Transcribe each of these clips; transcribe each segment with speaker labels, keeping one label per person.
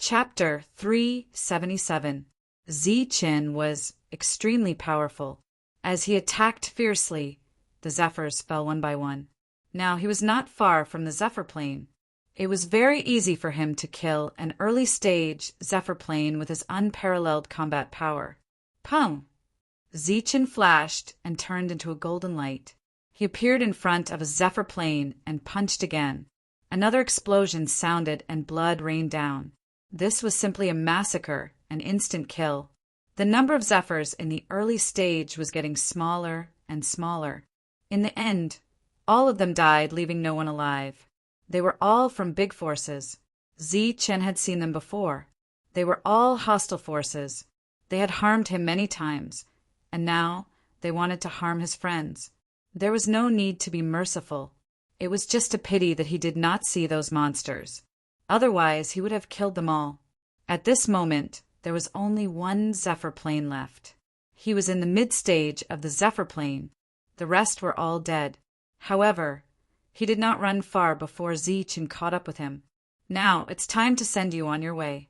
Speaker 1: Chapter 377. Zichen was extremely powerful. As he attacked fiercely, the zephyrs fell one by one. Now he was not far from the zephyr plane. It was very easy for him to kill an early-stage zephyr plane with his unparalleled combat power. Pum! Zichen flashed and turned into a golden light. He appeared in front of a zephyr plane and punched again. Another explosion sounded and blood rained down. This was simply a massacre, an instant kill. The number of zephyrs in the early stage was getting smaller and smaller. In the end, all of them died, leaving no one alive. They were all from big forces. Zichen had seen them before. They were all hostile forces. They had harmed him many times, and now they wanted to harm his friends. There was no need to be merciful. It was just a pity that he did not see those monsters. Otherwise, he would have killed them all. At this moment, there was only one zephyr plane left. He was in the mid-stage of the zephyr plane. The rest were all dead. However, he did not run far before Zichen caught up with him. Now, it's time to send you on your way.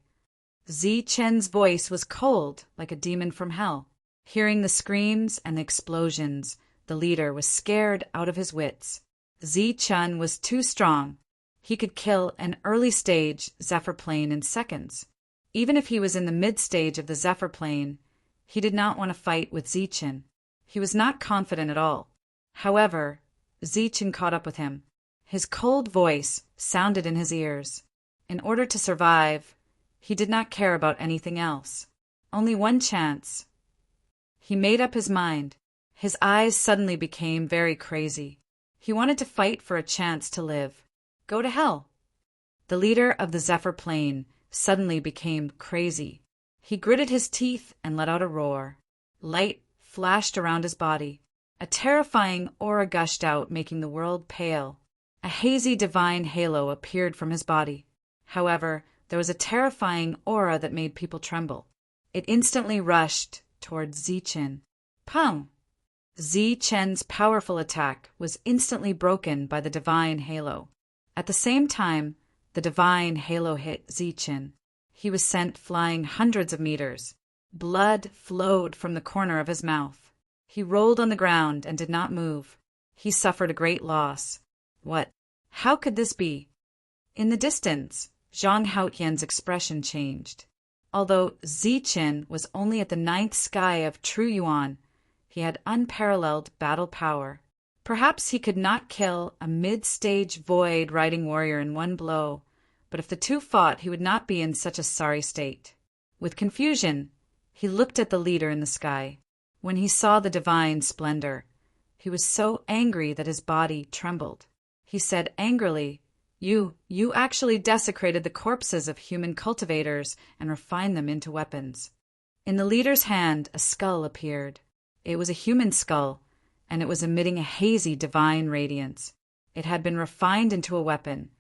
Speaker 1: Zichen's voice was cold, like a demon from hell. Hearing the screams and the explosions, the leader was scared out of his wits. Zichen was too strong. He could kill an early-stage zephyr plane in seconds. Even if he was in the mid-stage of the zephyr plane, he did not want to fight with Zichen. He was not confident at all. However, Zichen caught up with him. His cold voice sounded in his ears. In order to survive, he did not care about anything else. Only one chance. He made up his mind. His eyes suddenly became very crazy. He wanted to fight for a chance to live. Go to hell. The leader of the zephyr plane suddenly became crazy. He gritted his teeth and let out a roar. Light flashed around his body. A terrifying aura gushed out, making the world pale. A hazy divine halo appeared from his body. However, there was a terrifying aura that made people tremble. It instantly rushed towards Zichen. Pum! Zichen's powerful attack was instantly broken by the divine halo. At the same time, the divine halo hit Zichen. He was sent flying hundreds of meters. Blood flowed from the corner of his mouth. He rolled on the ground and did not move. He suffered a great loss. What? How could this be? In the distance, Zhang Haotian's expression changed. Although Zichen was only at the 9th sky of True Yuan, he had unparalleled battle power. Perhaps he could not kill a mid-stage void riding warrior in one blow, but if the two fought, he would not be in such a sorry state. With confusion, he looked at the leader in the sky. When he saw the divine splendor, he was so angry that his body trembled. He said angrily, You actually desecrated the corpses of human cultivators and refined them into weapons." In the leader's hand, a skull appeared. It was a human skull, and it was emitting a hazy divine radiance. It had been refined into a weapon,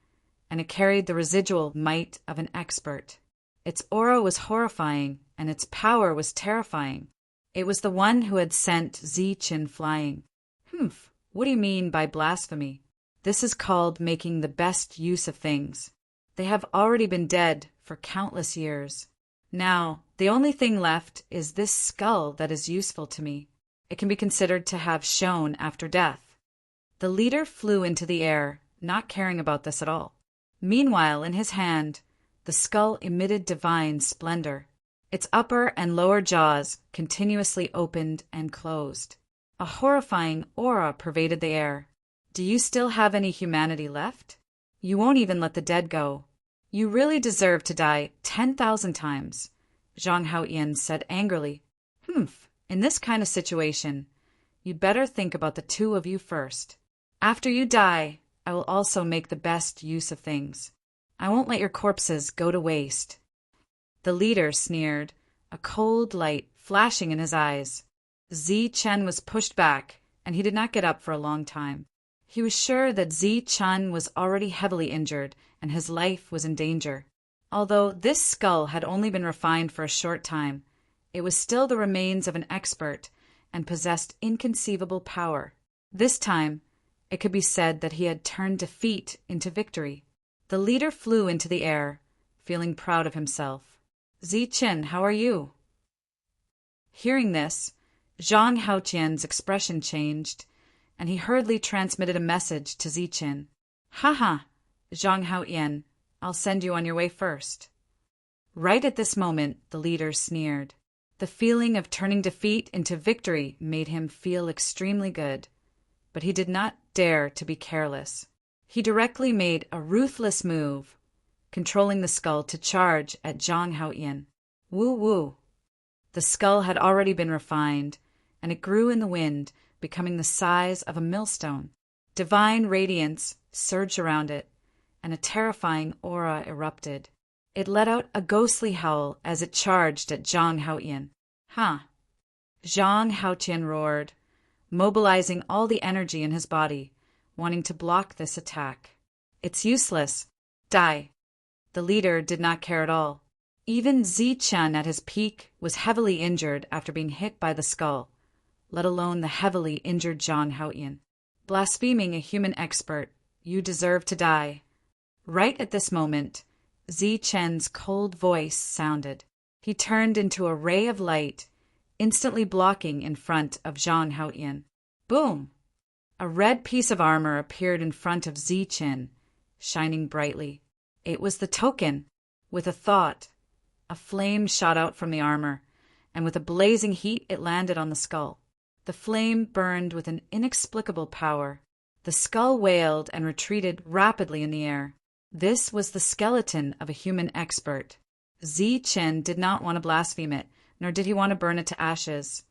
Speaker 1: and it carried the residual might of an expert. Its aura was horrifying, and its power was terrifying. It was the one who had sent Zichen flying. Humph, what do you mean by blasphemy? This is called making the best use of things. They have already been dead for countless years. Now, the only thing left is this skull that is useful to me. It can be considered to have shone after death. The leader flew into the air, not caring about this at all. Meanwhile, in his hand, the skull emitted divine splendor. Its upper and lower jaws continuously opened and closed. A horrifying aura pervaded the air. Do you still have any humanity left? You won't even let the dead go. You really deserve to die 10,000 times, Zhang Haotian said angrily. Humph, in this kind of situation, you'd better think about the two of you first. After you die, I will also make the best use of things. I won't let your corpses go to waste. The leader sneered, a cold light flashing in his eyes. Zichen was pushed back, and he did not get up for a long time. He was sure that Zichen was already heavily injured, and his life was in danger. Although this skull had only been refined for a short time, it was still the remains of an expert and possessed inconceivable power. This time, it could be said that he had turned defeat into victory. The leader flew into the air, feeling proud of himself. Zichen, how are you? Hearing this, Zhang Haoqian's expression changed, and he hurriedly transmitted a message to Zichen. Haha, Zhang Haoqian, I'll send you on your way first. Right at this moment, the leader sneered. The feeling of turning defeat into victory made him feel extremely good, but he did not dare to be careless. He directly made a ruthless move, controlling the skull to charge at Zhang Haoqian. Woo woo! The skull had already been refined, and it grew in the wind, becoming the size of a millstone. Divine radiance surged around it, and a terrifying aura erupted. It let out a ghostly howl as it charged at Zhang Haoqian. Ha! Zhang Haoqian roared, mobilizing all the energy in his body, wanting to block this attack. It's useless. Die. The leader did not care at all. Even Zichen at his peak was heavily injured after being hit by the skull, let alone the heavily injured Zhang Haoqian. Blaspheming a human expert, you deserve to die. Right at this moment, Zichen's cold voice sounded. He turned into a ray of light, instantly blocking in front of Zhang Haoqian. Boom! A red piece of armor appeared in front of Zichen, shining brightly. It was the token. With a thought, a flame shot out from the armor, and with a blazing heat it landed on the skull. The flame burned with an inexplicable power. The skull wailed and retreated rapidly in the air. This was the skeleton of a human expert. Zichen did not want to blaspheme it, nor did he want to burn it to ashes.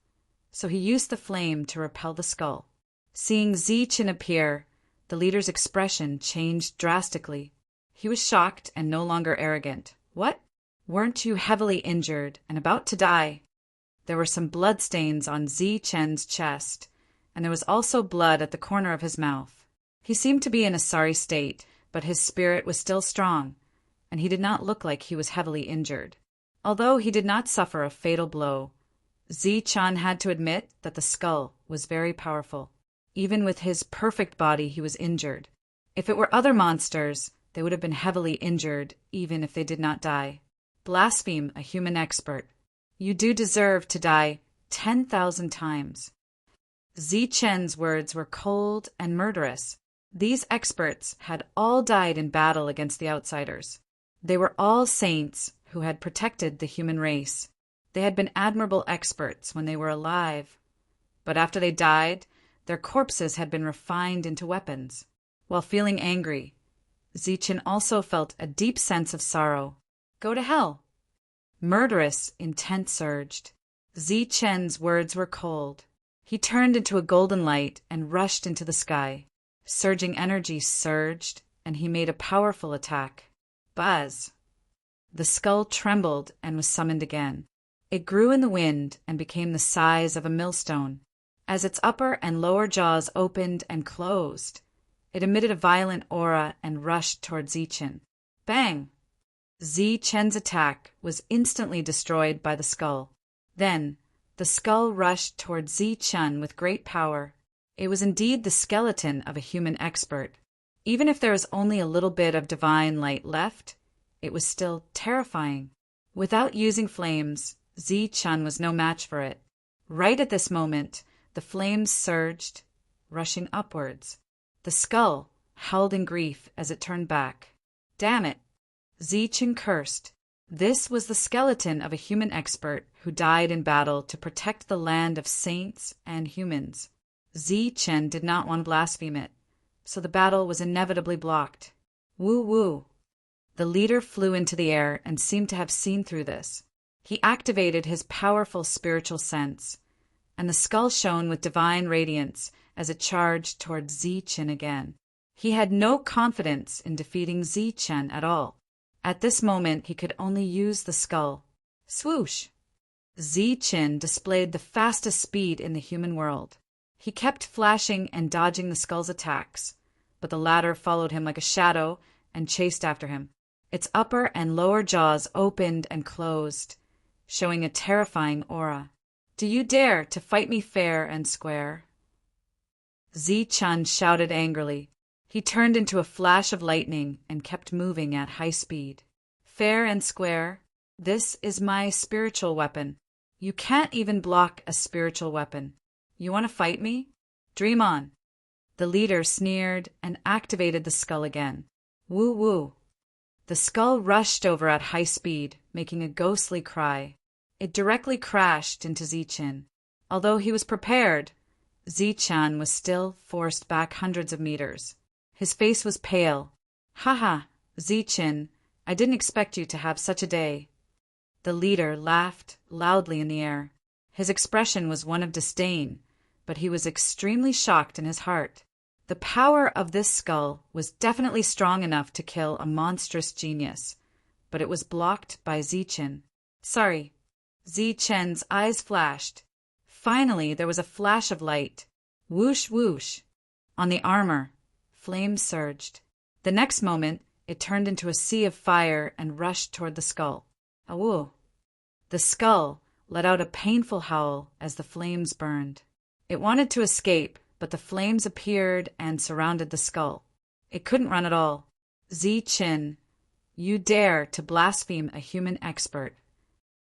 Speaker 1: So he used the flame to repel the skull. Seeing Zichen appear, the leader's expression changed drastically. He was shocked and no longer arrogant. What? Weren't you heavily injured and about to die? There were some bloodstains on Zichen's chest, and there was also blood at the corner of his mouth. He seemed to be in a sorry state, but his spirit was still strong, and he did not look like he was heavily injured. Although he did not suffer a fatal blow, Zichen had to admit that the skull was very powerful. Even with his perfect body, he was injured. If it were other monsters, they would have been heavily injured, even if they did not die. Blaspheme a human expert. You do deserve to die 10,000 times. Zichen's words were cold and murderous. These experts had all died in battle against the outsiders. They were all saints who had protected the human race. They had been admirable experts when they were alive. But after they died, their corpses had been refined into weapons. While feeling angry, Zichen also felt a deep sense of sorrow. Go to hell. Murderous intent surged. Zichen's words were cold. He turned into a golden light and rushed into the sky. Surging energy surged, and he made a powerful attack. Buzz! The skull trembled and was summoned again. It grew in the wind and became the size of a millstone. As its upper and lower jaws opened and closed, it emitted a violent aura and rushed toward Zichen. Bang! Zichen's attack was instantly destroyed by the skull. Then, the skull rushed toward Zichen with great power. It was indeed the skeleton of a human expert. Even if there was only a little bit of divine light left, it was still terrifying. Without using flames, Zichen was no match for it. Right at this moment, the flames surged, rushing upwards. The skull howled in grief as it turned back. Damn it! Zichen cursed. This was the skeleton of a human expert who died in battle to protect the land of saints and humans. Zichen did not want to blaspheme it, so the battle was inevitably blocked. Woo woo! The leader flew into the air and seemed to have seen through this. He activated his powerful spiritual sense, and the skull shone with divine radiance as it charged toward Zichen again. He had no confidence in defeating Zichen at all. At this moment, he could only use the skull. Swoosh! Zichen displayed the fastest speed in the human world. He kept flashing and dodging the skull's attacks, but the latter followed him like a shadow and chased after him. Its upper and lower jaws opened and closed, showing a terrifying aura. Do you dare to fight me fair and square? Zichen shouted angrily. He turned into a flash of lightning and kept moving at high speed. Fair and square. This is my spiritual weapon. You can't even block a spiritual weapon. You want to fight me? Dream on. The leader sneered and activated the skull again. Woo woo. The skull rushed over at high speed, making a ghostly cry. It directly crashed into Zichin. Although he was prepared, Zichan was still forced back hundreds of meters. His face was pale. Haha, Zichin, I didn't expect you to have such a day. The leader laughed loudly in the air. His expression was one of disdain, but he was extremely shocked in his heart. The power of this skull was definitely strong enough to kill a monstrous genius, but it was blocked by Zichin. Sorry. Zichen's eyes flashed. Finally, there was a flash of light. Whoosh, whoosh. On the armor, flames surged. The next moment, it turned into a sea of fire and rushed toward the skull. Awoo. The skull let out a painful howl as the flames burned. It wanted to escape, but the flames appeared and surrounded the skull. It couldn't run at all. Zichin, you dare to blaspheme a human expert.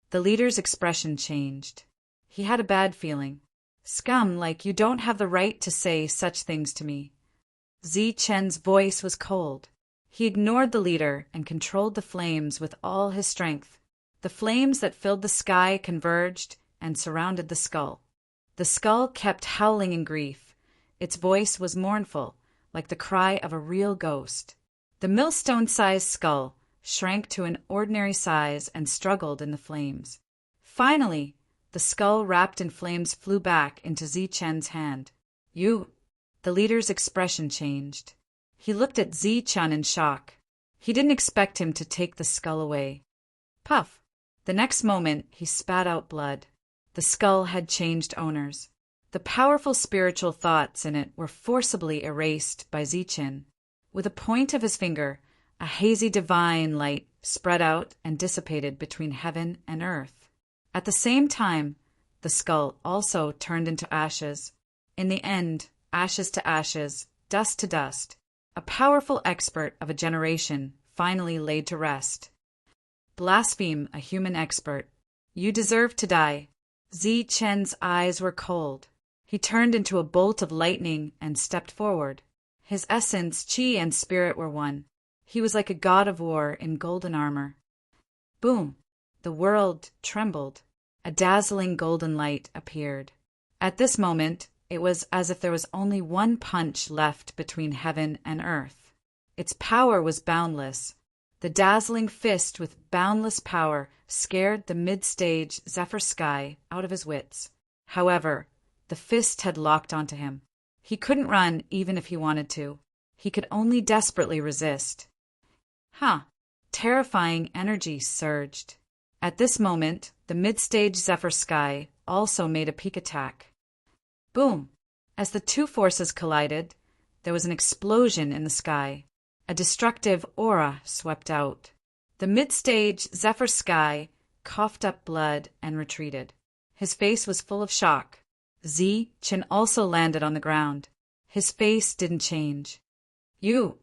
Speaker 1: The leader's expression changed. He had a bad feeling. Scum, like you don't have the right to say such things to me. Zichen's voice was cold. He ignored the leader and controlled the flames with all his strength. The flames that filled the sky converged and surrounded the skull. The skull kept howling in grief. Its voice was mournful, like the cry of a real ghost. The millstone-sized skull shrank to an ordinary size and struggled in the flames. Finally, the skull wrapped in flames flew back into Zichen's hand. You. The leader's expression changed. He looked at Zichan in shock. He didn't expect him to take the skull away. Puff. The next moment, he spat out blood. The skull had changed owners. The powerful spiritual thoughts in it were forcibly erased by Zichin. With a point of his finger, a hazy divine light spread out and dissipated between heaven and earth. At the same time, the skull also turned into ashes. In the end, ashes to ashes, dust to dust. A powerful expert of a generation finally laid to rest. Blaspheme a human expert. You deserve to die. Zichen's eyes were cold. He turned into a bolt of lightning and stepped forward. His essence, chi, and spirit were one. He was like a god of war in golden armor. Boom! The world trembled. A dazzling golden light appeared. At this moment, it was as if there was only one punch left between heaven and earth. Its power was boundless. The dazzling fist with boundless power scared the mid-stage Zephyr Sky out of his wits. However, the fist had locked onto him. He couldn't run even if he wanted to. He could only desperately resist. Terrifying energy surged. At this moment, the mid-stage Zephyr Sky also made a peak attack. Boom! As the two forces collided, there was an explosion in the sky. A destructive aura swept out. The mid-stage Zephyr Sky coughed up blood and retreated. His face was full of shock. Zichin also landed on the ground. His face didn't change. You!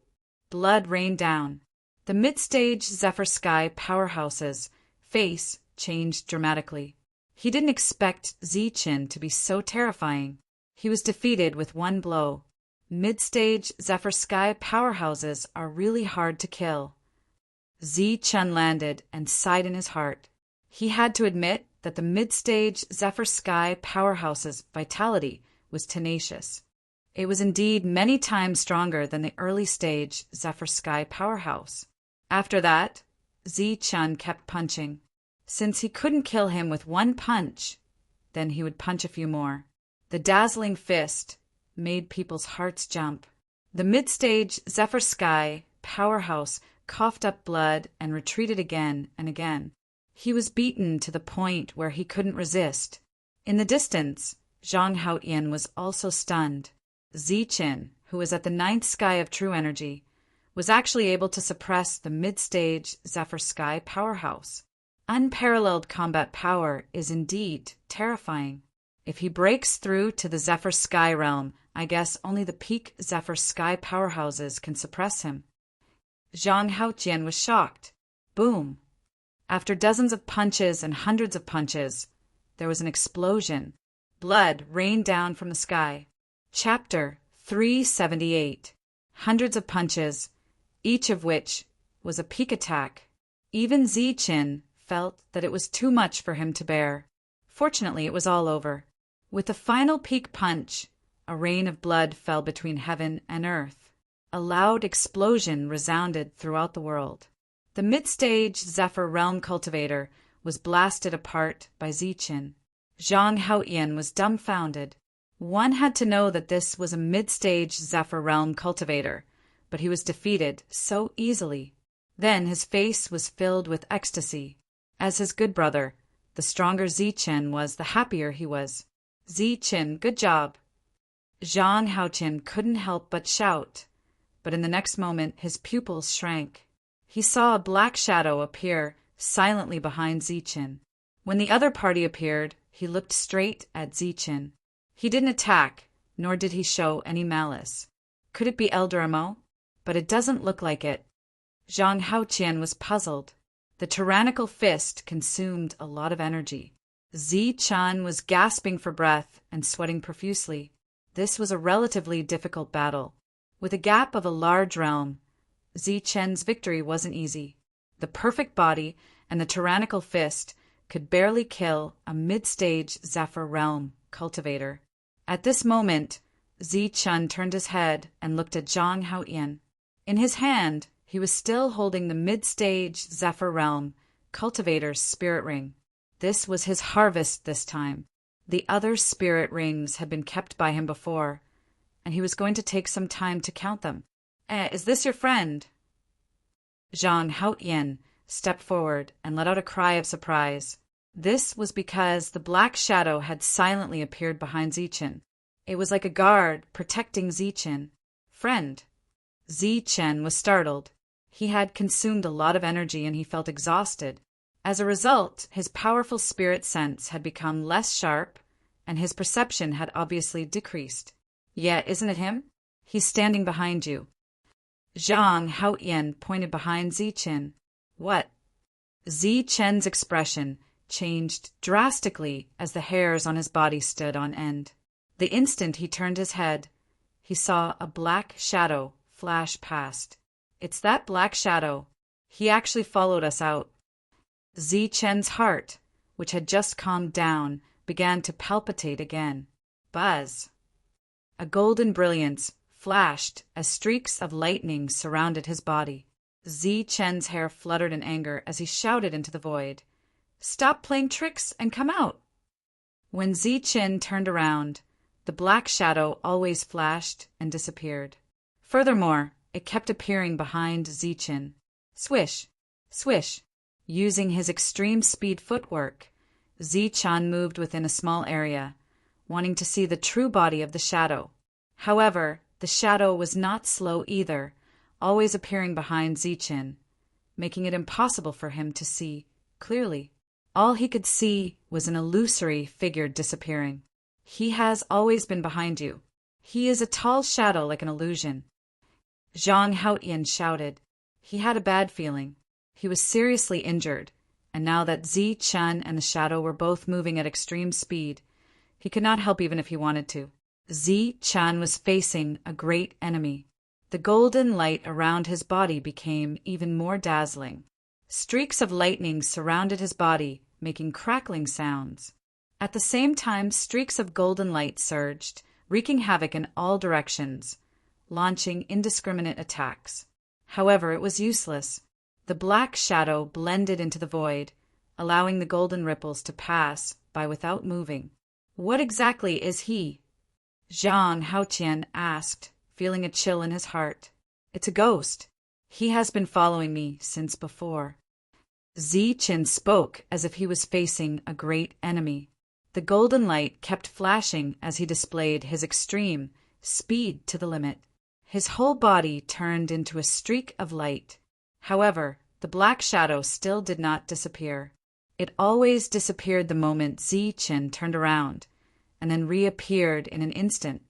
Speaker 1: Blood rained down. The mid-stage Zephyr Sky powerhouse's face changed dramatically. He didn't expect Zichin to be so terrifying. He was defeated with one blow. Mid-stage Zephyr Sky powerhouses are really hard to kill. Zichin landed and sighed in his heart. He had to admit that the mid-stage Zephyr Sky powerhouse's vitality was tenacious. It was indeed many times stronger than the early-stage Zephyr Sky powerhouse. After that, Zichin kept punching. Since he couldn't kill him with one punch, then he would punch a few more. The dazzling fist made people's hearts jump. The mid-stage Zephyr Sky powerhouse coughed up blood and retreated again and again. He was beaten to the point where he couldn't resist. In the distance, Zhang Haotian was also stunned. Zichin, who was at the ninth sky of true energy, was actually able to suppress the mid-stage Zephyr Sky powerhouse. Unparalleled combat power is indeed terrifying. If he breaks through to the Zephyr Sky realm, I guess only the peak Zephyr Sky powerhouses can suppress him. Zhang Haotian was shocked. Boom! After dozens of punches and hundreds of punches, there was an explosion. Blood rained down from the sky. Chapter 378. Hundreds of punches, each of which was a peak attack. Even Ziqin felt that it was too much for him to bear. Fortunately, it was all over. With the final peak punch, a rain of blood fell between heaven and earth. A loud explosion resounded throughout the world. The mid-stage Zephyr Realm cultivator was blasted apart by Ziqin. Zhang Haoyan was dumbfounded. One had to know that this was a mid-stage Zephyr Realm cultivator, but he was defeated so easily. Then his face was filled with ecstasy. As his good brother, the stronger Ziqin was, the happier he was. Ziqin, good job. Zhang Haoyan couldn't help but shout, but in the next moment his pupils shrank. He saw a black shadow appear silently behind Ziqin. When the other party appeared, he looked straight at Ziqin. He didn't attack, nor did he show any malice. Could it be Elder Amo? But it doesn't look like it. Zhang Haoyan was puzzled. The tyrannical fist consumed a lot of energy. Ziqin was gasping for breath and sweating profusely. This was a relatively difficult battle. With a gap of a large realm, Ziqin's victory wasn't easy. The perfect body and the tyrannical fist could barely kill a mid-stage Zephyr Realm cultivator. At this moment, Ziqin turned his head and looked at Zhang Haoyan. In his hand, he was still holding the mid-stage Zephyr Realm cultivator's spirit ring. This was his harvest this time. The other spirit rings had been kept by him before, and he was going to take some time to count them. Is this your friend? Zhang Haoyan stepped forward and let out a cry of surprise. This was because the black shadow had silently appeared behind Ziqin. It was like a guard protecting Ziqin. Friend. Ziqin was startled. He had consumed a lot of energy and he felt exhausted. As a result, his powerful spirit sense had become less sharp and his perception had obviously decreased. Yeah, isn't it him? He's standing behind you. Zhang Haoyan pointed behind Ziqin. What? Ziqin's expression changed drastically as the hairs on his body stood on end. The instant he turned his head, he saw a black shadow flash past. It's that black shadow. He actually followed us out. Ziqin's heart, which had just calmed down, began to palpitate again. Buzz. A golden brilliance flashed as streaks of lightning surrounded his body. Ziqin's hair fluttered in anger as he shouted into the void, "Stop playing tricks and come out!" When Ziqin turned around, the black shadow always flashed and disappeared. Furthermore, it kept appearing behind Ziqin. Swish, swish. Using his extreme speed footwork, Ziqin moved within a small area, wanting to see the true body of the shadow. However, the shadow was not slow either, always appearing behind Ziqin, making it impossible for him to see clearly. All he could see was an illusory figure disappearing. He has always been behind you. He is a tall shadow like an illusion. Zhang Haoyan shouted. He had a bad feeling. He was seriously injured, and now that Ziqin and the shadow were both moving at extreme speed, he could not help even if he wanted to. Ziqin was facing a great enemy. The golden light around his body became even more dazzling. Streaks of lightning surrounded his body, making crackling sounds. At the same time, streaks of golden light surged, wreaking havoc in all directions, launching indiscriminate attacks. However, it was useless. The black shadow blended into the void, allowing the golden ripples to pass by without moving. What exactly is he? Zhang Haoyan asked, feeling a chill in his heart. It's a ghost. He has been following me since before. Ziqin spoke as if he was facing a great enemy. The golden light kept flashing as he displayed his extreme speed to the limit. His whole body turned into a streak of light. However, the black shadow still did not disappear. It always disappeared the moment Ziqin turned around, and then reappeared in an instant.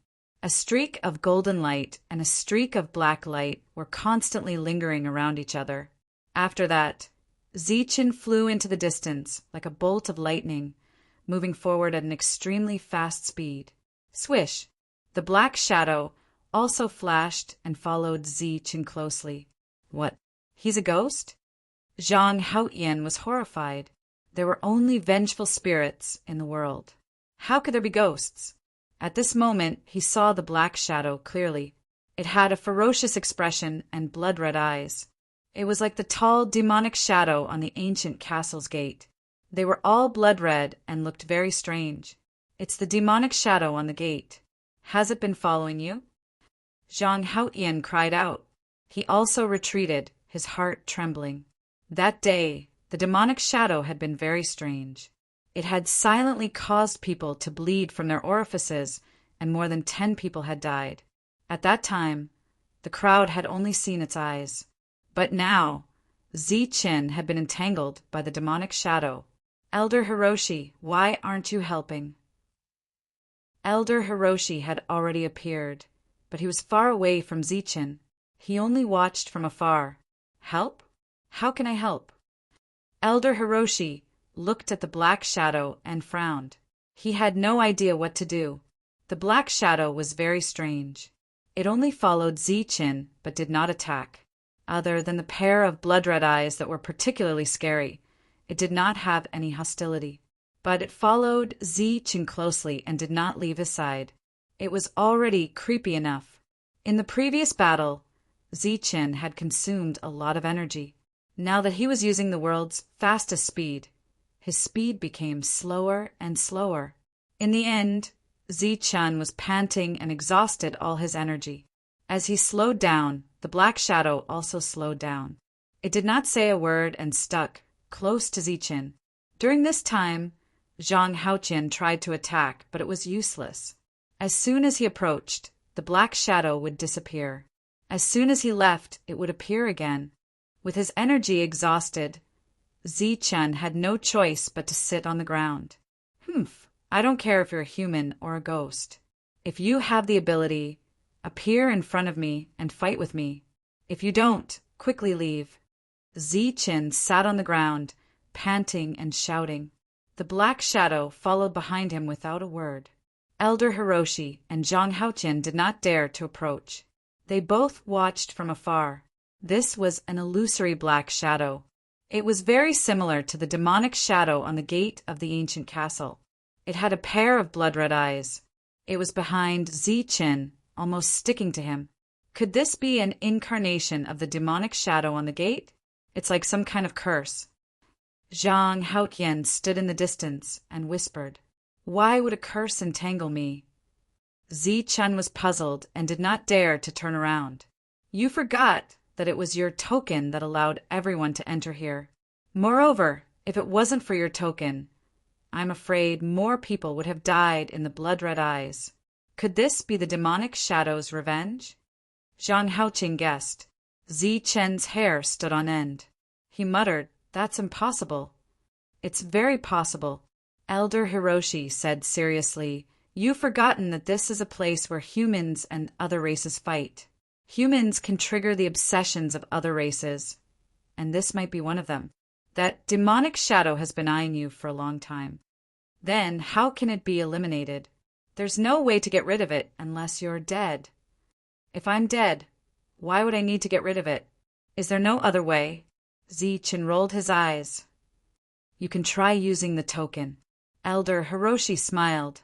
Speaker 1: A streak of golden light and a streak of black light were constantly lingering around each other. After that, Zichen flew into the distance like a bolt of lightning, moving forward at an extremely fast speed. Swish! The black shadow also flashed and followed Zichen closely. What? He's a ghost? Zhang Haotian was horrified. There were only vengeful spirits in the world. How could there be ghosts? At this moment, he saw the black shadow clearly. It had a ferocious expression and blood-red eyes. It was like the tall, demonic shadow on the ancient castle's gate. They were all blood-red and looked very strange. It's the demonic shadow on the gate. Has it been following you? Zhang Haotian cried out. He also retreated, his heart trembling. That day, the demonic shadow had been very strange. It had silently caused people to bleed from their orifices, and more than 10 people had died. At that time, the crowd had only seen its eyes. But now, Zichen had been entangled by the demonic shadow. Elder Hiroshi, why aren't you helping? Elder Hiroshi had already appeared, but he was far away from Zichen. He only watched from afar. Help? How can I help? Elder Hiroshi looked at the black shadow and frowned. He had no idea what to do. The black shadow was very strange. It only followed Zichen, but did not attack. Other than the pair of blood-red eyes that were particularly scary, it did not have any hostility. But it followed Zichen closely and did not leave his side. It was already creepy enough. In the previous battle, Zichen had consumed a lot of energy. Now that he was using the world's fastest speed, his speed became slower and slower. In the end, Zichen was panting and exhausted all his energy. As he slowed down, the black shadow also slowed down. It did not say a word and stuck close to Zichen. During this time, Zhang Haotian tried to attack, but it was useless. As soon as he approached, the black shadow would disappear. As soon as he left, it would appear again. With his energy exhausted, Zichen had no choice but to sit on the ground. I don't care if you're a human or a ghost. If you have the ability, appear in front of me and fight with me. If you don't, quickly leave. Zichen sat on the ground, panting and shouting. The black shadow followed behind him without a word. Elder Hiroshi and Zhang Haotian did not dare to approach. They both watched from afar. This was an illusory black shadow. It was very similar to the demonic shadow on the gate of the ancient castle. It had a pair of blood-red eyes. It was behind Zichen, almost sticking to him. Could this be an incarnation of the demonic shadow on the gate? It's like some kind of curse. Zhang Haotian stood in the distance and whispered, "Why would a curse entangle me?" Zichen was puzzled and did not dare to turn around. "You forgot that it was your token that allowed everyone to enter here. Moreover, if it wasn't for your token, I'm afraid more people would have died in the blood-red eyes. Could this be the demonic shadow's revenge?" Zhang Haotian guessed. Zichen's hair stood on end. He muttered, "That's impossible." "It's very possible." Elder Hiroshi said seriously, "You've forgotten that this is a place where humans and other races fight. Humans can trigger the obsessions of other races, and this might be one of them. That demonic shadow has been eyeing you for a long time. Then how can it be eliminated? There's no way to get rid of it unless you're dead. If I'm dead, why would I need to get rid of it? Is there no other way?" Zichen rolled his eyes. "You can try using the token." Elder Hiroshi smiled.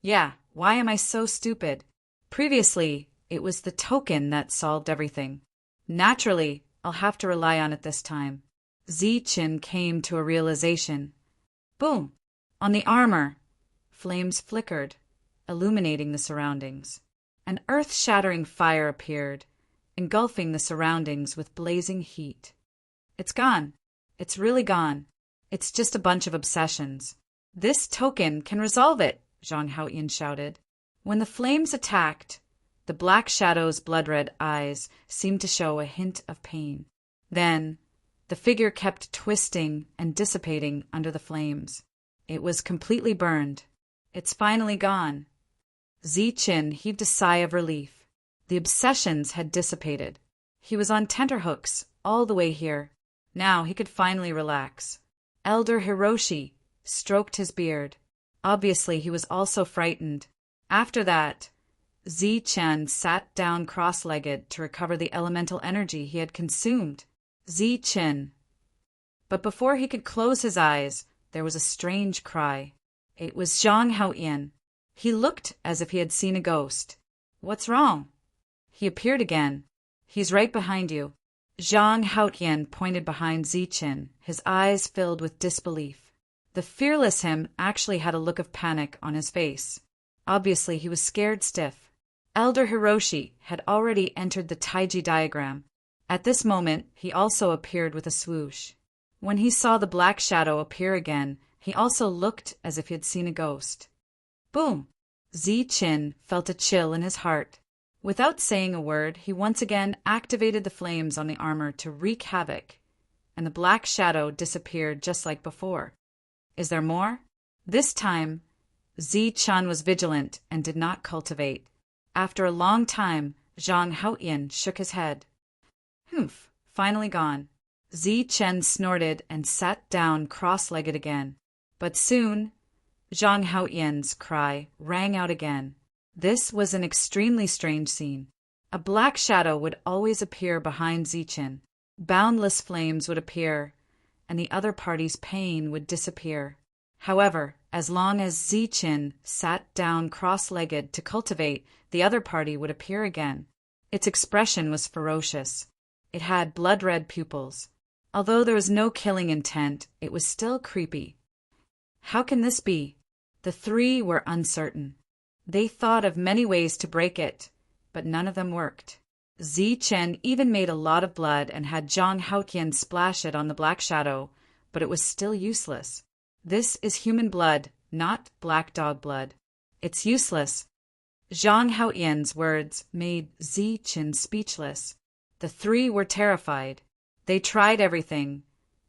Speaker 1: "Yeah, why am I so stupid? Previously, it was the token that solved everything. Naturally, I'll have to rely on it this time." Zichen came to a realization. Boom! On the armor, flames flickered, illuminating the surroundings. An earth-shattering fire appeared, engulfing the surroundings with blazing heat. "It's gone. It's really gone. It's just a bunch of obsessions. This token can resolve it," Zhang Haotian shouted. When the flames attacked, the black shadow's blood-red eyes seemed to show a hint of pain. Then, the figure kept twisting and dissipating under the flames. It was completely burned. "It's finally gone." Zichen heaved a sigh of relief. The obsessions had dissipated. He was on tenterhooks all the way here. Now he could finally relax. Elder Hiroshi stroked his beard. Obviously, he was also frightened. After that, Zi-Chen sat down cross-legged to recover the elemental energy he had consumed. Zi-Chen. But before he could close his eyes, there was a strange cry. It was Zhang Haoyan. He looked as if he had seen a ghost. "What's wrong?" He appeared again. "He's right behind you." Zhang Haoyan pointed behind Zi-Chen, his eyes filled with disbelief. The fearless him actually had a look of panic on his face. Obviously, he was scared stiff. Elder Hiroshi had already entered the Taiji diagram. At this moment, he also appeared with a swoosh. When he saw the black shadow appear again, he also looked as if he had seen a ghost. Boom! Zi-Chen felt a chill in his heart. Without saying a word, he once again activated the flames on the armor to wreak havoc, and the black shadow disappeared just like before. Is there more? This time, Zi-Chen was vigilant and did not cultivate. After a long time, Zhang Haoyan shook his head. Humph, finally gone. Zi-Chen snorted and sat down cross-legged again. But soon, Zhang Haoyan's cry rang out again. This was an extremely strange scene. A black shadow would always appear behind Zi-Chen. Boundless flames would appear, and the other party's pain would disappear. However, as long as Zi-Chen sat down cross-legged to cultivate, the other party would appear again. Its expression was ferocious. It had blood-red pupils. Although there was no killing intent, it was still creepy. How can this be? The three were uncertain. They thought of many ways to break it, but none of them worked. Zi-Chen even made a lot of blood and had Zhang Haoyan splash it on the black shadow, but it was still useless. This is human blood, not black dog blood. It's useless. Zhang Haoyan's words made Zi-Chen speechless. The three were terrified. They tried everything,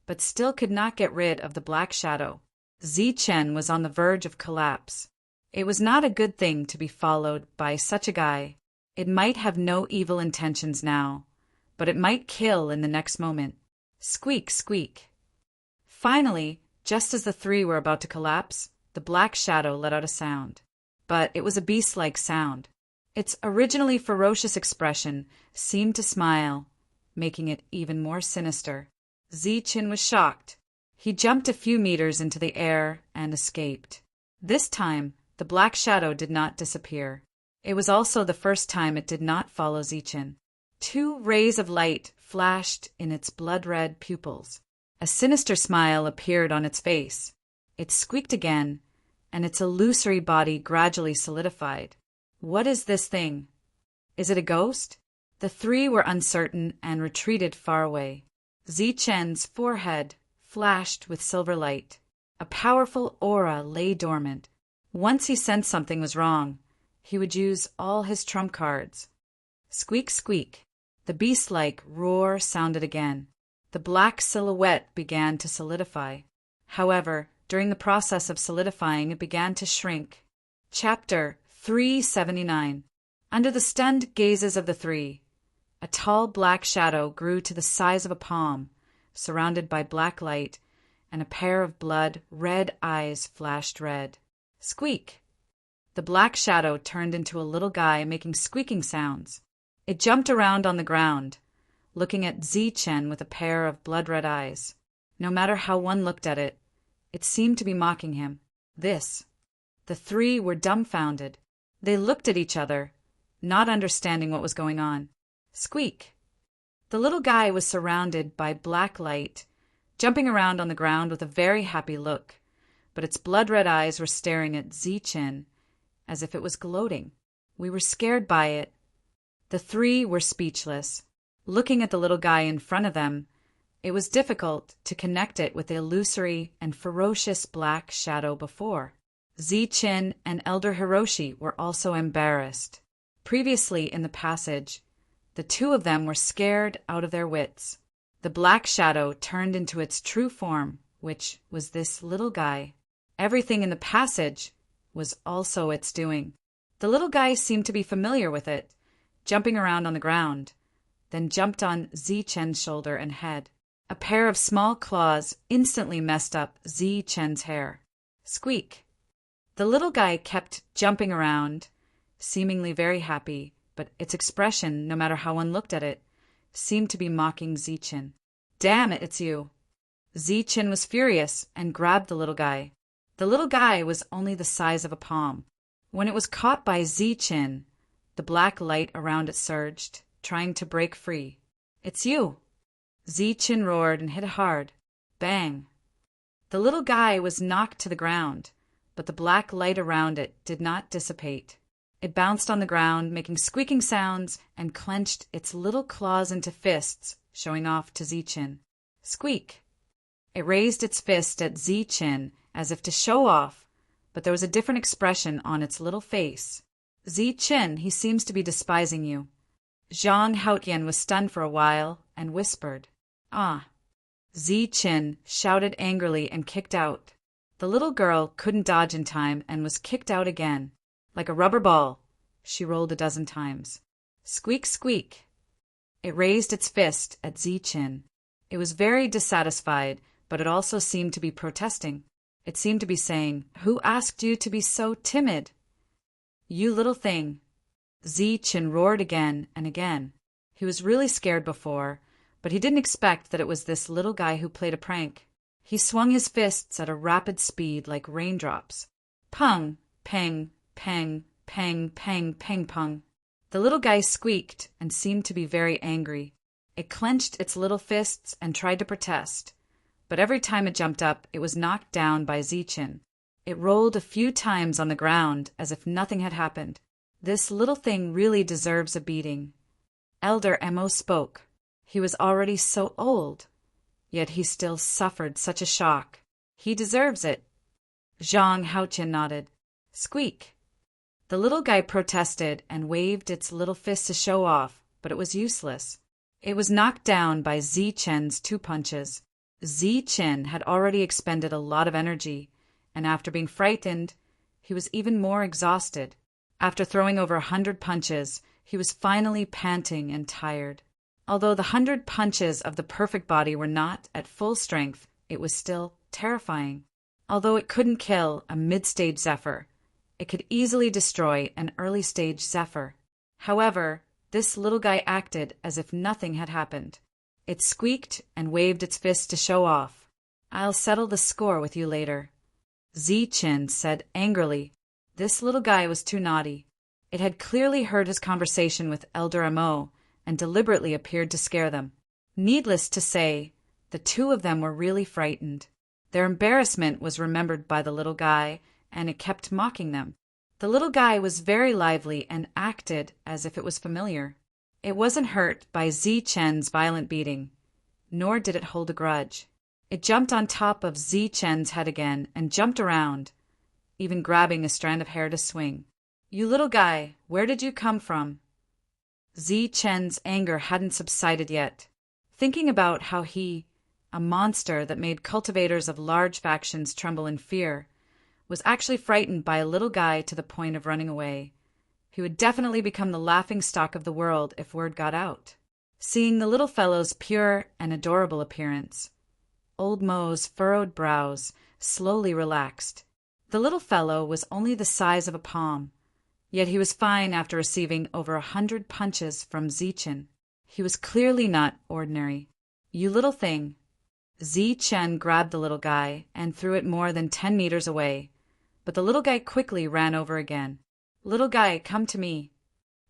Speaker 1: but still could not get rid of the black shadow. Zi-Chen was on the verge of collapse. It was not a good thing to be followed by such a guy. It might have no evil intentions now, but it might kill in the next moment. Squeak, squeak. Finally, just as the three were about to collapse, the black shadow let out a sound. But it was a beast-like sound. Its originally ferocious expression seemed to smile, making it even more sinister. Zi-Chen was shocked. He jumped a few meters into the air and escaped. This time, the black shadow did not disappear. It was also the first time it did not follow Zi-Chen. 2 rays of light flashed in its blood-red pupils. A sinister smile appeared on its face. It squeaked again, and its illusory body gradually solidified. What is this thing? Is it a ghost? The three were uncertain and retreated far away. Zi-Chen's forehead flashed with silver light. A powerful aura lay dormant. Once he sensed something was wrong, he would use all his trump cards. Squeak, squeak. The beast-like roar sounded again. The black silhouette began to solidify. However, during the process of solidifying, it began to shrink. Chapter 379. Under the stunned gazes of the three, a tall black shadow grew to the size of a palm, surrounded by black light, and a pair of blood-red eyes flashed red. Squeak! The black shadow turned into a little guy making squeaking sounds. It jumped around on the ground, looking at Zi-Chen with a pair of blood-red eyes. No matter how one looked at it, it seemed to be mocking him. The three were dumbfounded. They looked at each other, not understanding what was going on. Squeak! The little guy was surrounded by black light, jumping around on the ground with a very happy look, but its blood-red eyes were staring at Zi-Chen as if it was gloating. We were scared by it. The three were speechless. Looking at the little guy in front of them, it was difficult to connect it with the illusory and ferocious black shadow before. Zi-Chen and Elder Hiroshi were also embarrassed. Previously in the passage, the two of them were scared out of their wits. The black shadow turned into its true form, which was this little guy. Everything in the passage was also its doing. The little guy seemed to be familiar with it, jumping around on the ground, then jumped on Zi-Chen's shoulder and head. A pair of small claws instantly messed up Zi Chen's hair. Squeak! The little guy kept jumping around, seemingly very happy, but its expression, no matter how one looked at it, seemed to be mocking Zi Chen. Damn it, it's you! Zi Chen was furious and grabbed the little guy. The little guy was only the size of a palm. When it was caught by Zi Chen, the black light around it surged, trying to break free. It's you! Zi Chen roared and hit hard. Bang! The little guy was knocked to the ground, but the black light around it did not dissipate. It bounced on the ground, making squeaking sounds, and clenched its little claws into fists, showing off to Zi Chen. Squeak! It raised its fist at Zi Chen as if to show off, but there was a different expression on its little face. Zi Chen, he seems to be despising you. Zhang Haotian was stunned for a while and whispered, Ah! Zi Chen shouted angrily and kicked out. The little girl couldn't dodge in time and was kicked out again. Like a rubber ball, she rolled a dozen times. Squeak, squeak! It raised its fist at Zi Chen. It was very dissatisfied, but it also seemed to be protesting. It seemed to be saying, Who asked you to be so timid? You little thing! Zi Chen roared again and again. He was really scared before, but he didn't expect that it was this little guy who played a prank. He swung his fists at a rapid speed like raindrops. Pung! Pang! Pang! Pang! Pang! Pang! Pung! The little guy squeaked and seemed to be very angry. It clenched its little fists and tried to protest, but every time it jumped up, it was knocked down by Zi Chen. It rolled a few times on the ground as if nothing had happened. This little thing really deserves a beating. Elder Mo spoke. He was already so old, yet he still suffered such a shock. He deserves it. Zhang Haotian nodded. Squeak! The little guy protested and waved its little fist to show off, but it was useless. It was knocked down by Zi Chen's 2 punches. Zi Chen had already expended a lot of energy, and after being frightened, he was even more exhausted. After throwing over 100 punches, he was finally panting and tired. Although the 100 punches of the perfect body were not at full strength, it was still terrifying. Although it couldn't kill a mid-stage Zephyr, it could easily destroy an early-stage Zephyr. However, this little guy acted as if nothing had happened. It squeaked and waved its fist to show off. I'll settle the score with you later. Zi Chen said angrily. This little guy was too naughty. It had clearly heard his conversation with Elder Mo and deliberately appeared to scare them. Needless to say, the 2 of them were really frightened. Their embarrassment was remembered by the little guy, and it kept mocking them. The little guy was very lively and acted as if it was familiar. It wasn't hurt by Zi Chen's violent beating, nor did it hold a grudge. It jumped on top of Zi Chen's head again and jumped around, even grabbing a strand of hair to swing. You little guy, where did you come from? Zi Chen's anger hadn't subsided yet. Thinking about how he, a monster that made cultivators of large factions tremble in fear, was actually frightened by a little guy to the point of running away. He would definitely become the laughingstock of the world if word got out. Seeing the little fellow's pure and adorable appearance, Old Mo's furrowed brows slowly relaxed. The little fellow was only the size of a palm, yet he was fine after receiving over 100 punches from Zi Chen. He was clearly not ordinary. You little thing. Zi Chen grabbed the little guy and threw it more than 10 meters away, but the little guy quickly ran over again. Little guy, come to me.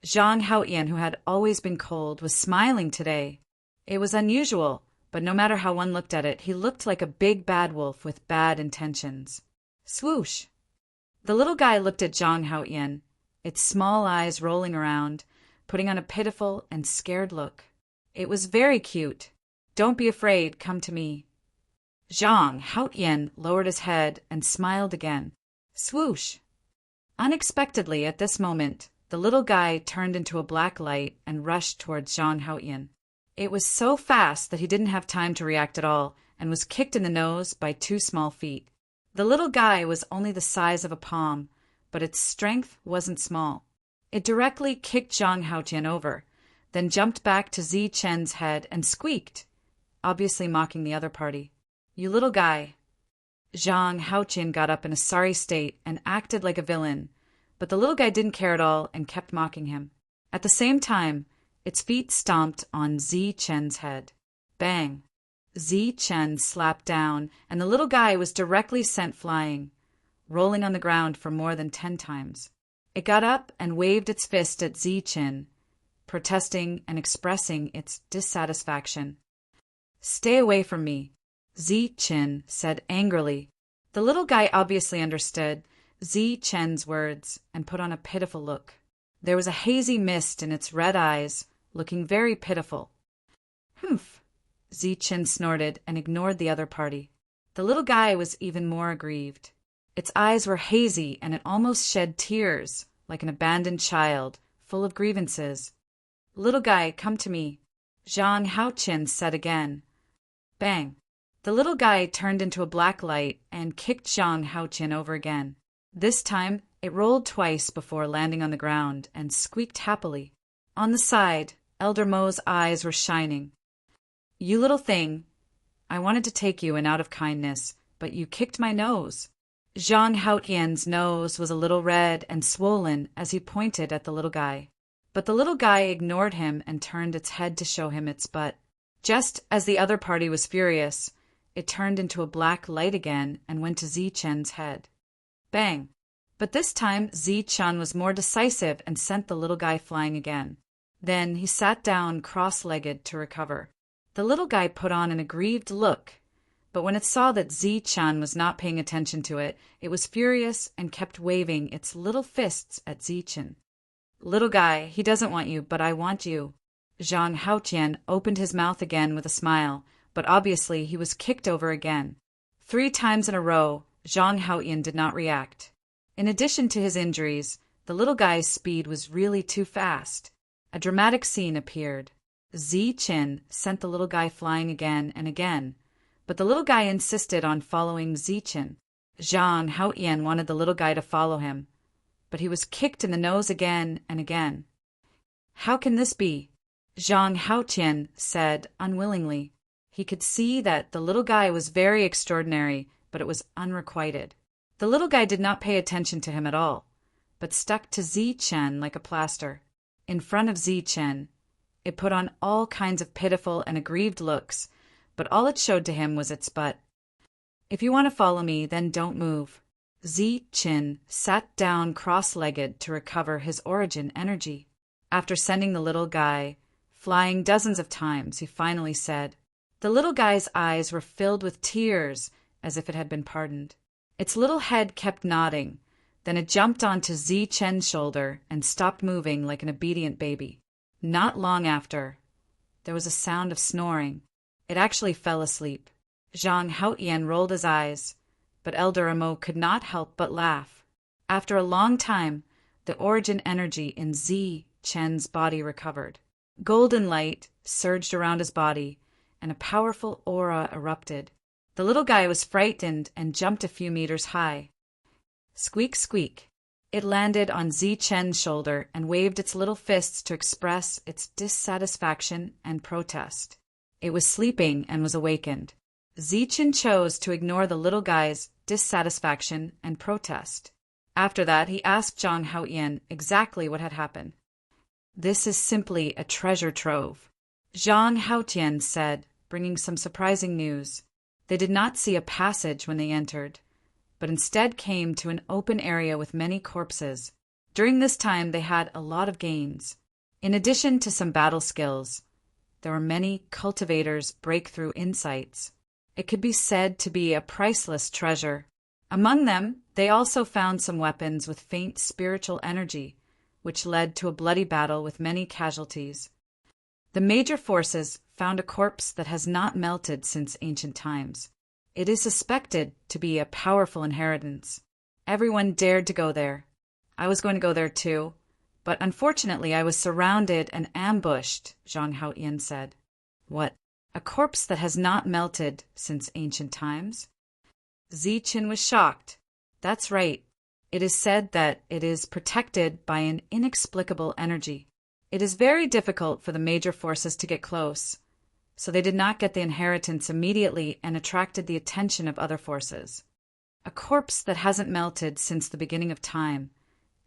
Speaker 1: Zhang Haotian, who had always been cold, was smiling today. It was unusual, but no matter how one looked at it, he looked like a big bad wolf with bad intentions. Swoosh! The little guy looked at Zhang Haotian, its small eyes rolling around, putting on a pitiful and scared look. It was very cute. Don't be afraid, come to me. Zhang Haotian lowered his head and smiled again. Swoosh! Unexpectedly at this moment, the little guy turned into a black light and rushed towards Zhang Haotian. It was so fast that he didn't have time to react at all and was kicked in the nose by 2 small feet. The little guy was only the size of a palm, but its strength wasn't small. It directly kicked Zhang Haotian over, then jumped back to Zi Chen's head and squeaked. obviously mocking the other party. "You little guy." Zhang Haoqian got up in a sorry state and acted like a villain, but the little guy didn't care at all and kept mocking him. At the same time, its feet stomped on Zi Chen's head. Bang! Zi Chen slapped down, and the little guy was directly sent flying, rolling on the ground for more than 10 times. It got up and waved its fist at Zi Chen, protesting and expressing its dissatisfaction. "Stay away from me," Zi Chen said angrily. The little guy obviously understood Zi Chen's words and put on a pitiful look. There was a hazy mist in its red eyes, looking very pitiful. "Humph," Zi Chen snorted and ignored the other party. The little guy was even more aggrieved. Its eyes were hazy and it almost shed tears, like an abandoned child, full of grievances. "Little guy, come to me," Zhang Haoqian said again. Bang! The little guy turned into a black light and kicked Zhang Haoqian over again. This time, it rolled twice before landing on the ground and squeaked happily. On the side, Elder Mo's eyes were shining. "You little thing, I wanted to take you in out of kindness, but you kicked my nose." Zhang Haoqian's nose was a little red and swollen as he pointed at the little guy. But the little guy ignored him and turned its head to show him its butt. Just as the other party was furious, it turned into a black light again and went to Zi Chen's head. Bang! But this time Zi Chen was more decisive and sent the little guy flying again. Then he sat down cross-legged to recover. The little guy put on an aggrieved look, but when it saw that Zi Chen was not paying attention to it, it was furious and kept waving its little fists at Zi Chen. "Little guy, he doesn't want you, but I want you." Zhang Haoqian opened his mouth again with a smile, but obviously he was kicked over again. 3 times in a row, Zhang Haoqian did not react. In addition to his injuries, the little guy's speed was really too fast. A dramatic scene appeared. Zi Chen sent the little guy flying again and again, but the little guy insisted on following Zi Chen. Zhang Haoqian wanted the little guy to follow him, but he was kicked in the nose again and again. "How can this be?" Zhang Haoqian said unwillingly. He could see that the little guy was very extraordinary, but it was unrequited. The little guy did not pay attention to him at all, but stuck to Zi Chen like a plaster. In front of Zi Chen, it put on all kinds of pitiful and aggrieved looks, but all it showed to him was its butt. "If you want to follow me, then don't move." Zi Chen sat down cross-legged to recover his origin energy. After sending the little guy flying dozens of times, he finally said. The little guy's eyes were filled with tears, as if it had been pardoned. Its little head kept nodding, then it jumped onto Zi Chen's shoulder and stopped moving like an obedient baby. Not long after, there was a sound of snoring. It actually fell asleep. Zhang Haoqian rolled his eyes, but Elder Mo could not help but laugh. After a long time, the origin energy in Zi Chen's body recovered. Golden light surged around his body, and a powerful aura erupted. The little guy was frightened and jumped a few meters high. Squeak, squeak. It landed on Zi Chen's shoulder and waved its little fists to express its dissatisfaction and protest. It was sleeping and was awakened. Zi Chen chose to ignore the little guy's dissatisfaction and protest. After that, he asked Zhang Haoqian exactly what had happened. "This is simply a treasure trove," Zhang Haoqian said, bringing some surprising news. They did not see a passage when they entered, but instead came to an open area with many corpses. During this time, they had a lot of gains. In addition to some battle skills, there were many cultivators' breakthrough insights. It could be said to be a priceless treasure. Among them, they also found some weapons with faint spiritual energy, which led to a bloody battle with many casualties. The major forces found a corpse that has not melted since ancient times. It is suspected to be a powerful inheritance. Everyone dared to go there. I was going to go there too, but unfortunately I was surrounded and ambushed, Zhang Haoqian said. What? A corpse that has not melted since ancient times? Zi Chen was shocked. That's right. It is said that it is protected by an inexplicable energy. It is very difficult for the major forces to get close, so they did not get the inheritance immediately and attracted the attention of other forces. A corpse that hasn't melted since the beginning of time,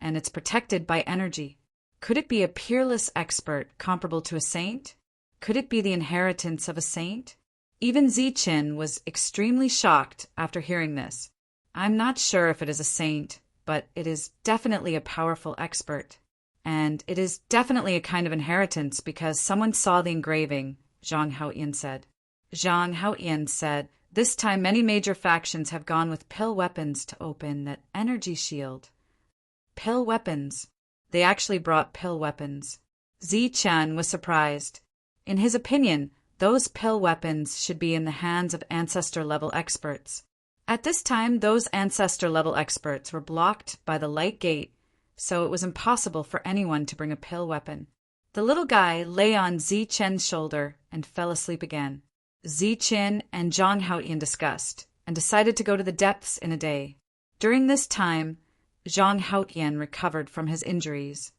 Speaker 1: and it's protected by energy. Could it be a peerless expert comparable to a saint? Could it be the inheritance of a saint? Even Ziqin was extremely shocked after hearing this. I'm not sure if it is a saint, but it is definitely a powerful expert. And it is definitely a kind of inheritance because someone saw the engraving, Zhang Haoyin said. Zhang Haoyin said, this time many major factions have gone with pill weapons to open that energy shield. Pill weapons. They actually brought pill weapons. Ziqian was surprised. In his opinion, those pill weapons should be in the hands of ancestor-level experts. At this time, those ancestor-level experts were blocked by the light gate, so it was impossible for anyone to bring a pill weapon. The little guy lay on Ziqian's shoulder and fell asleep again. Ziqin and Zhang Haoyin discussed and decided to go to the depths in a day. During this time, Zhang Haoyin recovered from his injuries.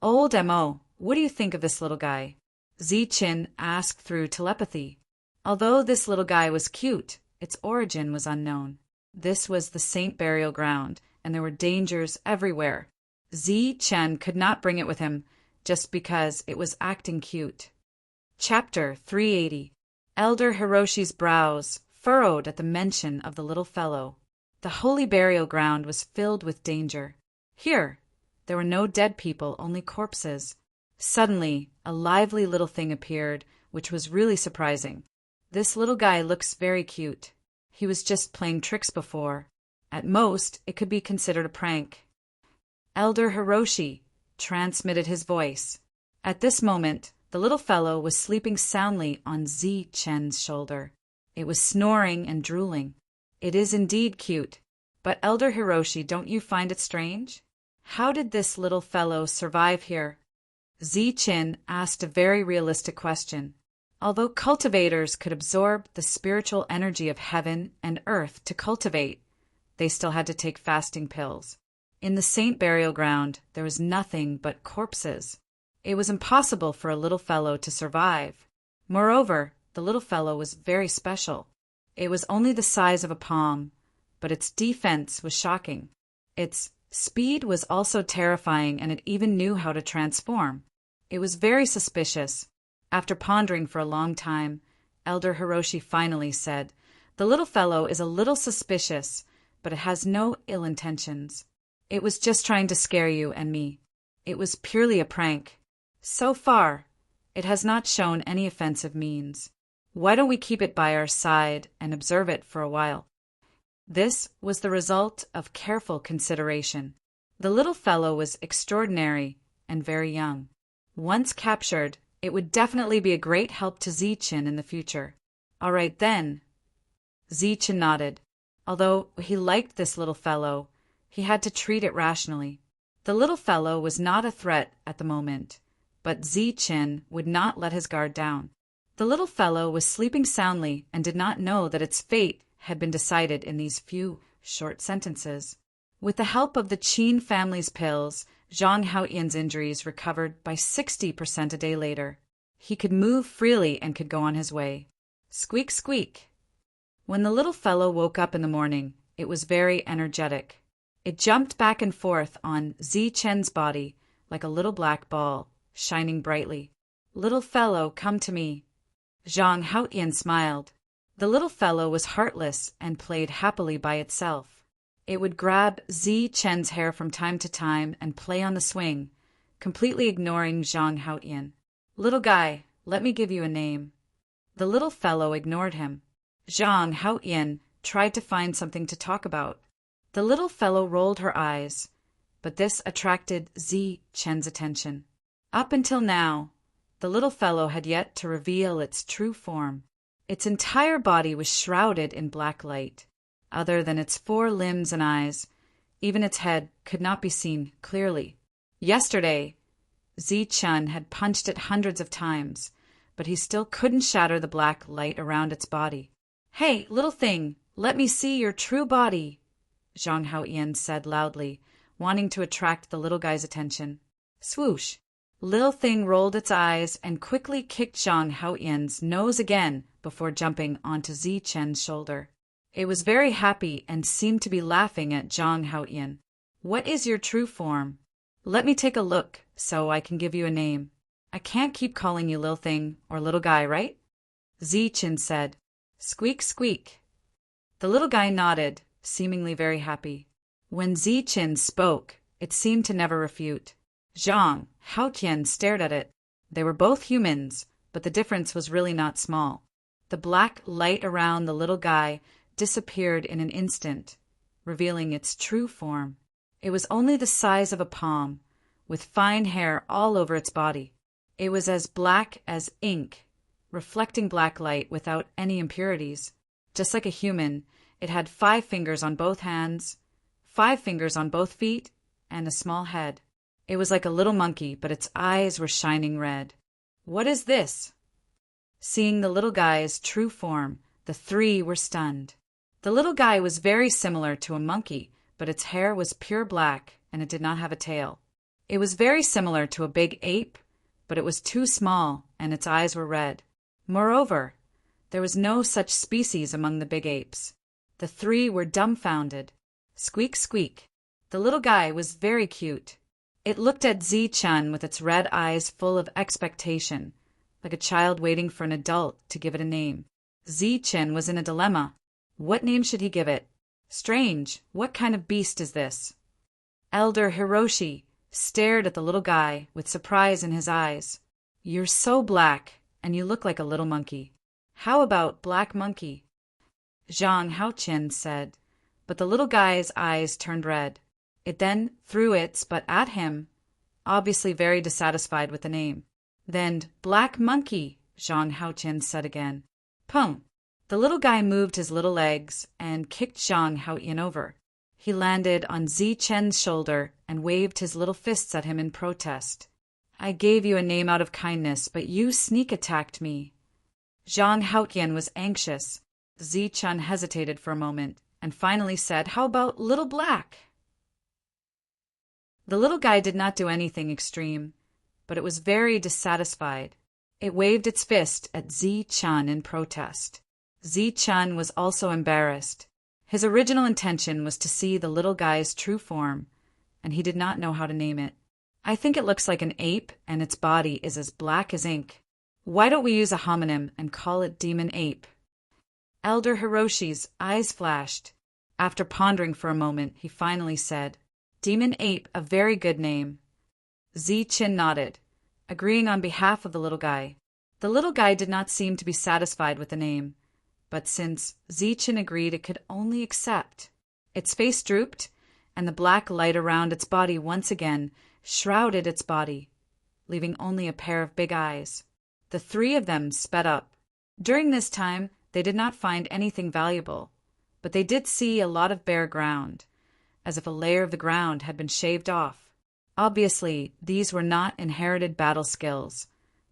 Speaker 1: Old M.O., what do you think of this little guy? Ziqin asked through telepathy. Although this little guy was cute, its origin was unknown. This was the Saint Burial Ground, and there were dangers everywhere. Ziqian could not bring it with him, just because it was acting cute. Chapter 380. Elder Hiroshi's brows furrowed at the mention of the little fellow. The holy burial ground was filled with danger. Here, there were no dead people, only corpses. Suddenly, a lively little thing appeared, which was really surprising. This little guy looks very cute. He was just playing tricks before. At most, it could be considered a prank. Elder Hiroshi transmitted his voice. At this moment, the little fellow was sleeping soundly on Ziqian's shoulder. It was snoring and drooling. It is indeed cute. But Elder Hiroshi, don't you find it strange? How did this little fellow survive here? Ziqin asked a very realistic question. Although cultivators could absorb the spiritual energy of heaven and earth to cultivate, they still had to take fasting pills. In the Saint Burial Ground, there was nothing but corpses. It was impossible for a little fellow to survive. Moreover, the little fellow was very special. It was only the size of a palm, but its defense was shocking. Its speed was also terrifying, and it even knew how to transform. It was very suspicious. After pondering for a long time, Elder Hiroshi finally said, "The little fellow is a little suspicious, but it has no ill intentions. It was just trying to scare you and me. It was purely a prank. So far, it has not shown any offensive means. Why don't we keep it by our side and observe it for a while?" This was the result of careful consideration. The little fellow was extraordinary and very young. Once captured, it would definitely be a great help to Ziqin in the future. All right then. Ziqin nodded. Although he liked this little fellow, he had to treat it rationally. The little fellow was not a threat at the moment, but Ziqin would not let his guard down. The little fellow was sleeping soundly and did not know that its fate had been decided in these few short sentences. With the help of the Qin family's pills, Zhang Haoyin's injuries recovered by 60% a day later. He could move freely and could go on his way. Squeak, squeak. When the little fellow woke up in the morning, it was very energetic. It jumped back and forth on Ziqian's body like a little black ball, shining brightly. "Little fellow, come to me." Zhang Haoyin smiled. The little fellow was heartless and played happily by itself. It would grab Ziqian's hair from time to time and play on the swing, completely ignoring Zhang Haoyin. "Little guy, let me give you a name." The little fellow ignored him. Zhang Haoyin tried to find something to talk about. The little fellow rolled her eyes, but this attracted Ziqian's attention. Up until now, the little fellow had yet to reveal its true form. Its entire body was shrouded in black light. Other than its 4 limbs and eyes, even its head could not be seen clearly. Yesterday, Ziqian had punched it hundreds of times, but he still couldn't shatter the black light around its body. "Hey, little thing, let me see your true body," Zhang Haoyin said loudly, wanting to attract the little guy's attention. Swoosh! Lil Thing rolled its eyes and quickly kicked Zhang Haoyan's nose again before jumping onto Zi Chen's shoulder. It was very happy and seemed to be laughing at Zhang Haoyan. What is your true form? Let me take a look so I can give you a name. I can't keep calling you Lil Thing or little guy, right? Zi Chen said. Squeak, squeak. The little guy nodded, seemingly very happy. When Zi Chen spoke, it seemed to never refute. Zhang Haoyan stared at it. They were both humans, but the difference was really not small. The black light around the little guy disappeared in an instant, revealing its true form. It was only the size of a palm, with fine hair all over its body. It was as black as ink, reflecting black light without any impurities. Just like a human, it had 5 fingers on both hands, 5 fingers on both feet, and a small head. It was like a little monkey, but its eyes were shining red. What is this? Seeing the little guy's true form, the 3 were stunned. The little guy was very similar to a monkey, but its hair was pure black, and it did not have a tail. It was very similar to a big ape, but it was too small, and its eyes were red. Moreover, there was no such species among the big apes. The 3 were dumbfounded. Squeak, squeak. The little guy was very cute. It looked at Zi Chen with its red eyes full of expectation, like a child waiting for an adult to give it a name. Zi Chen was in a dilemma. What name should he give it? Strange, what kind of beast is this? Elder Hiroshi stared at the little guy with surprise in his eyes. You're so black, and you look like a little monkey. How about Black Monkey? Zhang Haoyan said, but the little guy's eyes turned red. It then threw its butt at him, obviously very dissatisfied with the name. Then, Black Monkey, Zhang Haoyan said again. Pum! The little guy moved his little legs and kicked Zhang Haoyan over. He landed on Zi Chen's shoulder and waved his little fists at him in protest. I gave you a name out of kindness, but you sneak attacked me. Zhang Haoyan was anxious. Zi Chen hesitated for a moment and finally said, How about Little Black? The little guy did not do anything extreme, but it was very dissatisfied. It waved its fist at Zi Chen in protest. Zi Chen was also embarrassed. His original intention was to see the little guy's true form, and he did not know how to name it. I think it looks like an ape, and its body is as black as ink. Why don't we use a homonym and call it Demon Ape? Elder Hiroshi's eyes flashed. After pondering for a moment, he finally said, Demon Ape, a very good name. Zi Chen nodded, agreeing on behalf of the little guy. The little guy did not seem to be satisfied with the name, but since Zi Chen agreed, it could only accept. Its face drooped, and the black light around its body once again shrouded its body, leaving only a pair of big eyes. The 3 of them sped up. During this time, they did not find anything valuable, but they did see a lot of bare ground, as if a layer of the ground had been shaved off. Obviously, these were not inherited battle skills,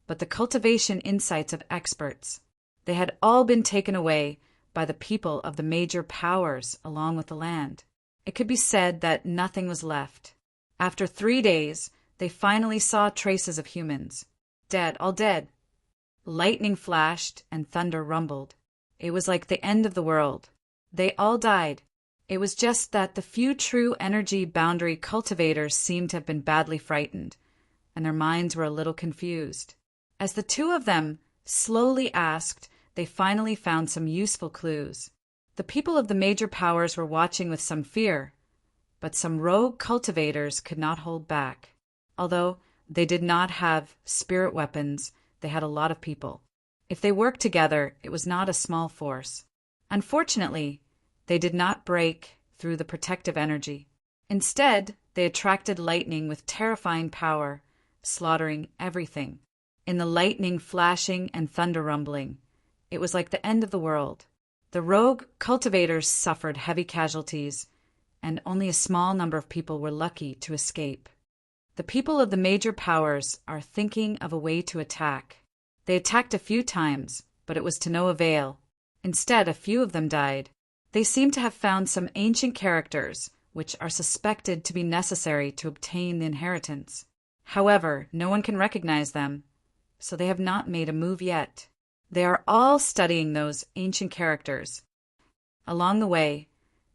Speaker 1: but the cultivation insights of experts. They had all been taken away by the people of the major powers along with the land. It could be said that nothing was left. After 3 days, they finally saw traces of humans. Dead, all dead. Lightning flashed and thunder rumbled. It was like the end of the world. They all died. It was just that the few true energy boundary cultivators seemed to have been badly frightened, and their minds were a little confused. As the 2 of them slowly asked, they finally found some useful clues. The people of the major powers were watching with some fear, but some rogue cultivators could not hold back. Although they did not have spirit weapons, they had a lot of people. If they worked together, it was not a small force. Unfortunately, they did not break through the protective energy. Instead, they attracted lightning with terrifying power, slaughtering everything. In the lightning flashing and thunder rumbling, it was like the end of the world. The rogue cultivators suffered heavy casualties, and only a small number of people were lucky to escape. The people of the major powers are thinking of a way to attack. They attacked a few times, but it was to no avail. Instead, a few of them died. They seem to have found some ancient characters, which are suspected to be necessary to obtain the inheritance. However, no one can recognize them, so they have not made a move yet. They are all studying those ancient characters. Along the way,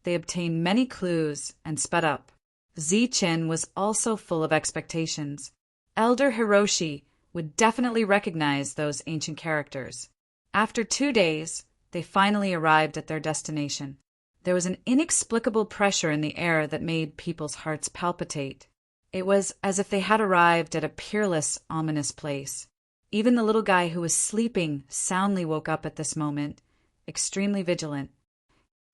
Speaker 1: they obtained many clues and sped up. Zichin was also full of expectations. Elder Hiroshi would definitely recognize those ancient characters. After 2 days, they finally arrived at their destination. There was an inexplicable pressure in the air that made people's hearts palpitate. It was as if they had arrived at a peerless, ominous place. Even the little guy who was sleeping soundly woke up at this moment, extremely vigilant.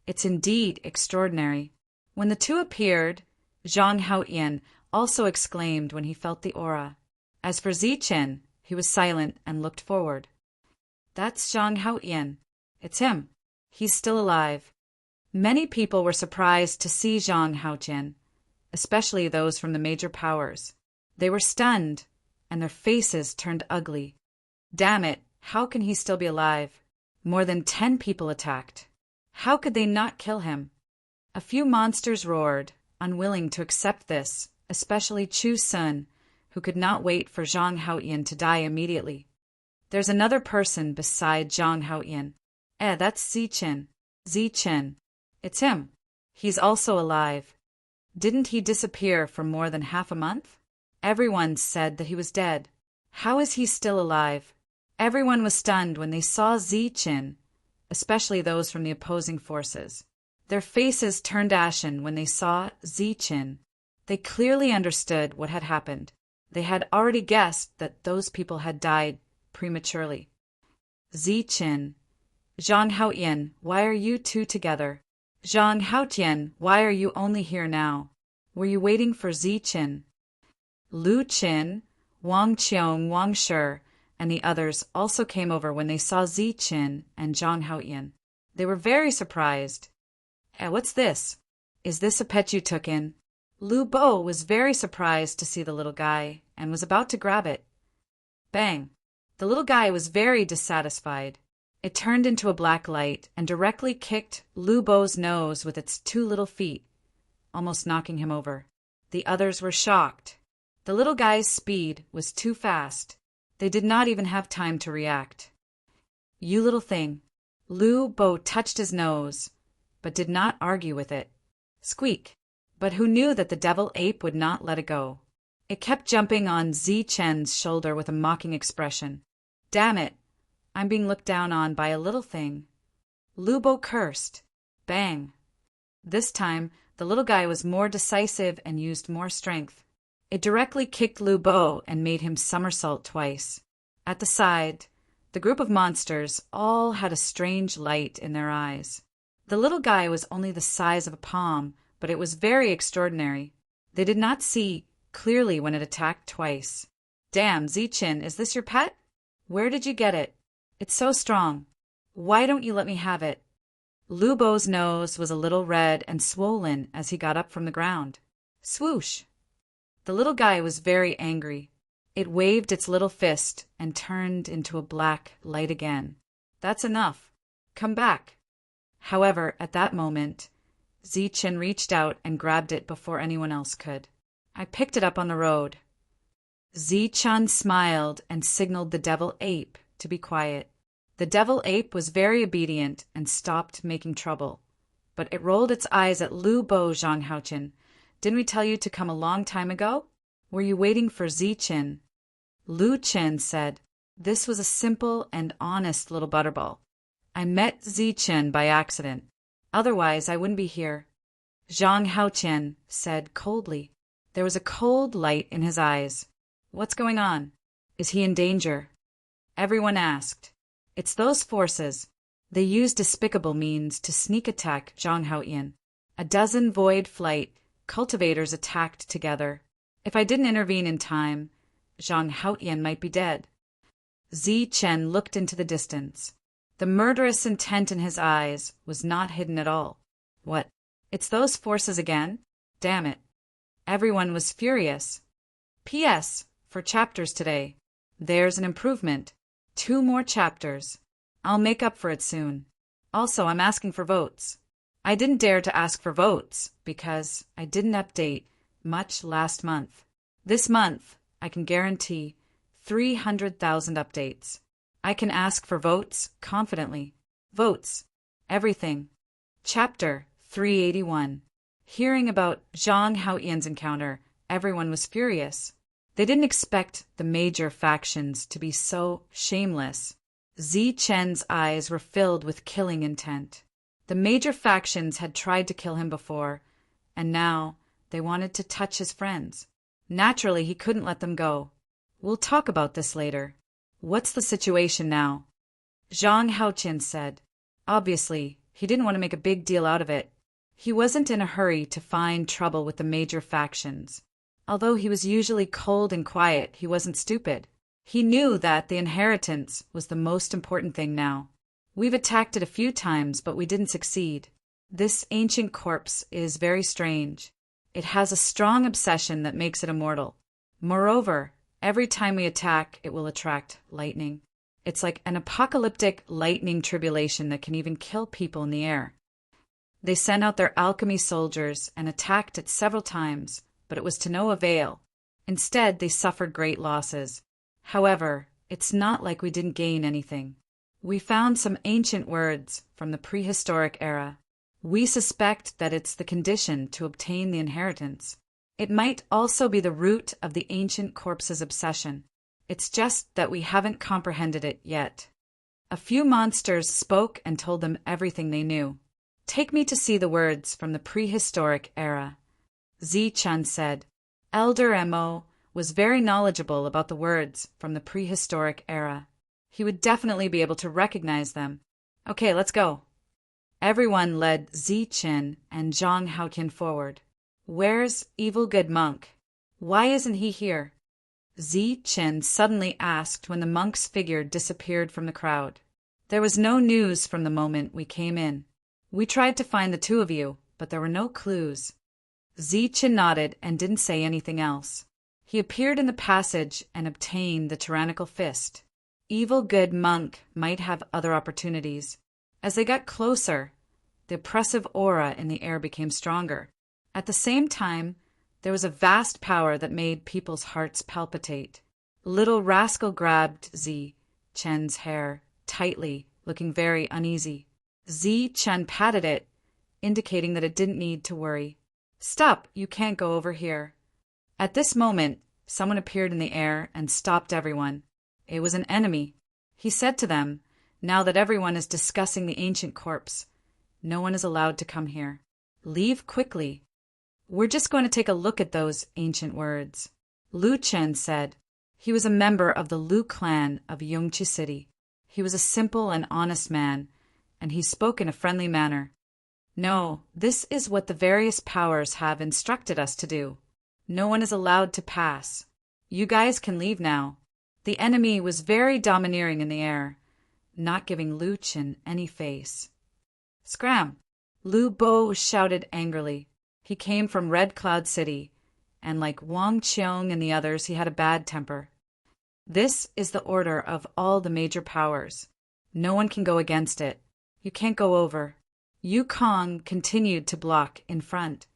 Speaker 1: It's indeed extraordinary. When the two appeared, Zhang Haoyan also exclaimed when he felt the aura. As for Zichen, he was silent and looked forward. That's Zhang Haoyan. It's him. He's still alive. Many people were surprised to see Zhang Haoyan, especially those from the major powers. They were stunned, and their faces turned ugly. Damn it, how can he still be alive? More than 10 people attacked. How could they not kill him? A few monsters roared, unwilling to accept this, especially Chu Sun, who could not wait for Zhang Haoyan to die immediately. There's another person beside Zhang Haoyan. That's Zichen. Zichen. It's him. He's also alive. Didn't he disappear for more than half a month? Everyone said that he was dead. How is he still alive? Everyone was stunned when they saw Zichen, especially those from the opposing forces. Their faces turned ashen when they saw Zichen. They clearly understood what had happened. They had already guessed that those people had died prematurely. Zichen. Zhang Haoyan, why are you two together? Zhang Haoyan, why are you only here now? Were you waiting for Zichen? Lu Qin, Wang Qiong, Wang Shi, and the others also came over when they saw Zichen and Zhang Haoyan. They were very surprised. What's this? Is this a pet you took in? Lu Bo was very surprised to see the little guy and was about to grab it. Bang! The little guy was very dissatisfied. It turned into a black light and directly kicked Lu Bo's nose with its 2 little feet, almost knocking him over. The others were shocked. The little guy's speed was too fast. They did not even have time to react. You little thing. Lu Bo touched his nose, but did not argue with it. Squeak. But who knew that the devil ape would not let it go? It kept jumping on Zichen's shoulder with a mocking expression. Damn it. I'm being looked down on by a little thing. Lu Bo cursed. Bang. This time, the little guy was more decisive and used more strength. It directly kicked Lu Bo and made him somersault twice. At the side, the group of monsters all had a strange light in their eyes. The little guy was only the size of a palm, but it was very extraordinary. They did not see clearly when it attacked twice. Damn, Zichen, is this your pet? Where did you get it? It's so strong. Why don't you let me have it? Lu Bo's nose was a little red and swollen as he got up from the ground. Swoosh! The little guy was very angry. It waved its little fist and turned into a black light again. That's enough. Come back. However, at that moment, Zichen reached out and grabbed it before anyone else could. I picked it up on the road. Zichen smiled and signaled the devil ape to be quiet. The devil ape was very obedient and stopped making trouble, but it rolled its eyes at Lu Bo. Zhang Haoyan. Didn't we tell you to come a long time ago? Were you waiting for Zichen? Lu Qin said, this was a simple and honest little butterball. I met Zichen by accident. Otherwise, I wouldn't be here. Zhang Haoyan said coldly. There was a cold light in his eyes. What's going on? Is he in danger? Everyone asked. It's those forces. They used despicable means to sneak attack Zhang Haoyan. A dozen void flight cultivators attacked together. If I didn't intervene in time, Zhang Haoyan might be dead. Zichen looked into the distance. The murderous intent in his eyes was not hidden at all. What? It's those forces again? Damn it. Everyone was furious. P.S. For chapters today. There's an improvement. 2 more chapters. I'll make up for it soon. Also, I'm asking for votes. I didn't dare to ask for votes because I didn't update much last month. This month, I can guarantee 300,000 updates. I can ask for votes confidently. Votes. Everything. Chapter 381. Hearing about Zhang Haoyan's encounter, everyone was furious. They didn't expect the major factions to be so shameless. Zi Chen's eyes were filled with killing intent. The major factions had tried to kill him before, and now they wanted to touch his friends. Naturally, he couldn't let them go. We'll talk about this later. What's the situation now? Zhang Haoyan said. Obviously, he didn't want to make a big deal out of it. He wasn't in a hurry to find trouble with the major factions. Although he was usually cold and quiet, he wasn't stupid. He knew that the inheritance was the most important thing now. We've attacked it a few times, but we didn't succeed. This ancient corpse is very strange. It has a strong obsession that makes it immortal. Moreover, every time we attack, it will attract lightning. It's like an apocalyptic lightning tribulation that can even kill people in the air. They sent out their alchemy soldiers and attacked it several times, but it was to no avail. Instead, they suffered great losses. However, it's not like we didn't gain anything. We found some ancient words from the prehistoric era. We suspect that it's the condition to obtain the inheritance. It might also be the root of the ancient corpse's obsession. It's just that we haven't comprehended it yet. A few monsters spoke and told them everything they knew. Take me to see the words from the prehistoric era. Zi Chen said. Elder Mo was very knowledgeable about the words from the prehistoric era. He would definitely be able to recognize them. Okay, let's go. Everyone led Zi Chen and Zhang Haoyan forward. Where's Evil Good Monk? Why isn't he here? Zi Chen suddenly asked when the monk's figure disappeared from the crowd. There was no news from the moment we came in. We tried to find the two of you, but there were no clues. Zi Chen nodded and didn't say anything else. He appeared in the passage and obtained the tyrannical fist. Evil Good Monk might have other opportunities. As they got closer, the oppressive aura in the air became stronger. At the same time, there was a vast power that made people's hearts palpitate. Little Rascal grabbed Zi Chen's hair tightly, looking very uneasy. Zi Chen patted it, indicating that it didn't need to worry. Stop, you can't go over here. At this moment, someone appeared in the air and stopped everyone. It was an enemy. He said to them, now that everyone is discussing the ancient corpse, no one is allowed to come here. Leave quickly. We're just going to take a look at those ancient words. Lu Chen said. He was a member of the Lu clan of Yongqi City. He was a simple and honest man, and he spoke in a friendly manner. No, this is what the various powers have instructed us to do. No one is allowed to pass. You guys can leave now. The enemy was very domineering in the air, not giving Lu Chen any face. Scram! Lu Bo shouted angrily. He came from Red Cloud City, and like Wang Qiong and the others, he had a bad temper. This is the order of all the major powers. No one can go against it. You can't go over. Yukong continued to block in front.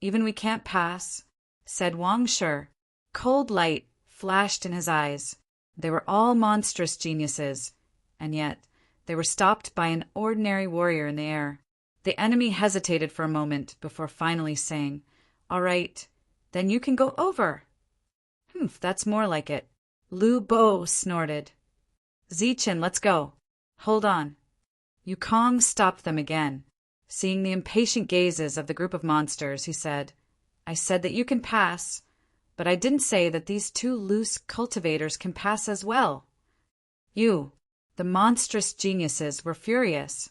Speaker 1: Even we can't pass, said Wang Shi. Cold light flashed in his eyes. They were all monstrous geniuses, and yet they were stopped by an ordinary warrior in the air. The enemy hesitated for a moment before finally saying, All right, then you can go over. That's more like it. Lu Bo snorted. Zi Chen, let's go. Hold on. Yukong stopped them again. Seeing the impatient gazes of the group of monsters, he said, I said that you can pass, but I didn't say that these two loose cultivators can pass as well. You, the monstrous geniuses, were furious.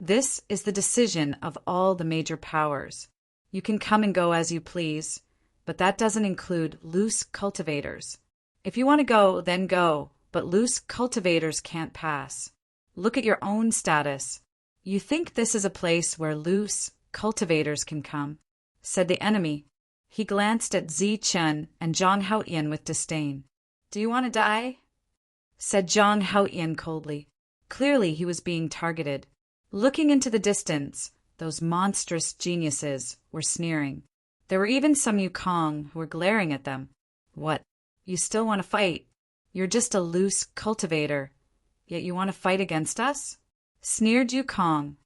Speaker 1: This is the decision of all the major powers. You can come and go as you please, but that doesn't include loose cultivators. If you want to go, then go, but loose cultivators can't pass. Look at your own status. You think this is a place where loose cultivators can come, said the enemy. He glanced at Zi Chen and Zhang Haoyan with disdain. Do you want to die? Said Zhang Haoyan coldly. Clearly he was being targeted. Looking into the distance, those monstrous geniuses were sneering. There were even some Yukong who were glaring at them. What? You still want to fight. You're just a loose cultivator, yet you want to fight against us? Sneered Yukong.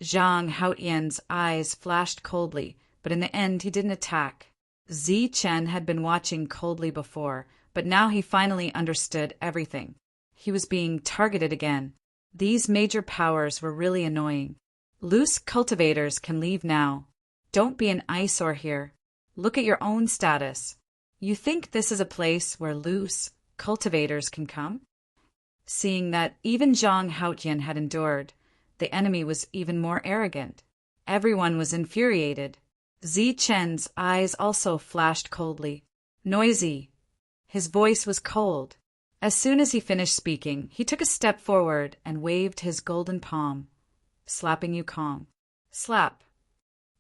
Speaker 1: Zhang Haotian's eyes flashed coldly, but in the end he didn't attack. Zi Chen had been watching coldly before, but now he finally understood everything. He was being targeted again. These major powers were really annoying. Loose cultivators can leave now. Don't be an eyesore here. Look at your own status. You think this is a place where loose cultivators can come? Seeing that even Zhang Haotian had endured, the enemy was even more arrogant. Everyone was infuriated. Zi Chen's eyes also flashed coldly. Noisy. His voice was cold. As soon as he finished speaking, he took a step forward and waved his golden palm, slapping Yukong. Slap.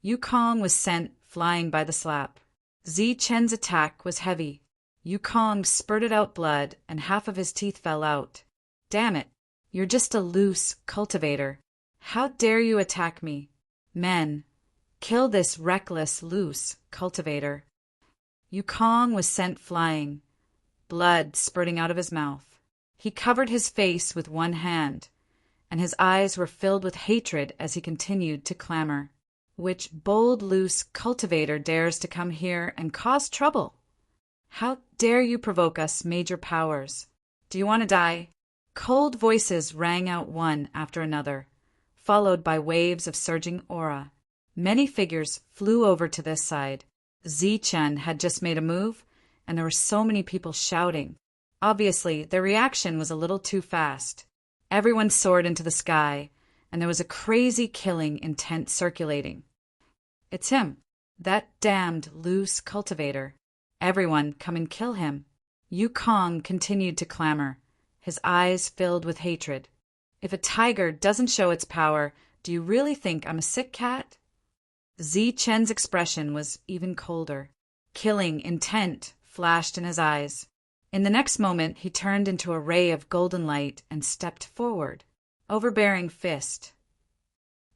Speaker 1: Yukong was sent flying by the slap. Zi Chen's attack was heavy. Yukong spurted out blood and half of his teeth fell out. Damn it, you're just a loose cultivator. How dare you attack me? Men, kill this reckless loose cultivator. Yukong was sent flying, blood spurting out of his mouth. He covered his face with one hand, and his eyes were filled with hatred as he continued to clamor. Which bold loose cultivator dares to come here and cause trouble? How dare you provoke us, major powers? Do you want to die? Cold voices rang out one after another, followed by waves of surging aura. Many figures flew over to this side. Zi Chen had just made a move, and there were so many people shouting. Obviously, their reaction was a little too fast. Everyone soared into the sky, and there was a crazy killing intent circulating. It's him, that damned loose cultivator. Everyone come and kill him. Yukong continued to clamor, his eyes filled with hatred. If a tiger doesn't show its power, do you really think I'm a sick cat? Zi Chen's expression was even colder. Killing intent flashed in his eyes. In the next moment, he turned into a ray of golden light and stepped forward. Overbearing fist.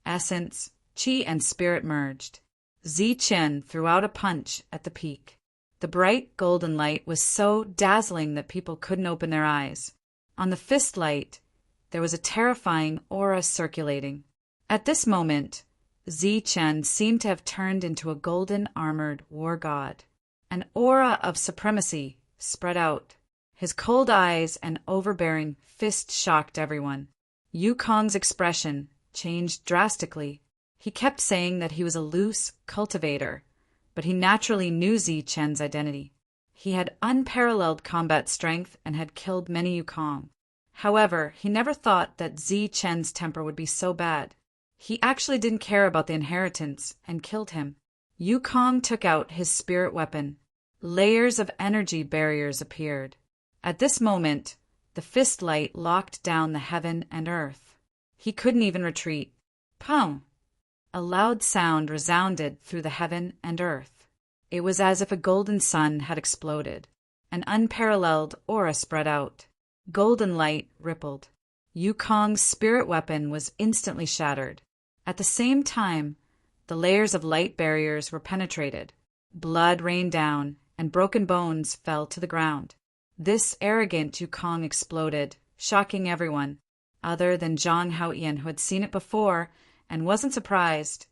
Speaker 1: Essence, chi, and spirit merged. Zi Chen threw out a punch at the peak. The bright golden light was so dazzling that people couldn't open their eyes. On the fist light, there was a terrifying aura circulating. At this moment, Zi Chen seemed to have turned into a golden armored war god. An aura of supremacy spread out. His cold eyes and overbearing fist shocked everyone. Yukong's expression changed drastically. He kept saying that he was a loose cultivator, but he naturally knew Zi Chen's identity. He had unparalleled combat strength and had killed many Yukong. However, he never thought that Zi Chen's temper would be so bad. He actually didn't care about the inheritance and killed him. Yukong took out his spirit weapon. Layers of energy barriers appeared. At this moment, the fist light locked down the heaven and earth. He couldn't even retreat. Pum! A loud sound resounded through the heaven and earth. It was as if a golden sun had exploded. An unparalleled aura spread out. Golden light rippled. Yukong's spirit weapon was instantly shattered. At the same time, the layers of light barriers were penetrated. Blood rained down, and broken bones fell to the ground. This arrogant Yukong exploded, shocking everyone, other than Zhang Haotian, who had seen it before and wasn't surprised.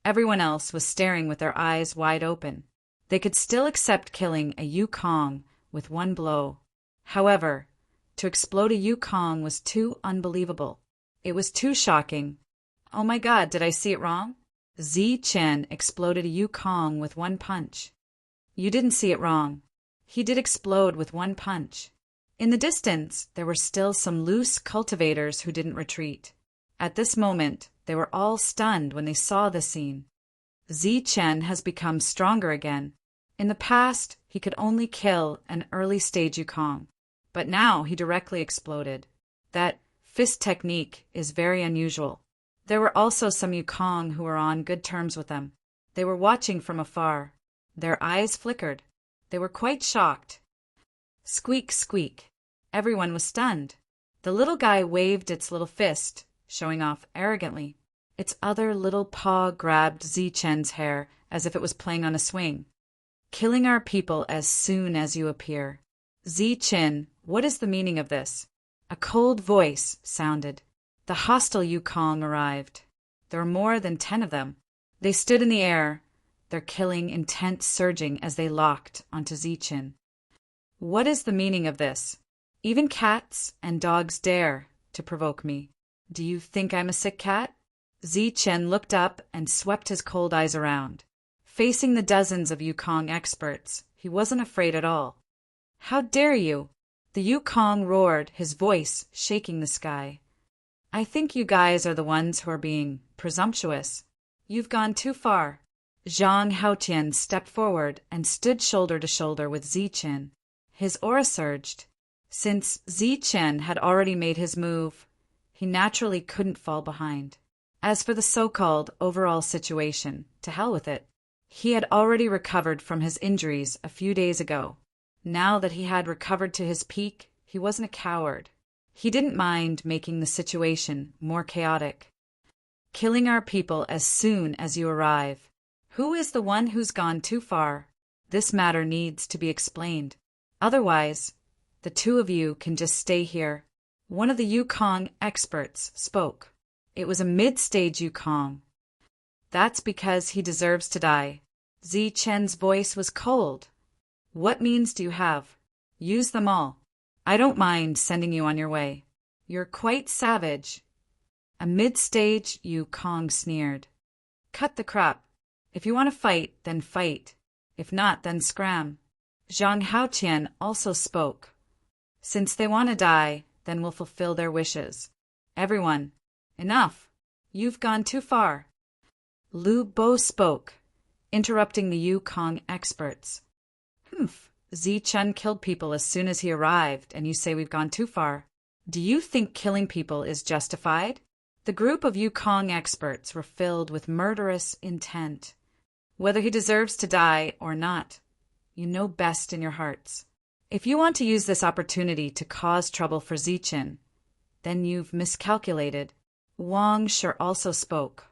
Speaker 1: Everyone else was staring with their eyes wide open. They could still accept killing a Yukong with one blow. However, to explode a Yukong was too unbelievable. It was too shocking. Oh my God, did I see it wrong? Zi Chen exploded a Yukong with one punch. You didn't see it wrong. He did explode with one punch. In the distance, there were still some loose cultivators who didn't retreat. At this moment, they were all stunned when they saw the scene. Zi Chen has become stronger again. In the past, he could only kill an early-stage Yukong, but now he directly exploded. That fist technique is very unusual. There were also some Yukong who were on good terms with them. They were watching from afar. Their eyes flickered. They were quite shocked. Squeak, squeak. Everyone was stunned. The little guy waved its little fist, showing off arrogantly. Its other little paw grabbed Zi Chen's hair as if it was playing on a swing. Killing our people as soon as you appear. Zi-Chin, what is the meaning of this? A cold voice sounded. The hostile Yukong arrived. There were more than 10 of them. They stood in the air, their killing intent surging as they locked onto Zi-Chin. What is the meaning of this? Even cats and dogs dare to provoke me. Do you think I'm a sick cat? Zi-Chin looked up and swept his cold eyes around. Facing the dozens of Yukong experts, he wasn't afraid at all. How dare you? The Yukong roared, his voice shaking the sky. I think you guys are the ones who are being presumptuous. You've gone too far. Zhang Haotian stepped forward and stood shoulder to shoulder with Zi-Chin. His aura surged. Since Zi-Chin had already made his move, he naturally couldn't fall behind. As for the so-called overall situation, to hell with it. He had already recovered from his injuries a few days ago. Now that he had recovered to his peak, he wasn't a coward. He didn't mind making the situation more chaotic. Killing our people as soon as you arrive. Who is the one who's gone too far? This matter needs to be explained. Otherwise, the two of you can just stay here. One of the Yukong experts spoke. It was a mid-stage Yukong. That's because he deserves to die. Zi-Chen's voice was cold. What means do you have? Use them all. I don't mind sending you on your way. You're quite savage. A mid-stage Yukong sneered. Cut the crap. If you want to fight, then fight. If not, then scram. Zhang Haotian also spoke. Since they want to die, then we'll fulfill their wishes. Everyone, enough. You've gone too far. Lu Bo spoke, interrupting the Yukong experts. Zi-Chin killed people as soon as he arrived, and you say we've gone too far. Do you think killing people is justified? The group of Yukong experts were filled with murderous intent. Whether he deserves to die or not, you know best in your hearts. If you want to use this opportunity to cause trouble for Zi-Chin, then you've miscalculated. Wang Shi also spoke.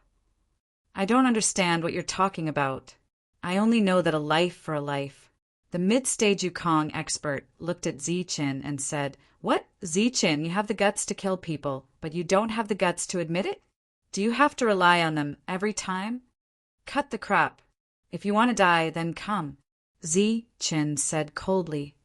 Speaker 1: I don't understand what you're talking about. I only know that a life for a life. The mid-stage Yukong expert looked at Zi-Chin and said, What? Zi-Chin, you have the guts to kill people, but you don't have the guts to admit it? Do you have to rely on them every time? Cut the crap. If you want to die, then come. Zi-Chin said coldly.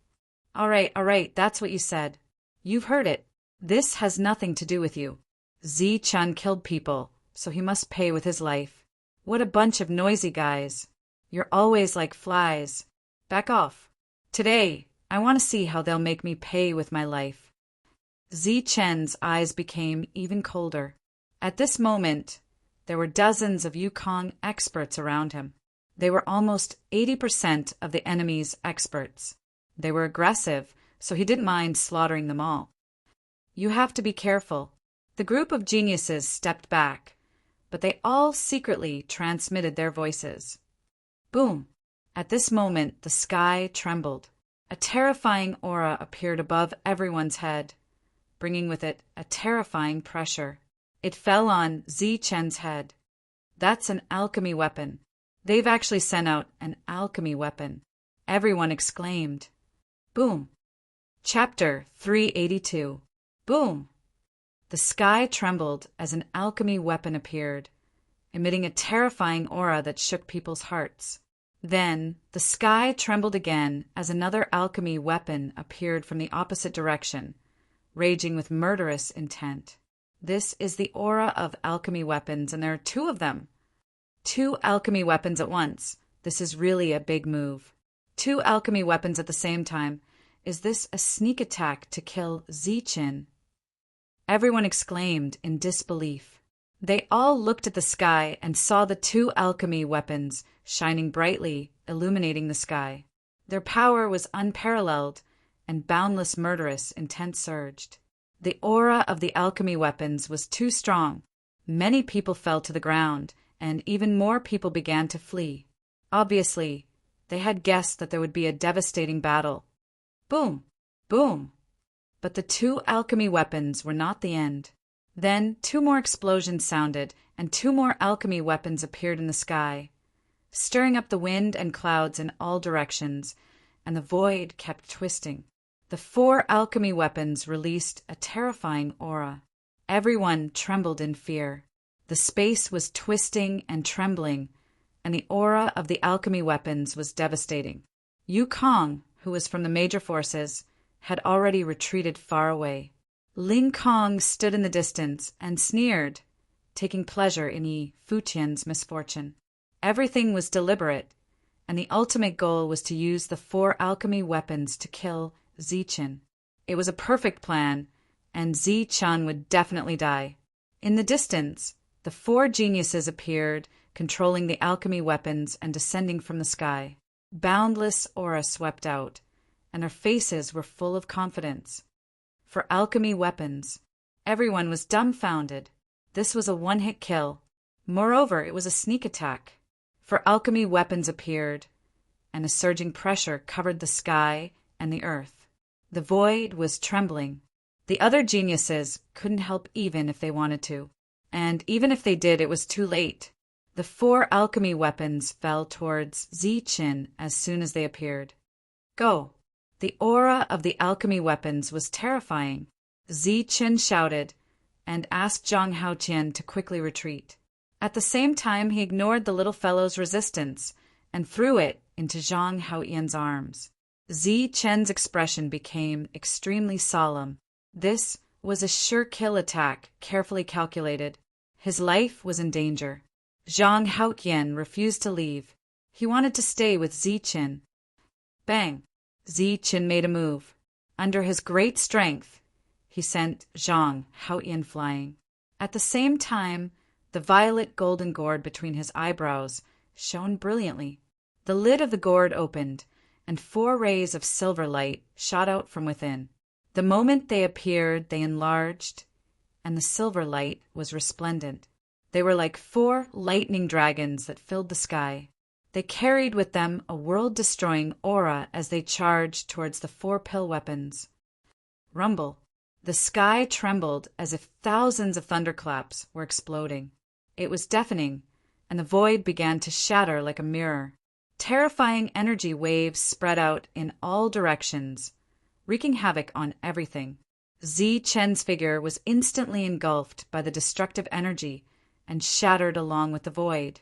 Speaker 1: All right, that's what you said. You've heard it. This has nothing to do with you. Zi-Chin killed people, so he must pay with his life. What a bunch of noisy guys. You're always like flies. Back off. Today, I want to see how they'll make me pay with my life. Zi-Chin's eyes became even colder. At this moment, there were dozens of Yukong experts around him. They were almost 80% of the enemy's experts. They were aggressive, so he didn't mind slaughtering them all. You have to be careful. The group of geniuses stepped back, but they all secretly transmitted their voices. Boom! At this moment, the sky trembled. A terrifying aura appeared above everyone's head, bringing with it a terrifying pressure. It fell on Zi-Chen's head. That's an alchemy weapon. They've actually sent out an alchemy weapon. Everyone exclaimed. Boom. Chapter 382. Boom. The sky trembled as an alchemy weapon appeared, emitting a terrifying aura that shook people's hearts. Then, the sky trembled again as another alchemy weapon appeared from the opposite direction, raging with murderous intent. This is the aura of alchemy weapons, and there are 2 of them. 2 alchemy weapons at once. This is really a big move. 2 alchemy weapons at the same time. Is this a sneak attack to kill Zi-Chin? Everyone exclaimed in disbelief. They all looked at the sky and saw the 2 alchemy weapons shining brightly, illuminating the sky. Their power was unparalleled, and boundless murderous intent surged. The aura of the alchemy weapons was too strong. Many people fell to the ground, and even more people began to flee. Obviously, they had guessed that there would be a devastating battle. Boom! Boom! But the 2 alchemy weapons were not the end. Then 2 more explosions sounded, and 2 more alchemy weapons appeared in the sky, stirring up the wind and clouds in all directions, and the void kept twisting. The 4 alchemy weapons released a terrifying aura. Everyone trembled in fear. The space was twisting and trembling, and the aura of the alchemy weapons was devastating. Yukong, who was from the major forces, had already retreated far away. Ling Kong stood in the distance and sneered, taking pleasure in Yi Fuqian's misfortune. Everything was deliberate, and the ultimate goal was to use the 4 alchemy weapons to kill Ziqin. It was a perfect plan, and Ziqian would definitely die. In the distance, the 4 geniuses appeared, controlling the alchemy weapons and descending from the sky. Boundless aura swept out, and their faces were full of confidence. For alchemy weapons, everyone was dumbfounded. This was a one-hit kill. Moreover, it was a sneak attack. For alchemy weapons appeared, and a surging pressure covered the sky and the earth. The void was trembling. The other geniuses couldn't help even if they wanted to. And even if they did, it was too late. The 4 alchemy weapons fell towards Ziqin as soon as they appeared. Go! The aura of the alchemy weapons was terrifying. Ziqin shouted and asked Zhang Haoqian to quickly retreat. At the same time, he ignored the little fellow's resistance and threw it into Zhang Haoqian's arms. Ziqin's expression became extremely solemn. This was a sure kill attack, carefully calculated. His life was in danger. Zhang Haoqian refused to leave. He wanted to stay with Ziqin. Bang! Ziqin made a move. Under his great strength, he sent Zhang Haoqian flying. At the same time, the violet golden gourd between his eyebrows shone brilliantly. The lid of the gourd opened, and 4 rays of silver light shot out from within. The moment they appeared, they enlarged, and the silver light was resplendent. They were like 4 lightning dragons that filled the sky. They carried with them a world-destroying aura as they charged towards the 4 pill weapons. Rumble. The sky trembled as if thousands of thunderclaps were exploding. It was deafening, and the void began to shatter like a mirror. Terrifying energy waves spread out in all directions, wreaking havoc on everything. Ziqin's figure was instantly engulfed by the destructive energy and shattered along with the void.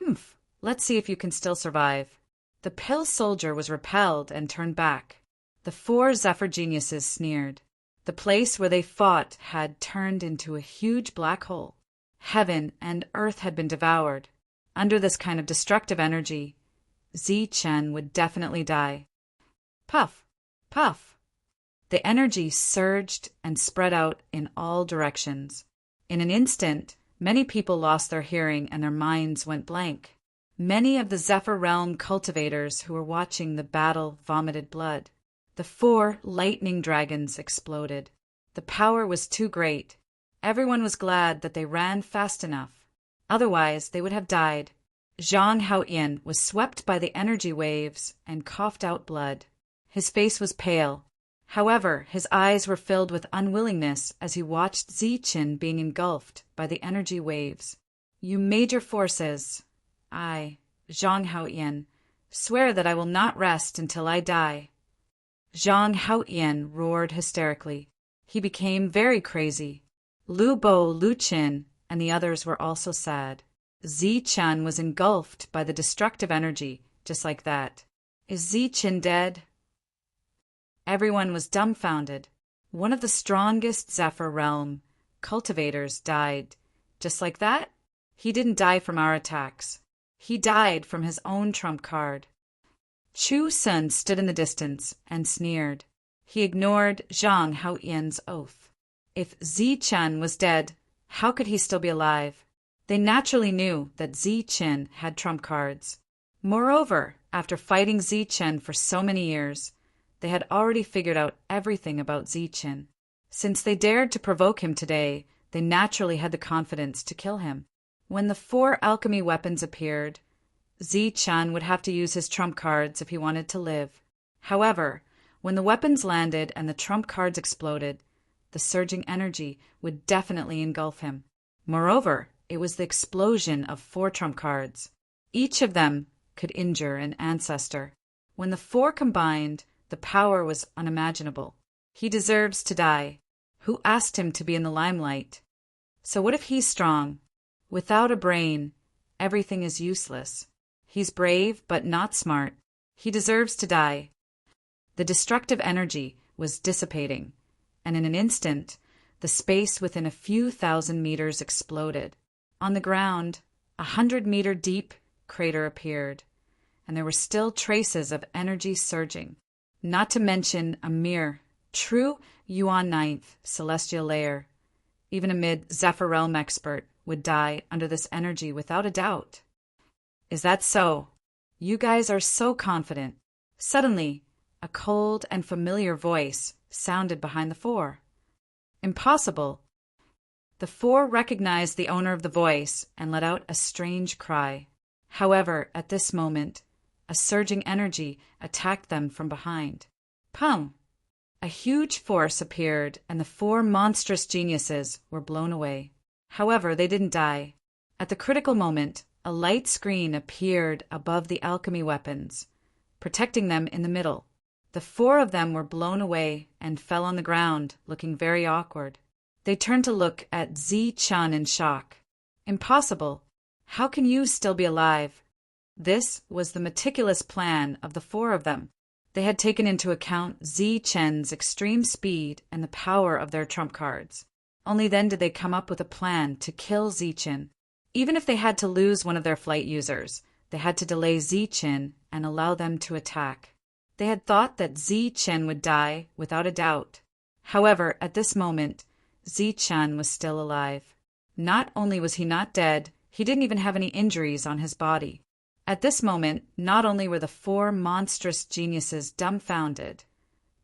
Speaker 1: Humph, let's see if you can still survive. The pill soldier was repelled and turned back. The 4 Zephyr geniuses sneered. The place where they fought had turned into a huge black hole. Heaven and earth had been devoured. Under this kind of destructive energy, Ziqin would definitely die. Puff! Puff! The energy surged and spread out in all directions. In an instant, many people lost their hearing and their minds went blank. Many of the Zephyr Realm cultivators who were watching the battle vomited blood. The 4 lightning dragons exploded. The power was too great. Everyone was glad that they ran fast enough. Otherwise, they would have died. Zhang Haoqian was swept by the energy waves and coughed out blood. His face was pale. However, his eyes were filled with unwillingness as he watched Ziqin being engulfed by the energy waves. You major forces, I, Zhang Haoqian, swear that I will not rest until I die. Zhang Haoqian roared hysterically. He became very crazy. Lu Bo, Lu Qin, and the others were also sad. Ziqin was engulfed by the destructive energy, just like that. Is Ziqin dead? Everyone was dumbfounded. One of the strongest Zephyr Realm cultivators died. Just like that? He didn't die from our attacks. He died from his own trump card. Chu Sun stood in the distance and sneered. He ignored Zhang Haoqian's oath. If Ziqin was dead, how could he still be alive? They naturally knew that Ziqin had trump cards. Moreover, after fighting Ziqin for so many years, they had already figured out everything about Ziqin. Since they dared to provoke him today, they naturally had the confidence to kill him. When the 4 alchemy weapons appeared, Ziqin would have to use his trump cards if he wanted to live. However, when the weapons landed and the trump cards exploded, the surging energy would definitely engulf him. Moreover, it was the explosion of 4 trump cards. Each of them could injure an ancestor. When the 4 combined, The power was unimaginable. He deserves to die. Who asked him to be in the limelight? So what if he's strong? Without a brain, everything is useless. He's brave, but not smart. He deserves to die. The destructive energy was dissipating, and in an instant, the space within a few thousand meters exploded. On the ground, 100-meter deep crater appeared, and there were still traces of energy surging, not to mention a mere, true Yuan ninth celestial layer. Even a mid-Zephyr realm expert would die under this energy without a doubt. Is that so? You guys are so confident. Suddenly, a cold and familiar voice sounded behind the four. Impossible. The four recognized the owner of the voice and let out a strange cry. However, at this moment, a surging energy attacked them from behind. Pum! A huge force appeared, and the four monstrous geniuses were blown away. However, they didn't die. At the critical moment, a light screen appeared above the alchemy weapons, protecting them in the middle. The four of them were blown away and fell on the ground, looking very awkward. They turned to look at Zi-chan in shock. Impossible. How can you still be alive? This was the meticulous plan of the four of them. They had taken into account Zi-chen's extreme speed and the power of their trump cards. Only then did they come up with a plan to kill Zi-chen. Even if they had to lose one of their flight users, they had to delay Zi-chen and allow them to attack. They had thought that Zi-chen would die without a doubt. However, at this moment, Zi-chan was still alive. Not only was he not dead, he didn't even have any injuries on his body. At this moment, not only were the four monstrous geniuses dumbfounded,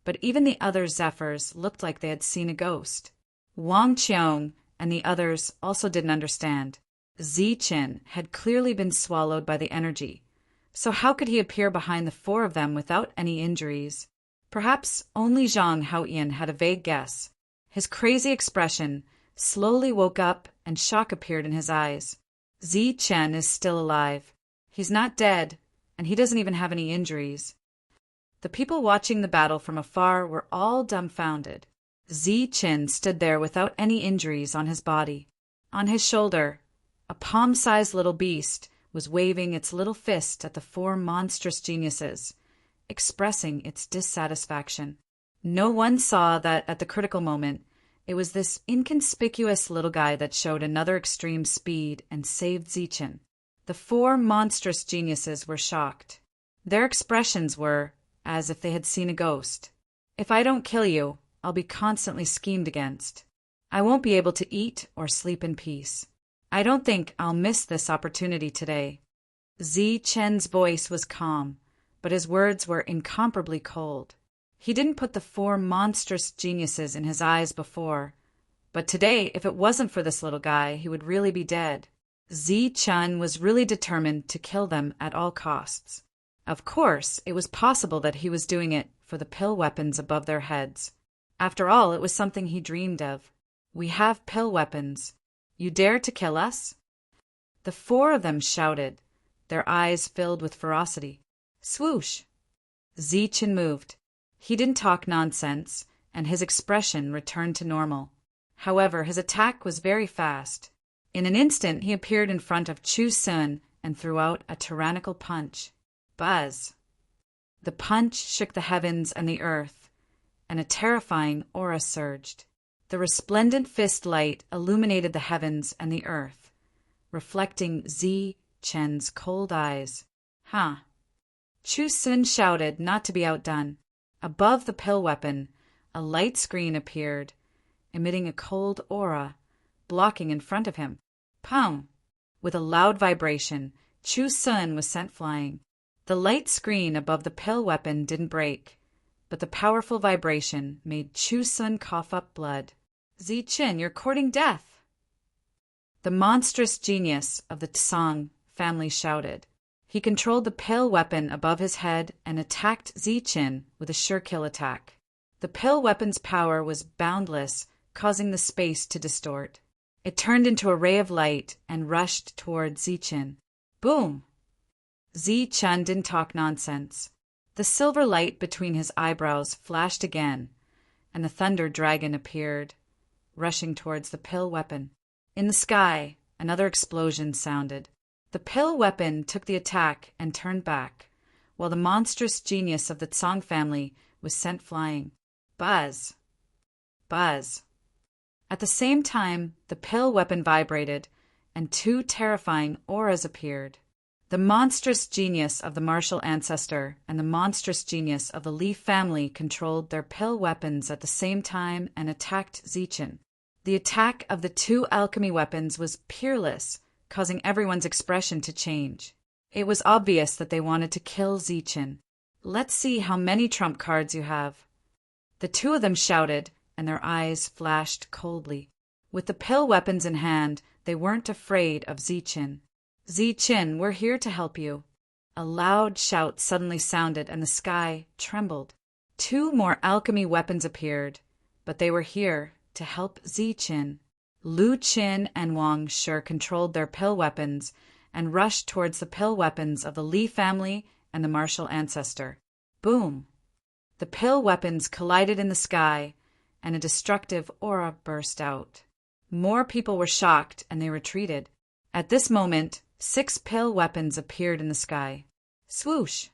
Speaker 1: but even the other Zephyrs looked like they had seen a ghost. Wang Qiong and the others also didn't understand. Zi-chen had clearly been swallowed by the energy, so how could he appear behind the four of them without any injuries? Perhaps only Zhang Haoyan had a vague guess. His crazy expression slowly woke up and shock appeared in his eyes. Zi-chen is still alive. He's not dead, and he doesn't even have any injuries. The people watching the battle from afar were all dumbfounded. Zi-chen stood there without any injuries on his body. On his shoulder, a palm-sized little beast was waving its little fist at the four monstrous geniuses, expressing its dissatisfaction. No one saw that at the critical moment, it was this inconspicuous little guy that showed another extreme speed and saved Zi-chen. The four monstrous geniuses were shocked. Their expressions were as if they had seen a ghost. If I don't kill you, I'll be constantly schemed against. I won't be able to eat or sleep in peace. I don't think I'll miss this opportunity today. Zi-chen's voice was calm, but his words were incomparably cold. He didn't put the four monstrous geniuses in his eyes before, but today, if it wasn't for this little guy, he would really be dead. Zi-chen was really determined to kill them at all costs. Of course, it was possible that he was doing it for the pill weapons above their heads. After all, it was something he dreamed of. We have pill weapons. You dare to kill us? The four of them shouted, their eyes filled with ferocity. Swoosh! Zi-chen moved. He didn't talk nonsense, and his expression returned to normal. However, his attack was very fast. In an instant, he appeared in front of Chu Sun and threw out a tyrannical punch. Buzz! The punch shook the heavens and the earth, and a terrifying aura surged. The resplendent fist light illuminated the heavens and the earth, reflecting Zi-chen's cold eyes. Huh! Chu Sun shouted, not to be outdone. Above the pill weapon, a light screen appeared, emitting a cold aura, blocking in front of him. Pum! With a loud vibration, Chu Sun was sent flying. The light screen above the pill weapon didn't break, but the powerful vibration made Chu Sun cough up blood. Zi-chen, you're courting death! The monstrous genius of the Tsang family shouted. He controlled the pill weapon above his head and attacked Zi-chen with a sure-kill attack. The pill weapon's power was boundless, causing the space to distort. It turned into a ray of light and rushed toward Zi-chen. Boom! Zi-chen didn't talk nonsense. The silver light between his eyebrows flashed again, and the thunder dragon appeared, rushing towards the pill weapon. In the sky, another explosion sounded. The pill weapon took the attack and turned back, while the monstrous genius of the Tsang family was sent flying. Buzz! Buzz! At the same time, the pill weapon vibrated, and two terrifying auras appeared. The monstrous genius of the martial ancestor and the monstrous genius of the Li family controlled their pill weapons at the same time and attacked Zichen. The attack of the two alchemy weapons was peerless, causing everyone's expression to change. It was obvious that they wanted to kill Zichen. "Let's see how many trump cards you have." The two of them shouted, and their eyes flashed coldly. With the pill weapons in hand, they weren't afraid of Zichen. "Zichen, we're here to help you." A loud shout suddenly sounded, and the sky trembled. Two more alchemy weapons appeared, but they were here to help Zichen. Lu Qin and Wang Shi controlled their pill weapons and rushed towards the pill weapons of the Li family and the martial ancestor. Boom! The pill weapons collided in the sky, and a destructive aura burst out. More people were shocked, and they retreated. At this moment, 6 pill weapons appeared in the sky. Swoosh!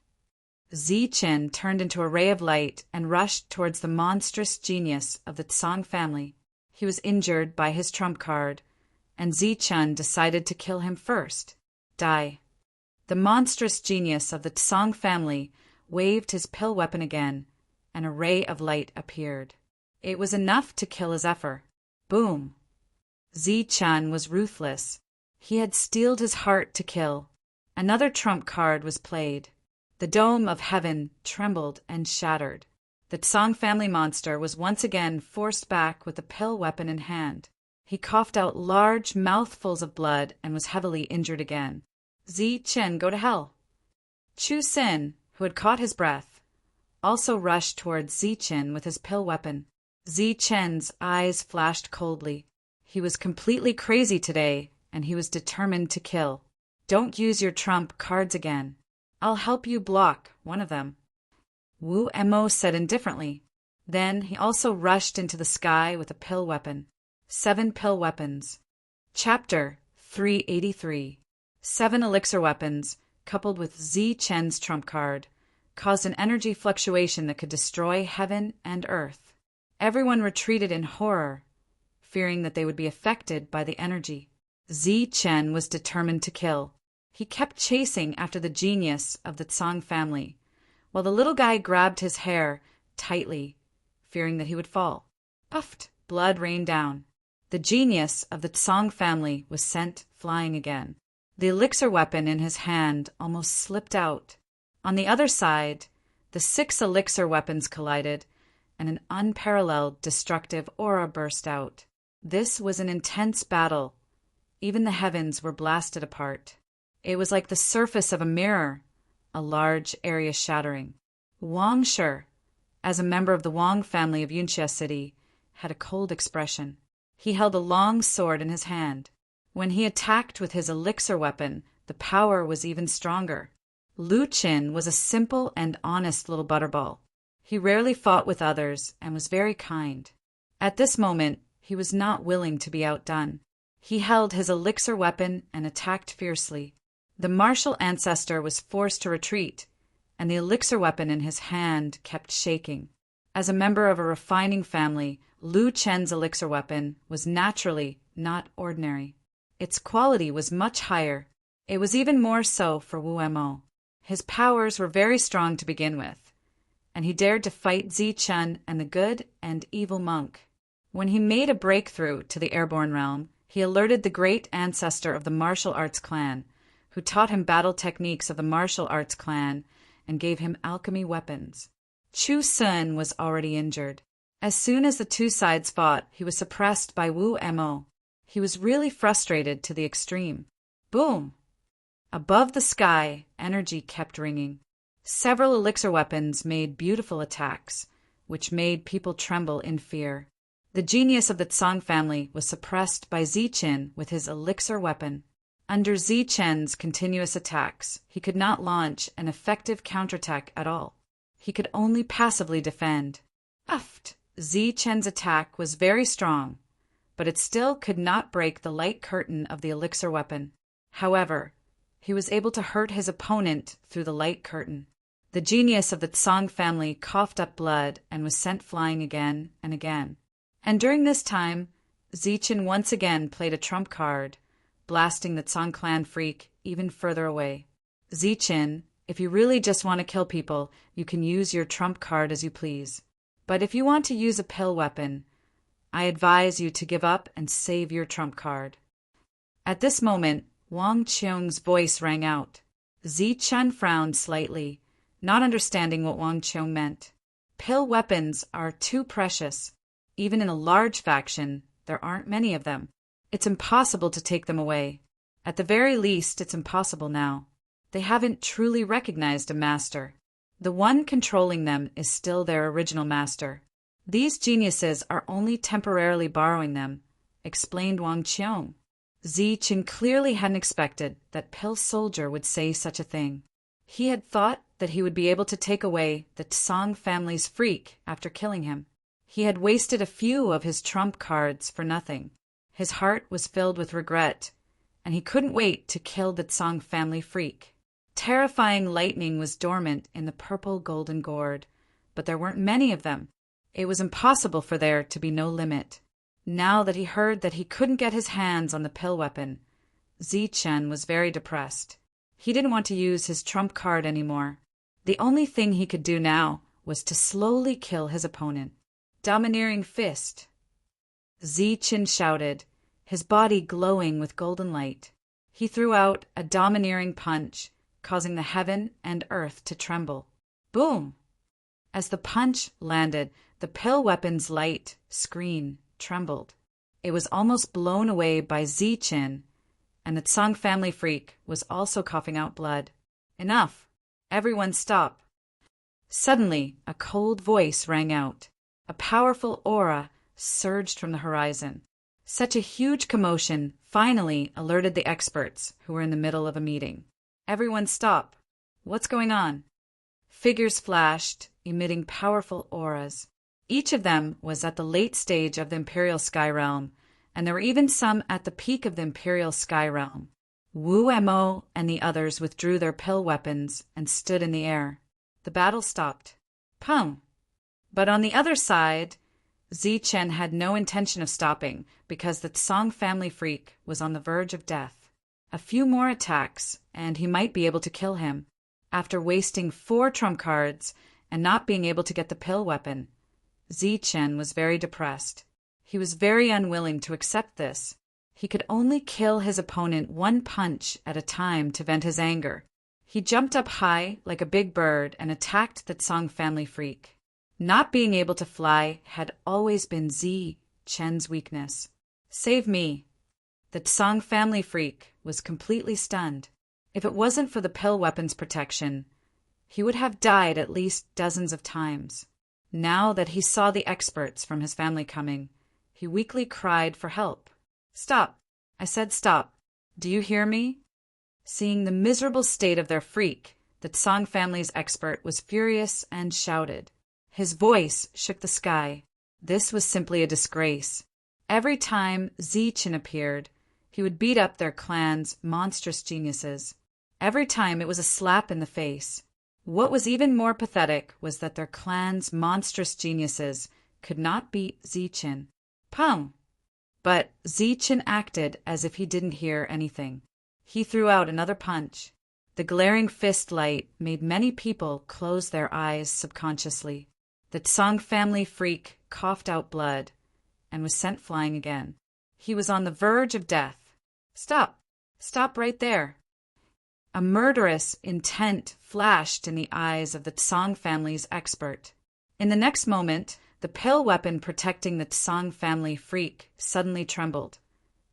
Speaker 1: Zichen turned into a ray of light and rushed towards the monstrous genius of the Tsang family. He was injured by his trump card, and Zichen decided to kill him first. Die. The monstrous genius of the Tsang family waved his pill weapon again, and a ray of light appeared. It was enough to kill his Zephyr. Boom! Zichen was ruthless. He had steeled his heart to kill. Another trump card was played. The dome of heaven trembled and shattered. The Tsang family monster was once again forced back with the pill weapon in hand. He coughed out large mouthfuls of blood and was heavily injured again. Zichen, go to hell. Chu Xin, who had caught his breath, also rushed towards Zichen with his pill weapon. Zichen's eyes flashed coldly. He was completely crazy today, and he was determined to kill. Don't use your trump cards again. I'll help you block one of them. Wu Mo said indifferently. Then he also rushed into the sky with a pill weapon. 7 pill weapons. Chapter 383. 7 elixir weapons, coupled with Zichen's trump card, caused an energy fluctuation that could destroy heaven and earth. Everyone retreated in horror, fearing that they would be affected by the energy. Zichen was determined to kill. He kept chasing after the genius of the Tsang family, while the little guy grabbed his hair tightly, fearing that he would fall. Puffed, blood rained down. The genius of the Tsang family was sent flying again. The elixir weapon in his hand almost slipped out. On the other side, the 6 elixir weapons collided, and an unparalleled destructive aura burst out. This was an intense battle. Even the heavens were blasted apart. It was like the surface of a mirror, a large area shattering. Wang Shi, as a member of the Wang family of Yunxia City, had a cold expression. He held a long sword in his hand. When he attacked with his elixir weapon, the power was even stronger. Lu Qin was a simple and honest little butterball. He rarely fought with others and was very kind. At this moment, he was not willing to be outdone. He held his elixir weapon and attacked fiercely. The martial ancestor was forced to retreat, and the elixir weapon in his hand kept shaking. As a member of a refining family, Lu Chen's elixir weapon was naturally not ordinary. Its quality was much higher. It was even more so for Wu Mo. His powers were very strong to begin with, and he dared to fight Zichen and the good and evil monk. When he made a breakthrough to the airborne realm, he alerted the great ancestor of the martial arts clan, who taught him battle techniques of the martial arts clan and gave him alchemy weapons. Chu Sun was already injured. As soon as the two sides fought, he was suppressed by Wu Mo. He was really frustrated to the extreme. Boom! Above the sky, energy kept ringing. Several elixir weapons made beautiful attacks, which made people tremble in fear. The genius of the Tsang family was suppressed by Zichen with his elixir weapon. Under Zichen's continuous attacks, he could not launch an effective counterattack at all. He could only passively defend. Uft! Zi-Chen's attack was very strong, but it still could not break the light curtain of the elixir weapon. However, he was able to hurt his opponent through the light curtain. The genius of the Tsang family coughed up blood and was sent flying again and again. And during this time, Zi-Chen once again played a trump card, blasting the Tsang clan freak even further away. Zi-Chen, if you really just want to kill people, you can use your trump card as you please. But if you want to use a pill weapon, I advise you to give up and save your trump card. At this moment, Wang Qiong's voice rang out. Zi-Chen frowned slightly, not understanding what Wang Qiong meant. Pill weapons are too precious. Even in a large faction, there aren't many of them. It's impossible to take them away. At the very least, it's impossible now. They haven't truly recognized a master. The one controlling them is still their original master. These geniuses are only temporarily borrowing them, explained Wang Qiong. Zi-Chen clearly hadn't expected that Pill Soldier would say such a thing. He had thought that he would be able to take away the Tsang family's freak after killing him. He had wasted a few of his trump cards for nothing. His heart was filled with regret, and he couldn't wait to kill the Tsang family freak. Terrifying lightning was dormant in the purple golden gourd, but there weren't many of them. It was impossible for there to be no limit. Now that he heard that he couldn't get his hands on the pill weapon, Zi-Chen was very depressed. He didn't want to use his trump card anymore. The only thing he could do now was to slowly kill his opponent. Domineering fist! Zi-Chen shouted, his body glowing with golden light. He threw out a domineering punch, causing the heaven and earth to tremble. Boom! As the punch landed, the pill weapon's light screen trembled. It was almost blown away by Zi-Chen, and the Tsang family freak was also coughing out blood. Enough! Everyone stop! Suddenly, a cold voice rang out. A powerful aura surged from the horizon. Such a huge commotion finally alerted the experts who were in the middle of a meeting. Everyone stop! What's going on? Figures flashed, emitting powerful auras. Each of them was at the late stage of the Imperial Sky Realm, and there were even some at the peak of the Imperial Sky Realm. Wu Mo and the others withdrew their pill weapons and stood in the air. The battle stopped. Pum! But on the other side, Zi-Chen had no intention of stopping because the Tsang family freak was on the verge of death. A few more attacks, and he might be able to kill him. After wasting 4 trump cards and not being able to get the pill weapon, Zi-Chen was very depressed. He was very unwilling to accept this. He could only kill his opponent 1 punch at a time to vent his anger. He jumped up high like a big bird and attacked the Tsang family freak. Not being able to fly had always been Zi-Chen's weakness. Save me! The Tsang family freak was completely stunned. If it wasn't for the pill weapon's protection, he would have died at least dozens of times. Now that he saw the experts from his family coming, he weakly cried for help. Stop! I said stop. Do you hear me? Seeing the miserable state of their freak, the Tsang family's expert was furious and shouted. His voice shook the sky. This was simply a disgrace. Every time Zi-Chen appeared, he would beat up their clan's monstrous geniuses. Every time it was a slap in the face. What was even more pathetic was that their clan's monstrous geniuses could not beat Zi-Chen. Pum! But Zi-Chen acted as if he didn't hear anything. He threw out another punch. The glaring fist light made many people close their eyes subconsciously. The Tsang family freak coughed out blood and was sent flying again. He was on the verge of death. Stop! Stop right there! A murderous intent flashed in the eyes of the Tsang family's expert. In the next moment, the pill weapon protecting the Tsang family freak suddenly trembled,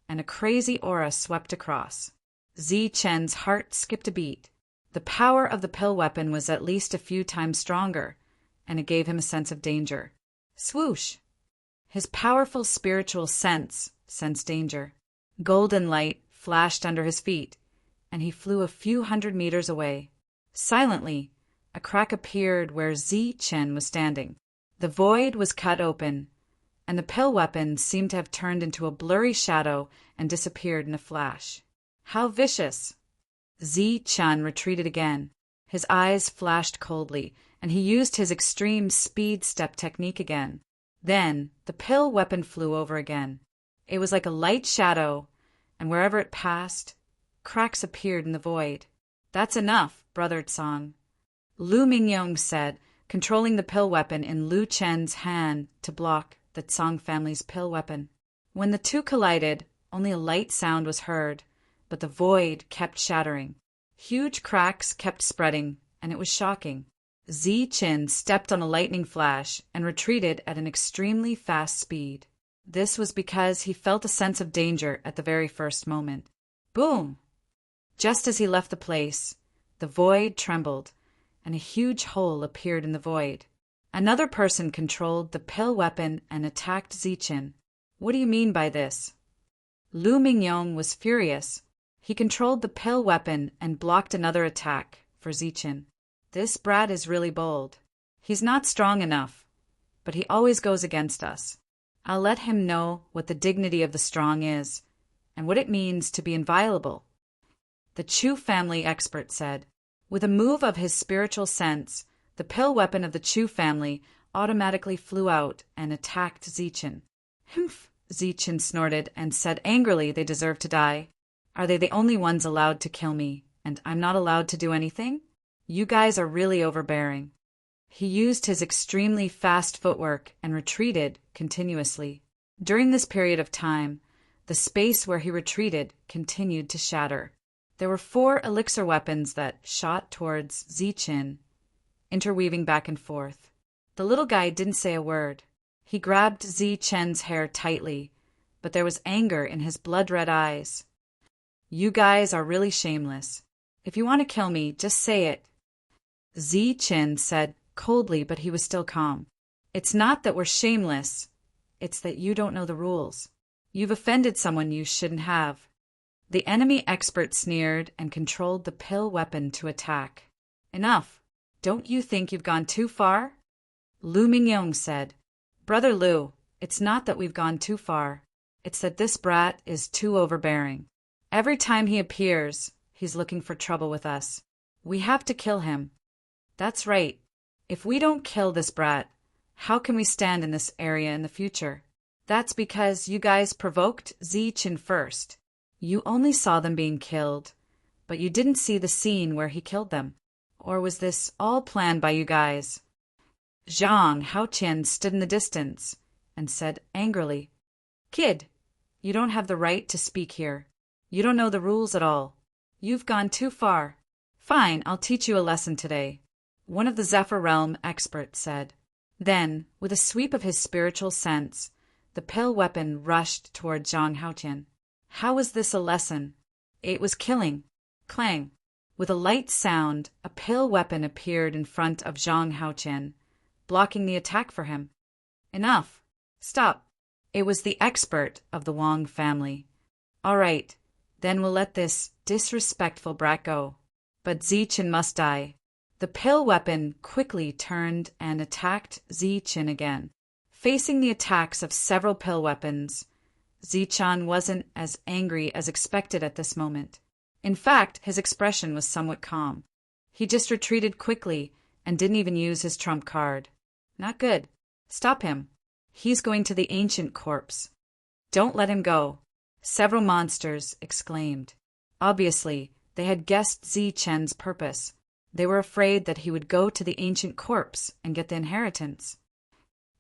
Speaker 1: and a crazy aura swept across. Zi-Chen's heart skipped a beat. The power of the pill weapon was at least a few times stronger, and it gave him a sense of danger. Swoosh! His powerful spiritual sense sensed danger. Golden light flashed under his feet, and he flew a few hundred meters away. Silently, a crack appeared where Zi Chen was standing. The void was cut open, and the pill weapon seemed to have turned into a blurry shadow and disappeared in a flash. How vicious! Zi Chen retreated again. His eyes flashed coldly, and he used his extreme speed step technique again. Then the pill weapon flew over again. It was like a light shadow, and wherever it passed, cracks appeared in the void. "That's enough, Brother Tsang," Lu Mingyong said, controlling the pill weapon in Lu Chen's hand to block the Tsang family's pill weapon. When the two collided, only a light sound was heard, but the void kept shattering. Huge cracks kept spreading, and it was shocking. Zi Chen stepped on a lightning flash and retreated at an extremely fast speed. This was because he felt a sense of danger at the very first moment. Boom! Just as he left the place, the void trembled, and a huge hole appeared in the void. Another person controlled the pill weapon and attacked Zi Chen. "What do you mean by this?" Lu Mingyong was furious. He controlled the pill weapon and blocked another attack for Zi Chen. "This brat is really bold. He's not strong enough, but he always goes against us. I'll let him know what the dignity of the strong is, and what it means to be inviolable," the Chu family expert said. With a move of his spiritual sense, the pill weapon of the Chu family automatically flew out and attacked Zi Chen. "Humph!" Zi Chen snorted and said angrily they deserve to die. "Are they the only ones allowed to kill me, and I'm not allowed to do anything? You guys are really overbearing." He used his extremely fast footwork and retreated continuously. During this period of time, the space where he retreated continued to shatter. There were 4 elixir weapons that shot towards Zi Chen, interweaving back and forth. The little guy didn't say a word. He grabbed Zi Chen's hair tightly, but there was anger in his blood-red eyes. "You guys are really shameless. If you want to kill me, just say it," Zi Chen said coldly, but he was still calm. "It's not that we're shameless. It's that you don't know the rules. You've offended someone you shouldn't have." The enemy expert sneered and controlled the pill weapon to attack. "Enough. Don't you think you've gone too far?" Lu Mingyong said. "Brother Lu, it's not that we've gone too far. It's that this brat is too overbearing. Every time he appears, he's looking for trouble with us. We have to kill him." "That's right. If we don't kill this brat, how can we stand in this area in the future?" "That's because you guys provoked Zi Chen first. You only saw them being killed, but you didn't see the scene where he killed them. Or was this all planned by you guys?" Zhang Haoqian stood in the distance and said angrily, "Kid, you don't have the right to speak here. You don't know the rules at all. You've gone too far." "Fine, I'll teach you a lesson today," one of the Zephyr Realm experts said. Then, with a sweep of his spiritual sense, the pill weapon rushed toward Zhang Haoqian. How was this a lesson? It was killing. Clang! With a light sound, a pill weapon appeared in front of Zhang Haoqian, blocking the attack for him. "Enough. Stop." It was the expert of the Wang family. "All right, then we'll let this disrespectful brat go. But Zi Chen must die." The pill weapon quickly turned and attacked Zi Chen again. Facing the attacks of several pill weapons, Zi Chen wasn't as angry as expected at this moment. In fact, his expression was somewhat calm. He just retreated quickly and didn't even use his trump card. "Not good. Stop him. He's going to the ancient corpse. Don't let him go," several monsters exclaimed. Obviously, they had guessed Zi Chen's purpose. They were afraid that he would go to the ancient corpse and get the inheritance.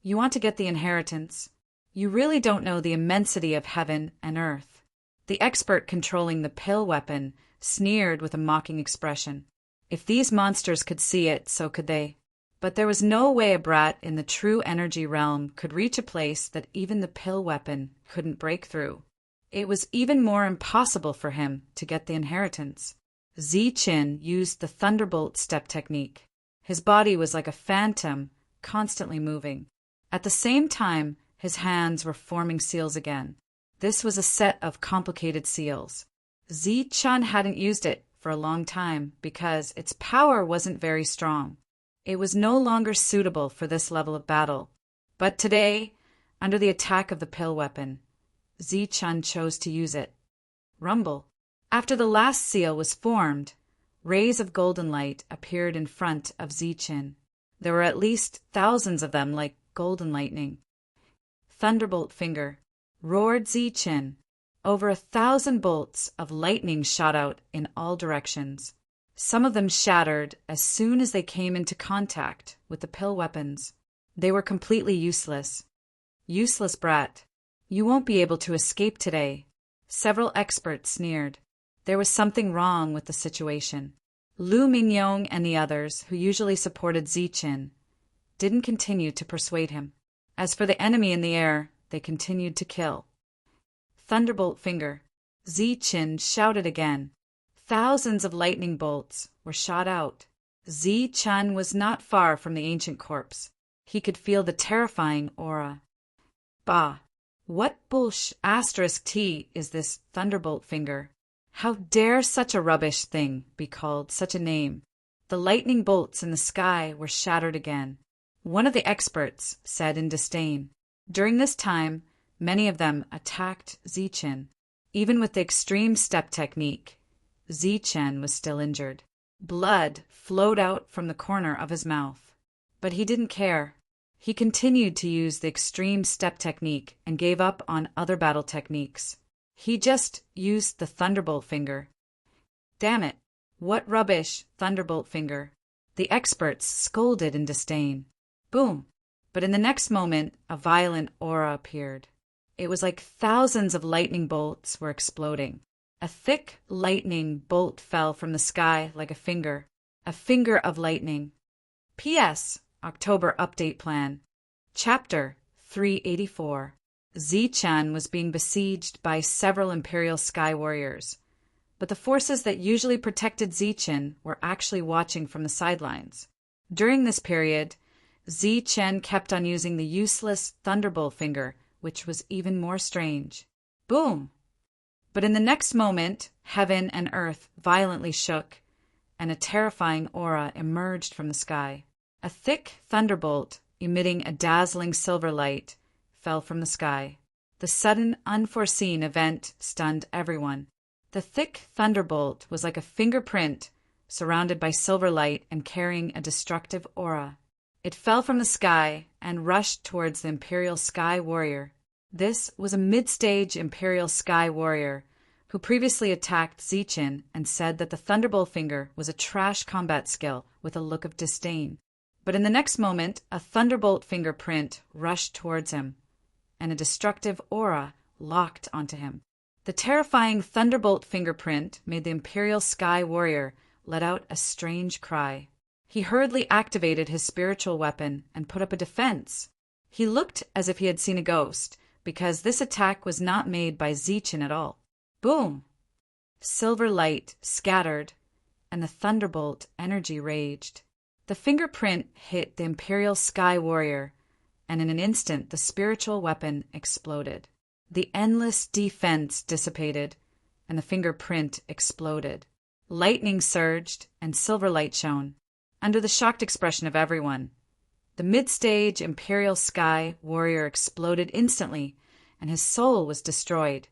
Speaker 1: "You want to get the inheritance? You really don't know the immensity of heaven and earth." The expert controlling the pill weapon sneered with a mocking expression. If these monsters could see it, so could they. But there was no way a brat in the true energy realm could reach a place that even the pill weapon couldn't break through. It was even more impossible for him to get the inheritance. Zi Chen used the thunderbolt step technique. His body was like a phantom, constantly moving. At the same time, his hands were forming seals again. This was a set of complicated seals. Zi Chen hadn't used it for a long time because its power wasn't very strong. It was no longer suitable for this level of battle. But today, under the attack of the pill weapon, Zichun chose to use it. Rumble. After the last seal was formed, rays of golden light appeared in front of Zichun. There were at least thousands of them like golden lightning. Thunderbolt finger. Roared Zichun. Over 1,000 bolts of lightning shot out in all directions. Some of them shattered as soon as they came into contact with the pill weapons. They were completely useless. Useless brat. You won't be able to escape today. Several experts sneered. There was something wrong with the situation. Lu Mingyong and the others, who usually supported Zichun, didn't continue to persuade him. As for the enemy in the air, they continued to kill. Thunderbolt finger. Zichun shouted again. Thousands of lightning bolts were shot out. Zichun was not far from the ancient corpse. He could feel the terrifying aura. Bah! What *T is this thunderbolt finger? How dare such a rubbish thing be called such a name? The lightning bolts in the sky were shattered again. One of the experts said in disdain. During this time, many of them attacked Zichun. Even with the extreme step technique, Zichun was still injured. Blood flowed out from the corner of his mouth. But he didn't care. He continued to use the extreme step technique and gave up on other battle techniques. He just used the thunderbolt finger. Damn it! What rubbish, thunderbolt finger! The experts scolded in disdain. Boom! But in the next moment, a violent aura appeared. It was like thousands of lightning bolts were exploding. A thick lightning bolt fell from the sky like a finger of lightning. P.S. October Update Plan. Chapter 384. Zichun was being besieged by several Imperial Sky Warriors, but the forces that usually protected Zichun were actually watching from the sidelines. During this period, Zichun kept on using the useless thunderbolt finger, which was even more strange. Boom! But in the next moment, heaven and earth violently shook, and a terrifying aura emerged from the sky. A thick thunderbolt, emitting a dazzling silver light, fell from the sky. The sudden, unforeseen event stunned everyone. The thick thunderbolt was like a fingerprint, surrounded by silver light and carrying a destructive aura. It fell from the sky and rushed towards the Imperial Sky Warrior. This was a mid-stage Imperial Sky Warrior who previously attacked Zichun and said that the Thunderbolt Finger was a trash combat skill with a look of disdain. But in the next moment, a Thunderbolt Finger print rushed towards him, and a destructive aura locked onto him. The terrifying Thunderbolt fingerprint made the Imperial Sky Warrior let out a strange cry. He hurriedly activated his spiritual weapon and put up a defense. He looked as if he had seen a ghost, because this attack was not made by Zichun at all. Boom! Silver light scattered, and the Thunderbolt energy raged. The fingerprint hit the Imperial Sky Warrior, and in an instant the spiritual weapon exploded. The endless defense dissipated, and the fingerprint exploded. Lightning surged, and silver light shone. Under the shocked expression of everyone, the mid-stage Imperial Sky Warrior exploded instantly, and his soul was destroyed.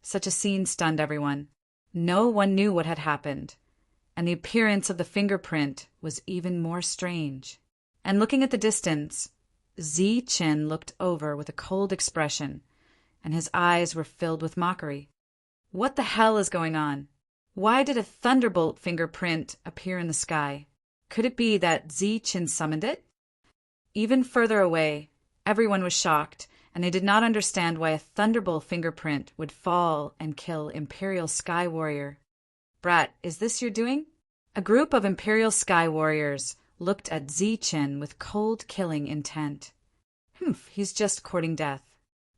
Speaker 1: Such a scene stunned everyone. No one knew what had happened, and the appearance of the fingerprint was even more strange. And looking at the distance, Zichun looked over with a cold expression, and his eyes were filled with mockery. What the hell is going on? Why did a thunderbolt fingerprint appear in the sky? Could it be that Zichun summoned it? Even further away, everyone was shocked, and they did not understand why a thunderbolt fingerprint would fall and kill Imperial Sky Warrior. Brat, is this your doing? A group of Imperial Sky Warriors looked at Zichun with cold killing intent. He's just courting death.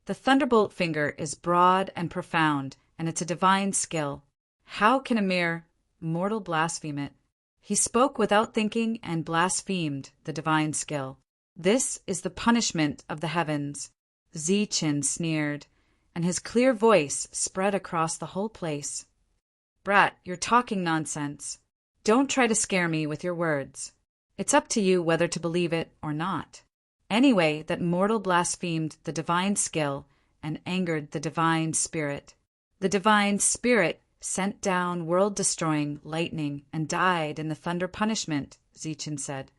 Speaker 1: The thunderbolt finger is broad and profound, and it's a divine skill. How can a mere mortal blaspheme it? He spoke without thinking and blasphemed the divine skill. This is the punishment of the heavens. Zichun sneered, and his clear voice spread across the whole place. Brat, you're talking nonsense. Don't try to scare me with your words. It's up to you whether to believe it or not. Anyway, that mortal blasphemed the divine skill and angered the divine spirit. The divine spirit sent down world-destroying lightning and died in the thunder punishment, Zichin said.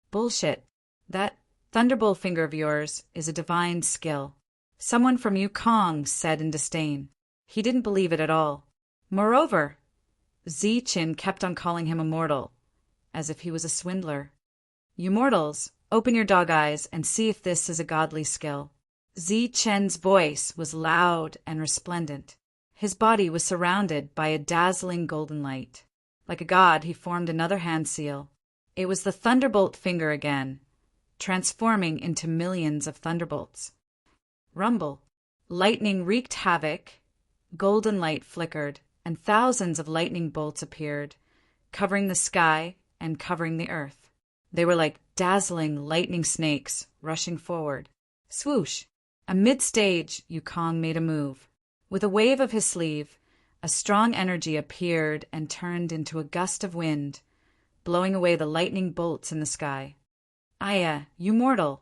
Speaker 1: Bullshit. That thunderbolt finger of yours is a divine skill. Someone from Yukong said in disdain. He didn't believe it at all. Moreover, Zichin kept on calling him a mortal, as if he was a swindler. You mortals, open your dog eyes and see if this is a godly skill. Zichen's voice was loud and resplendent. His body was surrounded by a dazzling golden light. Like a god, he formed another hand seal. It was the thunderbolt finger again, transforming into millions of thunderbolts. Rumble. Lightning wreaked havoc. Golden light flickered, and thousands of lightning bolts appeared, covering the sky and covering the earth. They were like dazzling lightning snakes rushing forward. Swoosh! Amid-stage, Yukong made a move. With a wave of his sleeve, a strong energy appeared and turned into a gust of wind, blowing away the lightning bolts in the sky. Aya, you mortal!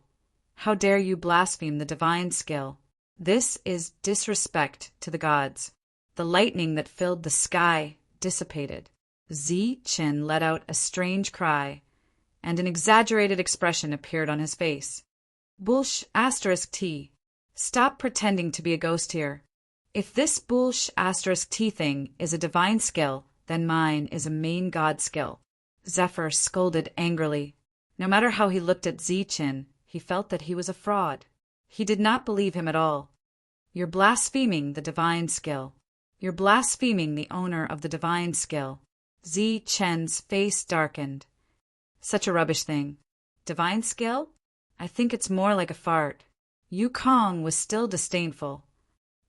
Speaker 1: How dare you blaspheme the divine skill? This is disrespect to the gods. The lightning that filled the sky dissipated. Zichin let out a strange cry, and an exaggerated expression appeared on his face. Bullsh *T. Stop pretending to be a ghost here. If this Bullsh *T thing is a divine skill, then mine is a main god skill. Zephyr scolded angrily. No matter how he looked at Zichin, he felt that he was a fraud. He did not believe him at all. You're blaspheming the divine skill. You're blaspheming the owner of the divine skill. Zichen's face darkened. Such a rubbish thing. Divine skill? I think it's more like a fart. Yukong was still disdainful.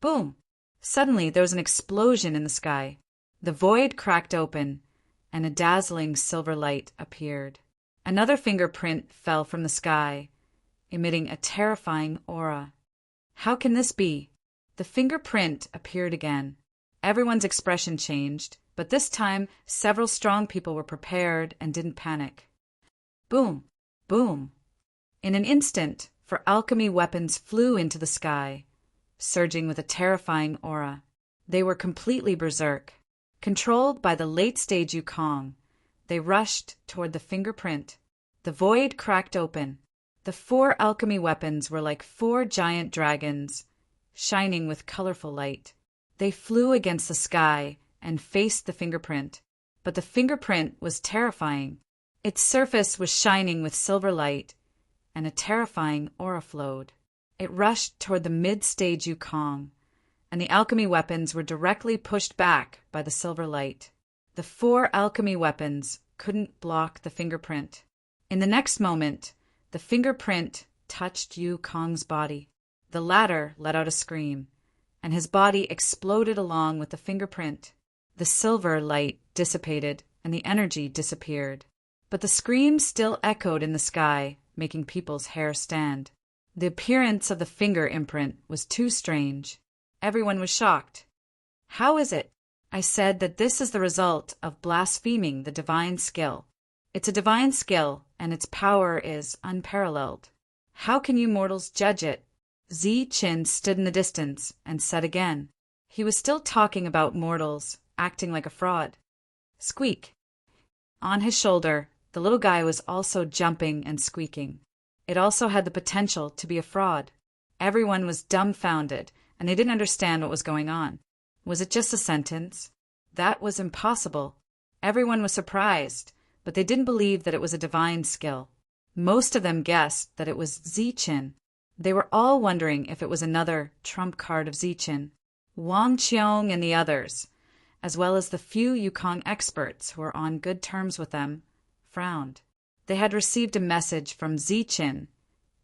Speaker 1: Boom! Suddenly there was an explosion in the sky. The void cracked open, and a dazzling silver light appeared. Another fingerprint fell from the sky, emitting a terrifying aura. How can this be? The fingerprint appeared again. Everyone's expression changed, but this time several strong people were prepared and didn't panic. Boom! Boom! In an instant, for alchemy weapons flew into the sky, surging with a terrifying aura. They were completely berserk. Controlled by the late-stage Yukong, they rushed toward the fingerprint. The void cracked open. The 4 alchemy weapons were like 4 giant dragons, shining with colorful light. They flew against the sky and faced the fingerprint, but the fingerprint was terrifying. Its surface was shining with silver light, and a terrifying aura flowed. It rushed toward the mid-stage Yukong, and the alchemy weapons were directly pushed back by the silver light. The 4 alchemy weapons couldn't block the fingerprint. In the next moment, the fingerprint touched Yukong's body. The latter let out a scream, and his body exploded along with the fingerprint. The silver light dissipated, and the energy disappeared. But the scream still echoed in the sky, making people's hair stand. The appearance of the finger imprint was too strange. Everyone was shocked. How is it? I said that this is the result of blaspheming the divine skill. It's a divine skill, and its power is unparalleled. How can you mortals judge it? Zichin stood in the distance and said again. He was still talking about mortals, acting like a fraud. Squeak. On his shoulder, the little guy was also jumping and squeaking. It also had the potential to be a fraud. Everyone was dumbfounded, and they didn't understand what was going on. Was it just a sentence? That was impossible. Everyone was surprised, but they didn't believe that it was a divine skill. Most of them guessed that it was Zichin. They were all wondering if it was another trump card of Zichin. Wang Qiong and the others, as well as the few Yukong experts who were on good terms with them, frowned. They had received a message from Zichin,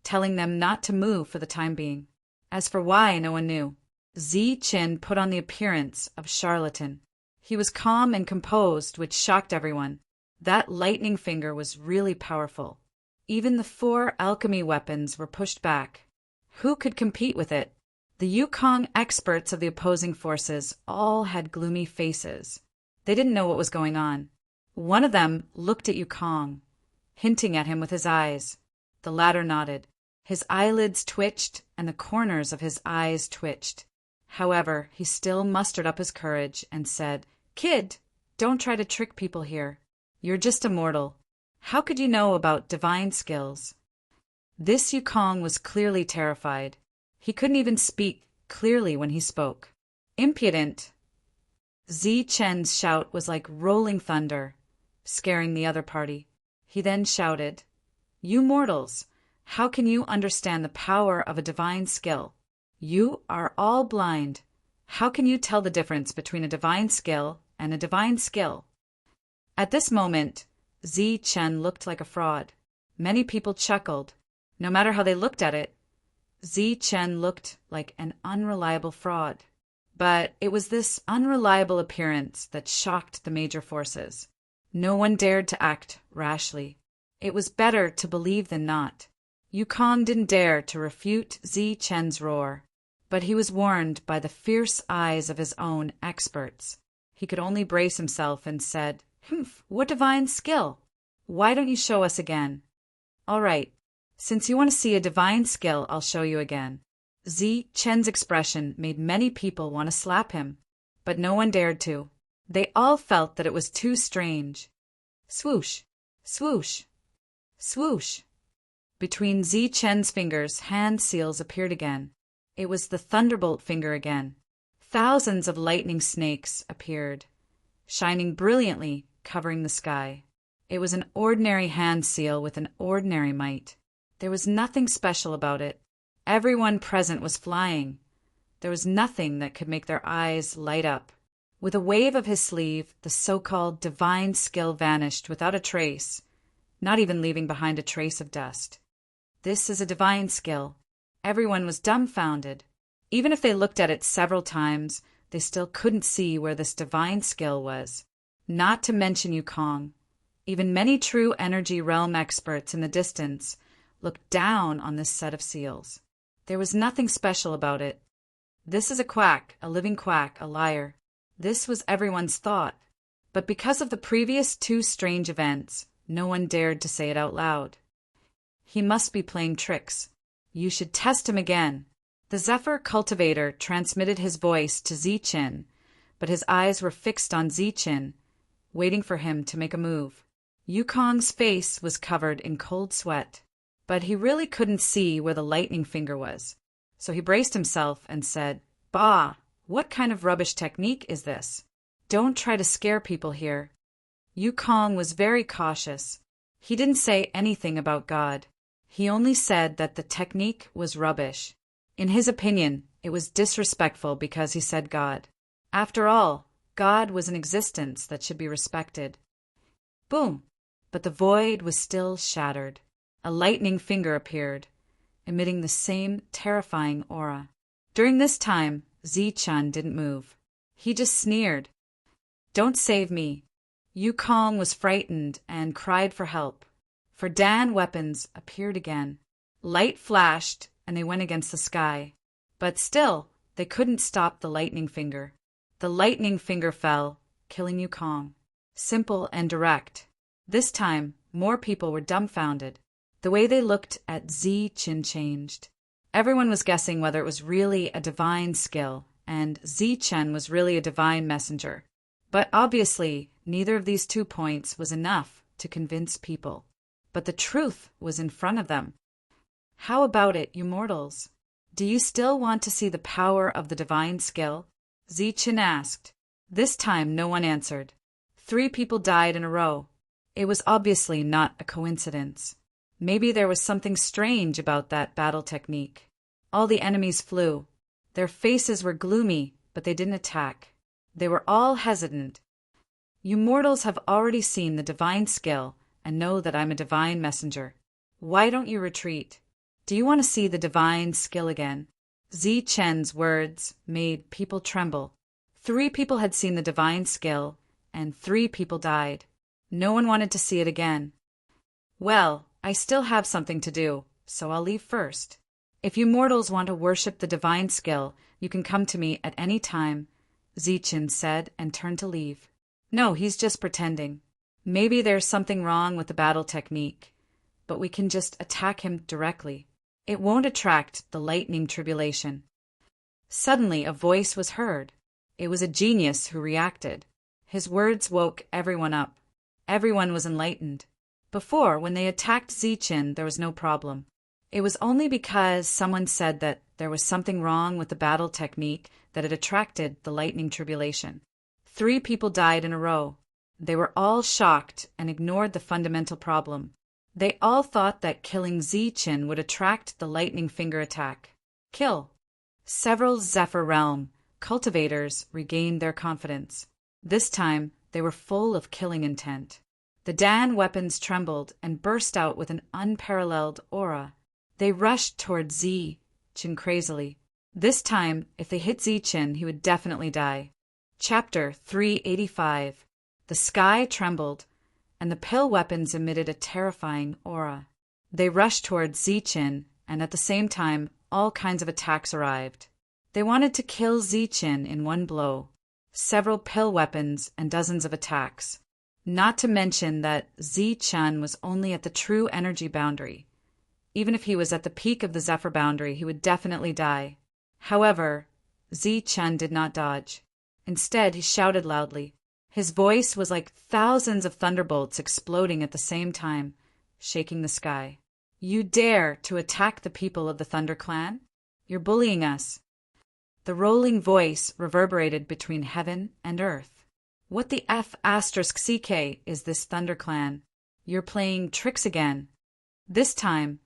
Speaker 1: telling them not to move for the time being. As for why, no one knew. Zichin put on the appearance of charlatan. He was calm and composed, which shocked everyone. That lightning finger was really powerful. Even the 4 alchemy weapons were pushed back. Who could compete with it? The Yukong experts of the opposing forces all had gloomy faces. They didn't know what was going on. One of them looked at Yukong, hinting at him with his eyes. The latter nodded. His eyelids twitched, and the corners of his eyes twitched. However, he still mustered up his courage and said, "Kid, don't try to trick people here. You're just a mortal. How could you know about divine skills?" This Yukong was clearly terrified. He couldn't even speak clearly when he spoke. "Impudent!" Zi Chen's shout was like rolling thunder, scaring the other party. He then shouted, "You mortals, how can you understand the power of a divine skill? You are all blind. How can you tell the difference between a divine skill and a divine skill?" At this moment, Zi Chen looked like a fraud. Many people chuckled. No matter how they looked at it, Zi Chen looked like an unreliable fraud. But it was this unreliable appearance that shocked the major forces. No one dared to act rashly. It was better to believe than not. Yukong didn't dare to refute Zi Chen's roar, but he was warned by the fierce eyes of his own experts. He could only brace himself and said, "Humph, what divine skill? Why don't you show us again?" "All right. Since you want to see a divine skill, I'll show you again." Zi Chen's expression made many people want to slap him, but no one dared to. They all felt that it was too strange. Swoosh, swoosh, swoosh. Between Zi Chen's fingers, hand seals appeared again. It was the thunderbolt finger again. Thousands of lightning snakes appeared, shining brilliantly, covering the sky. It was an ordinary hand seal with an ordinary might. There was nothing special about it. Everyone present was flying. There was nothing that could make their eyes light up. With a wave of his sleeve, the so-called divine skill vanished without a trace, not even leaving behind a trace of dust. This is a divine skill. Everyone was dumbfounded. Even if they looked at it several times, they still couldn't see where this divine skill was. Not to mention Yukong. Even many true energy realm experts in the distance looked down on this set of seals. There was nothing special about it. This is a quack, a living quack, a liar. This was everyone's thought. But because of the previous two strange events, no one dared to say it out loud. He must be playing tricks. You should test him again. The Zephyr cultivator transmitted his voice to Zichen, but his eyes were fixed on Zichen, waiting for him to make a move. Yukong's face was covered in cold sweat, but he really couldn't see where the lightning finger was. So he braced himself and said, "Bah! What kind of rubbish technique is this? Don't try to scare people here." Yukong was very cautious. He didn't say anything about God. He only said that the technique was rubbish. In his opinion, it was disrespectful because he said God. After all, God was an existence that should be respected. Boom! But the void was still shattered. A lightning finger appeared, emitting the same terrifying aura. During this time, Zichen didn't move. He just sneered. "Don't save me." Yukong was frightened and cried for help. For Dan weapons appeared again. Light flashed, and they went against the sky. But still, they couldn't stop the lightning finger. The lightning finger fell, killing Yukong. Simple and direct. This time, more people were dumbfounded. The way they looked at Zichen changed. Everyone was guessing whether it was really a divine skill, and Zichen was really a divine messenger. But obviously, neither of these 2 points was enough to convince people. But the truth was in front of them. How about it, you mortals? Do you still want to see the power of the divine skill? Zichen asked. This time no one answered. 3 people died in a row. It was obviously not a coincidence. Maybe there was something strange about that battle technique. All the enemies flew. Their faces were gloomy, but they didn't attack. They were all hesitant. You mortals have already seen the divine skill and know that I'm a divine messenger. Why don't you retreat? Do you want to see the divine skill again? Zichen's words made people tremble. 3 people had seen the divine skill, and 3 people died. No one wanted to see it again. Well, I still have something to do, so I'll leave first. If you mortals want to worship the divine skill, you can come to me at any time, Zichen said and turned to leave. No, he's just pretending. Maybe there's something wrong with the battle technique, but we can just attack him directly. It won't attract the lightning tribulation. Suddenly, a voice was heard. It was a genius who reacted. His words woke everyone up. Everyone was enlightened. Before, when they attacked Zichin, there was no problem. It was only because someone said that there was something wrong with the battle technique that it attracted the lightning tribulation. 3 people died in a row. They were all shocked and ignored the fundamental problem. They all thought that killing Zichin would attract the lightning finger attack. Kill. Several Zephyr Realm cultivators regained their confidence. This time, they were full of killing intent. The Dan weapons trembled and burst out with an unparalleled aura. They rushed toward Zichin crazily. This time, if they hit Zichin, he would definitely die. Chapter 385. The sky trembled, and the pill weapons emitted a terrifying aura. They rushed toward Zichin, and at the same time, all kinds of attacks arrived. They wanted to kill Zichin in one blow. Several pill weapons and dozens of attacks. Not to mention that Zichin was only at the true energy boundary. Even if he was at the peak of the Zephyr boundary, he would definitely die. However, Zichin did not dodge. Instead, he shouted loudly. His voice was like thousands of thunderbolts exploding at the same time, shaking the sky. You dare to attack the people of the Thunder Clan? You're bullying us. The rolling voice reverberated between heaven and earth. What the F***CK is this Thunder Clan? You're playing tricks again. This time,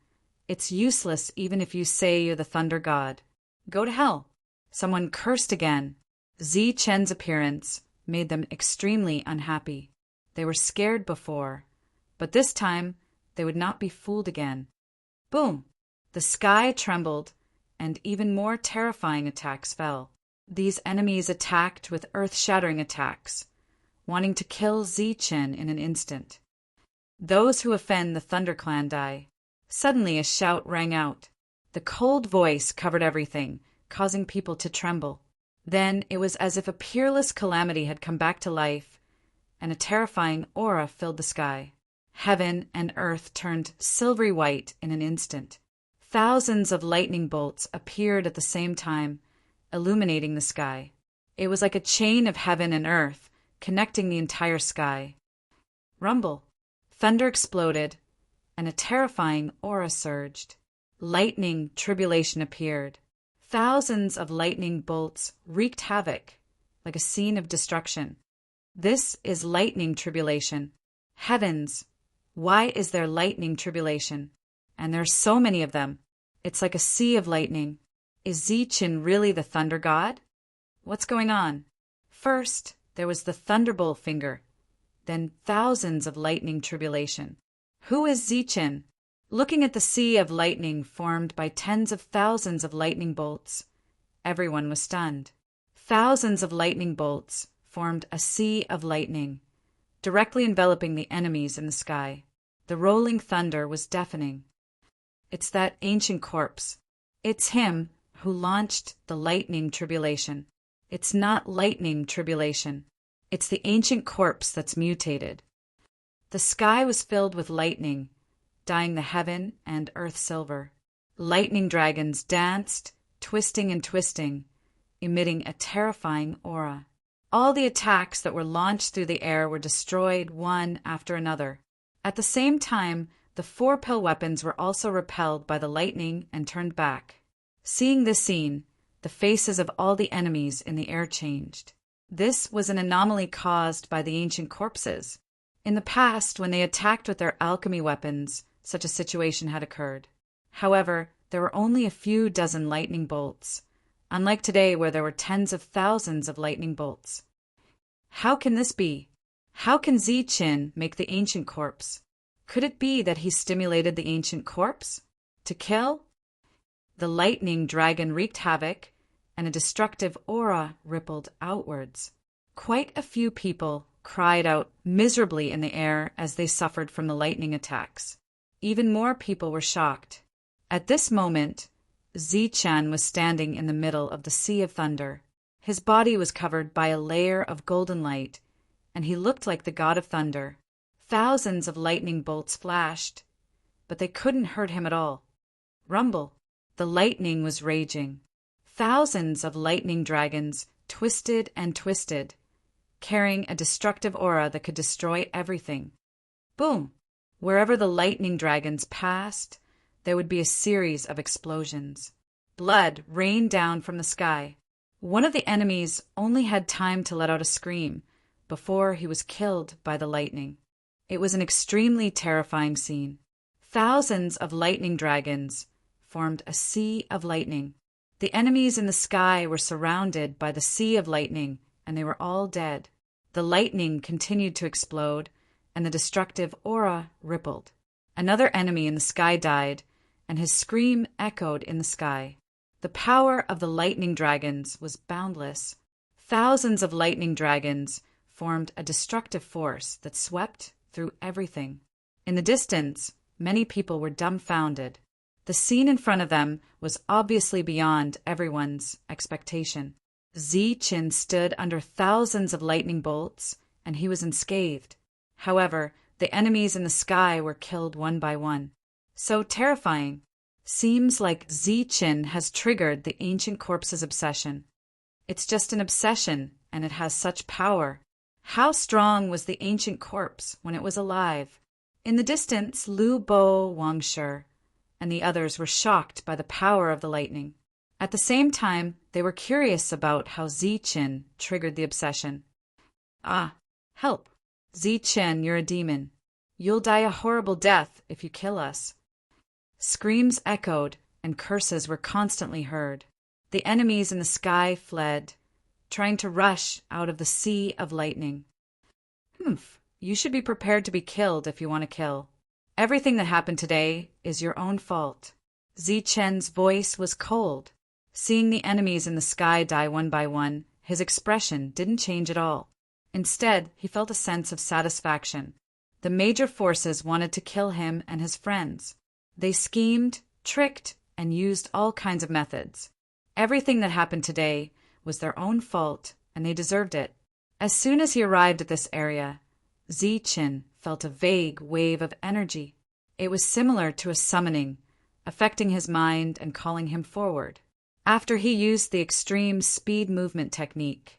Speaker 1: it's useless even if you say you're the Thunder God. Go to hell. Someone cursed again. Zichin's appearance made them extremely unhappy. They were scared before, but this time they would not be fooled again. Boom! The sky trembled, and even more terrifying attacks fell. These enemies attacked with earth-shattering attacks, wanting to kill Zichin in an instant. Those who offend the Thunder Clan die. Suddenly a shout rang out. The cold voice covered everything, causing people to tremble. Then it was as if a peerless calamity had come back to life, and a terrifying aura filled the sky. Heaven and earth turned silvery white in an instant. Thousands of lightning bolts appeared at the same time, illuminating the sky. It was like a chain of heaven and earth, connecting the entire sky. Rumble. Thunder exploded, and a terrifying aura surged. Lightning tribulation appeared. Thousands of lightning bolts wreaked havoc, like a scene of destruction. This is lightning tribulation. Heavens, why is there lightning tribulation? And there's so many of them. It's like a sea of lightning. Is Zichin really the Thunder God? What's going on? First, there was the Thunderbolt finger, then thousands of lightning tribulation. Who is Zichin? Looking at the sea of lightning formed by tens of thousands of lightning bolts, everyone was stunned. Thousands of lightning bolts formed a sea of lightning, directly enveloping the enemies in the sky. The rolling thunder was deafening. It's that ancient corpse. It's him who launched the lightning tribulation. It's not lightning tribulation. It's the ancient corpse that's mutated. The sky was filled with lightning, dyeing the heaven and earth silver. Lightning dragons danced, twisting and twisting, emitting a terrifying aura. All the attacks that were launched through the air were destroyed one after another. At the same time, the 4 pill weapons were also repelled by the lightning and turned back. Seeing this scene, the faces of all the enemies in the air changed. This was an anomaly caused by the ancient corpses. In the past, when they attacked with their alchemy weapons, such a situation had occurred. However, there were only a few dozen lightning bolts, unlike today where there were tens of thousands of lightning bolts. How can this be? How can Zichin make the ancient corpse? Could it be that he stimulated the ancient corpse? To kill? The lightning dragon wreaked havoc, and a destructive aura rippled outwards. Quite a few people cried out miserably in the air as they suffered from the lightning attacks. Even more people were shocked. At this moment, Zichin was standing in the middle of the sea of thunder. His body was covered by a layer of golden light, and he looked like the god of thunder. Thousands of lightning bolts flashed, but they couldn't hurt him at all. Rumble! The lightning was raging. Thousands of lightning dragons twisted and twisted, carrying a destructive aura that could destroy everything. Boom! Wherever the lightning dragons passed, there would be a series of explosions. Blood rained down from the sky. One of the enemies only had time to let out a scream before he was killed by the lightning. It was an extremely terrifying scene. Thousands of lightning dragons formed a sea of lightning. The enemies in the sky were surrounded by the sea of lightning, and they were all dead. The lightning continued to explode, and the destructive aura rippled. Another enemy in the sky died, and his scream echoed in the sky. The power of the lightning dragons was boundless. Thousands of lightning dragons formed a destructive force that swept through everything. In the distance, many people were dumbfounded. The scene in front of them was obviously beyond everyone's expectation. Ziqin stood under thousands of lightning bolts, and he was unscathed. However, the enemies in the sky were killed one by one. So terrifying. Seems like Ziqin has triggered the ancient corpse's obsession. It's just an obsession, and it has such power. How strong was the ancient corpse when it was alive? In the distance, Lu Bo, Wang Shi, and the others were shocked by the power of the lightning. At the same time, they were curious about how Ziqin triggered the obsession. Ah, help! Ziqin, you're a demon. You'll die a horrible death if you kill us. Screams echoed, and curses were constantly heard. The enemies in the sky fled, trying to rush out of the sea of lightning. You should be prepared to be killed if you want to kill. Everything that happened today is your own fault. Ziqin's voice was cold. Seeing the enemies in the sky die one by one, his expression didn't change at all. Instead, he felt a sense of satisfaction. The major forces wanted to kill him and his friends. They schemed, tricked, and used all kinds of methods. Everything that happened today was their own fault, and they deserved it. As soon as he arrived at this area, Ziqin felt a vague wave of energy. It was similar to a summoning, affecting his mind and calling him forward. After he used the extreme speed movement technique,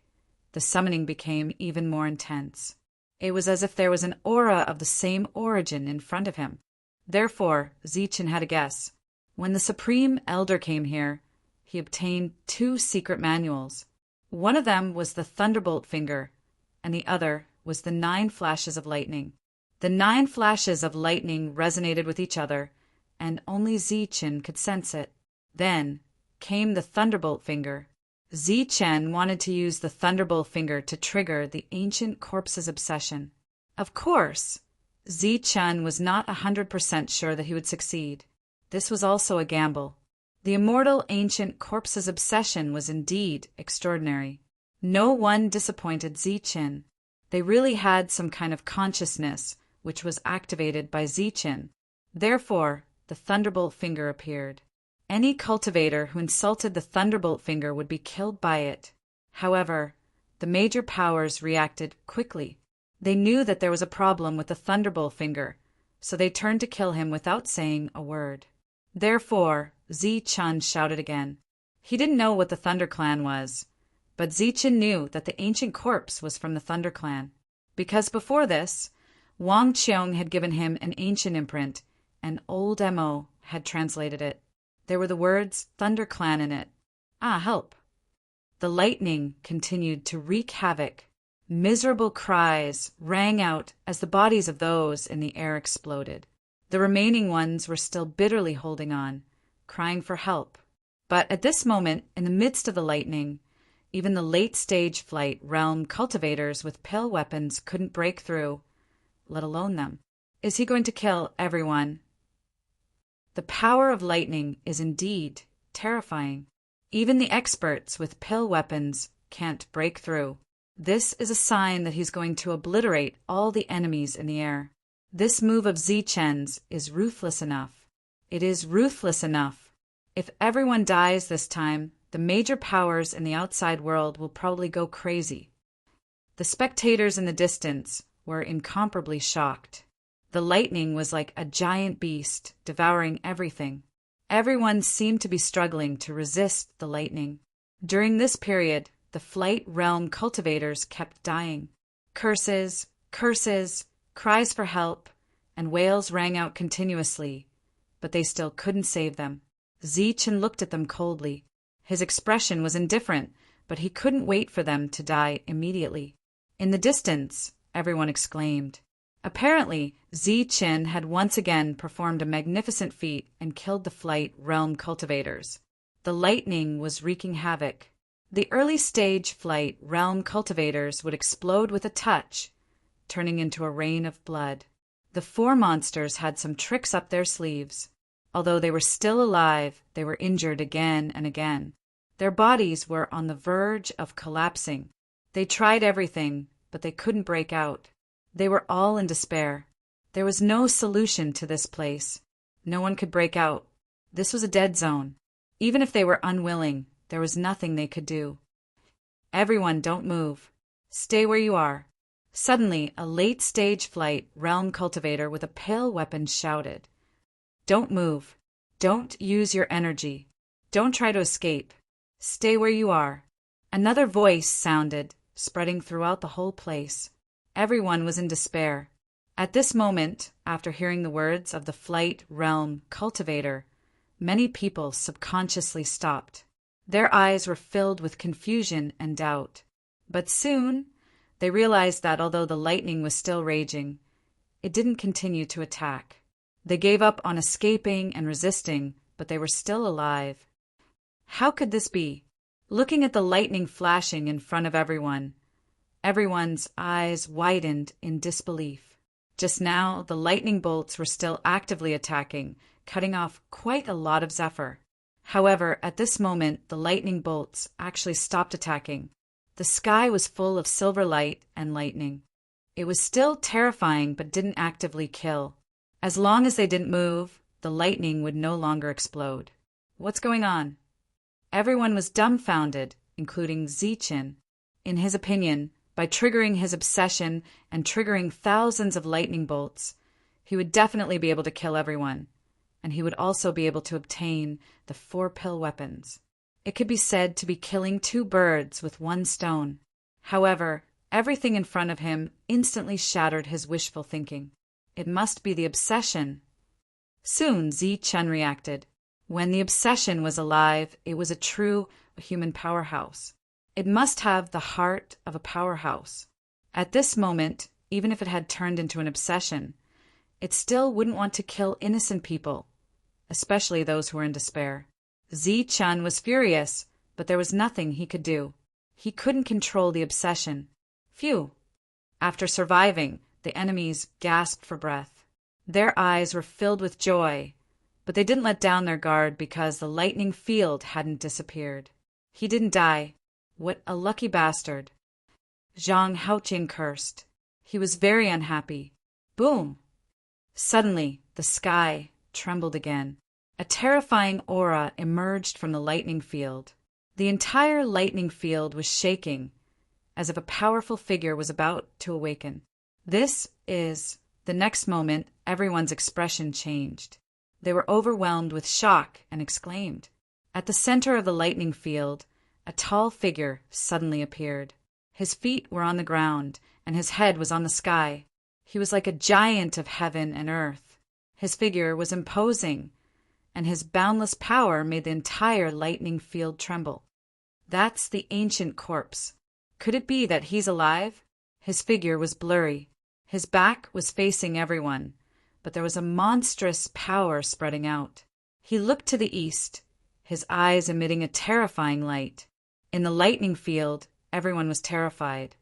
Speaker 1: the summoning became even more intense. It was as if there was an aura of the same origin in front of him. Therefore, Ziqin had a guess. When the Supreme Elder came here, he obtained 2 secret manuals. One of them was the Thunderbolt Finger, and the other was the 9 flashes of lightning. The 9 flashes of lightning resonated with each other, and only Ziqin could sense it. Then came the Thunderbolt Finger. Ziqin wanted to use the Thunderbolt Finger to trigger the ancient corpse's obsession. Of course, Ziqin was not 100% sure that he would succeed. This was also a gamble. The immortal ancient corpse's obsession was indeed extraordinary. No one disappointed Ziqin. They really had some kind of consciousness, which was activated by Ziqin. Therefore, the Thunderbolt Finger appeared. Any cultivator who insulted the Thunderbolt Finger would be killed by it. However, the major powers reacted quickly. They knew that there was a problem with the Thunderbolt Finger, so they turned to kill him without saying a word. Therefore, Ziqin shouted again. He didn't know what the Thunder Clan was, but Ziqin knew that the ancient corpse was from the Thunder Clan, because before this, Wang Qiong had given him an ancient imprint, and old Mo had translated it. There were the words Thunder Clan in it. Ah, help! The lightning continued to wreak havoc. Miserable cries rang out as the bodies of those in the air exploded. The remaining ones were still bitterly holding on, crying for help. But at this moment, in the midst of the lightning, even the late-stage flight realm cultivators with pale weapons couldn't break through, let alone them. Is he going to kill everyone? The power of lightning is indeed terrifying. Even the experts with pill weapons can't break through. This is a sign that he's going to obliterate all the enemies in the air. This move of Ziqin's is ruthless enough. It is ruthless enough. If everyone dies this time, the major powers in the outside world will probably go crazy. The spectators in the distance were were incomparably shocked. The lightning was like a giant beast, devouring everything. Everyone seemed to be struggling to resist the lightning. During this period, the Flight Realm cultivators kept dying. Curses, curses, cries for help, and wails rang out continuously, but they still couldn't save them. Zichen looked at them coldly. His expression was indifferent, but he couldn't wait for them to die immediately. In the distance, everyone exclaimed. Apparently, Zichen had once again performed a magnificent feat and killed the Flight Realm cultivators. The lightning was wreaking havoc. The early-stage Flight Realm cultivators would explode with a touch, turning into a rain of blood. The four monsters had some tricks up their sleeves. Although they were still alive, they were injured again and again. Their bodies were on the verge of collapsing. They tried everything, but they couldn't break out. They were all in despair. There was no solution to this place. No one could break out. This was a dead zone. Even if they were unwilling, there was nothing they could do. Everyone, don't move. Stay where you are. Suddenly, a late-stage Flight Realm cultivator with a pale weapon shouted, "Don't move. Don't use your energy. Don't try to escape. Stay where you are." Another voice sounded, spreading throughout the whole place. Everyone was in despair. At this moment, after hearing the words of the Flight Realm cultivator, many people subconsciously stopped. Their eyes were filled with confusion and doubt. But soon, they realized that although the lightning was still raging, it didn't continue to attack. They gave up on escaping and resisting, but they were still alive. How could this be? Looking at the lightning flashing in front of everyone, everyone's eyes widened in disbelief. Just now, the lightning bolts were still actively attacking, cutting off quite a lot of Zephyr. However, at this moment, the lightning bolts actually stopped attacking. The sky was full of silver light and lightning. It was still terrifying, but didn't actively kill. As long as they didn't move, the lightning would no longer explode. What's going on? Everyone was dumbfounded, including Zichen. In his opinion, by triggering his obsession and triggering thousands of lightning bolts, he would definitely be able to kill everyone, and he would also be able to obtain the 4 pill weapons. It could be said to be killing 2 birds with 1 stone. However, everything in front of him instantly shattered his wishful thinking. It must be the obsession. Soon Zichen reacted. When the obsession was alive, it was a true human powerhouse. It must have the heart of a powerhouse. At this moment, even if it had turned into an obsession, it still wouldn't want to kill innocent people, especially those who were in despair. Zichen was furious, but there was nothing he could do. He couldn't control the obsession. Phew! After surviving, the enemies gasped for breath. Their eyes were filled with joy, but they didn't let down their guard because the lightning field hadn't disappeared. He didn't die. What a lucky bastard. Zhang Haoqin cursed. He was very unhappy. Boom! Suddenly, the sky trembled again. A terrifying aura emerged from the lightning field. The entire lightning field was shaking, as if a powerful figure was about to awaken. The next moment, everyone's expression changed. They were overwhelmed with shock and exclaimed. At the center of the lightning field, a tall figure suddenly appeared. His feet were on the ground, and his head was on the sky. He was like a giant of heaven and earth. His figure was imposing, and his boundless power made the entire lightning field tremble. That's the ancient corpse. Could it be that he's alive? His figure was blurry. His back was facing everyone, but there was a monstrous power spreading out. He looked to the east, his eyes emitting a terrifying light. In the lightning field, everyone was terrified.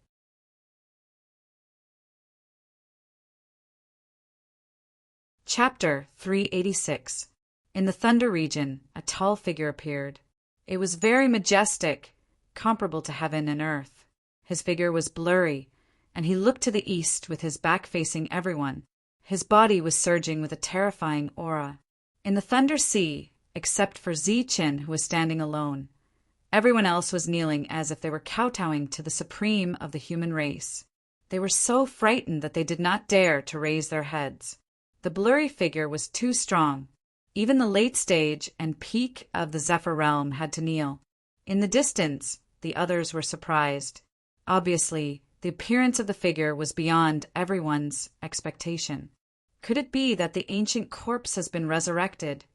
Speaker 1: Chapter 386. In the Thunder region, a tall figure appeared. It was very majestic, comparable to heaven and earth. His figure was blurry, and he looked to the east with his back facing everyone. His body was surging with a terrifying aura. In the Thunder Sea, except for Zichen, who was standing alone, everyone else was kneeling as if they were kowtowing to the supreme of the human race. They were so frightened that they did not dare to raise their heads. The blurry figure was too strong. Even the late stage and peak of the Zephyr realm had to kneel. In the distance, the others were surprised. Obviously, the appearance of the figure was beyond everyone's expectation. Could it be that the ancient corpse has been resurrected?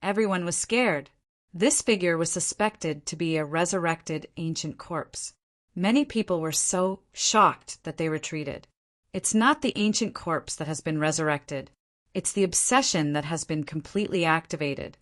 Speaker 1: Everyone was scared. This figure was suspected to be a resurrected ancient corpse. Many people were so shocked that they retreated. It's not the ancient corpse that has been resurrected. It's the obsession that has been completely activated.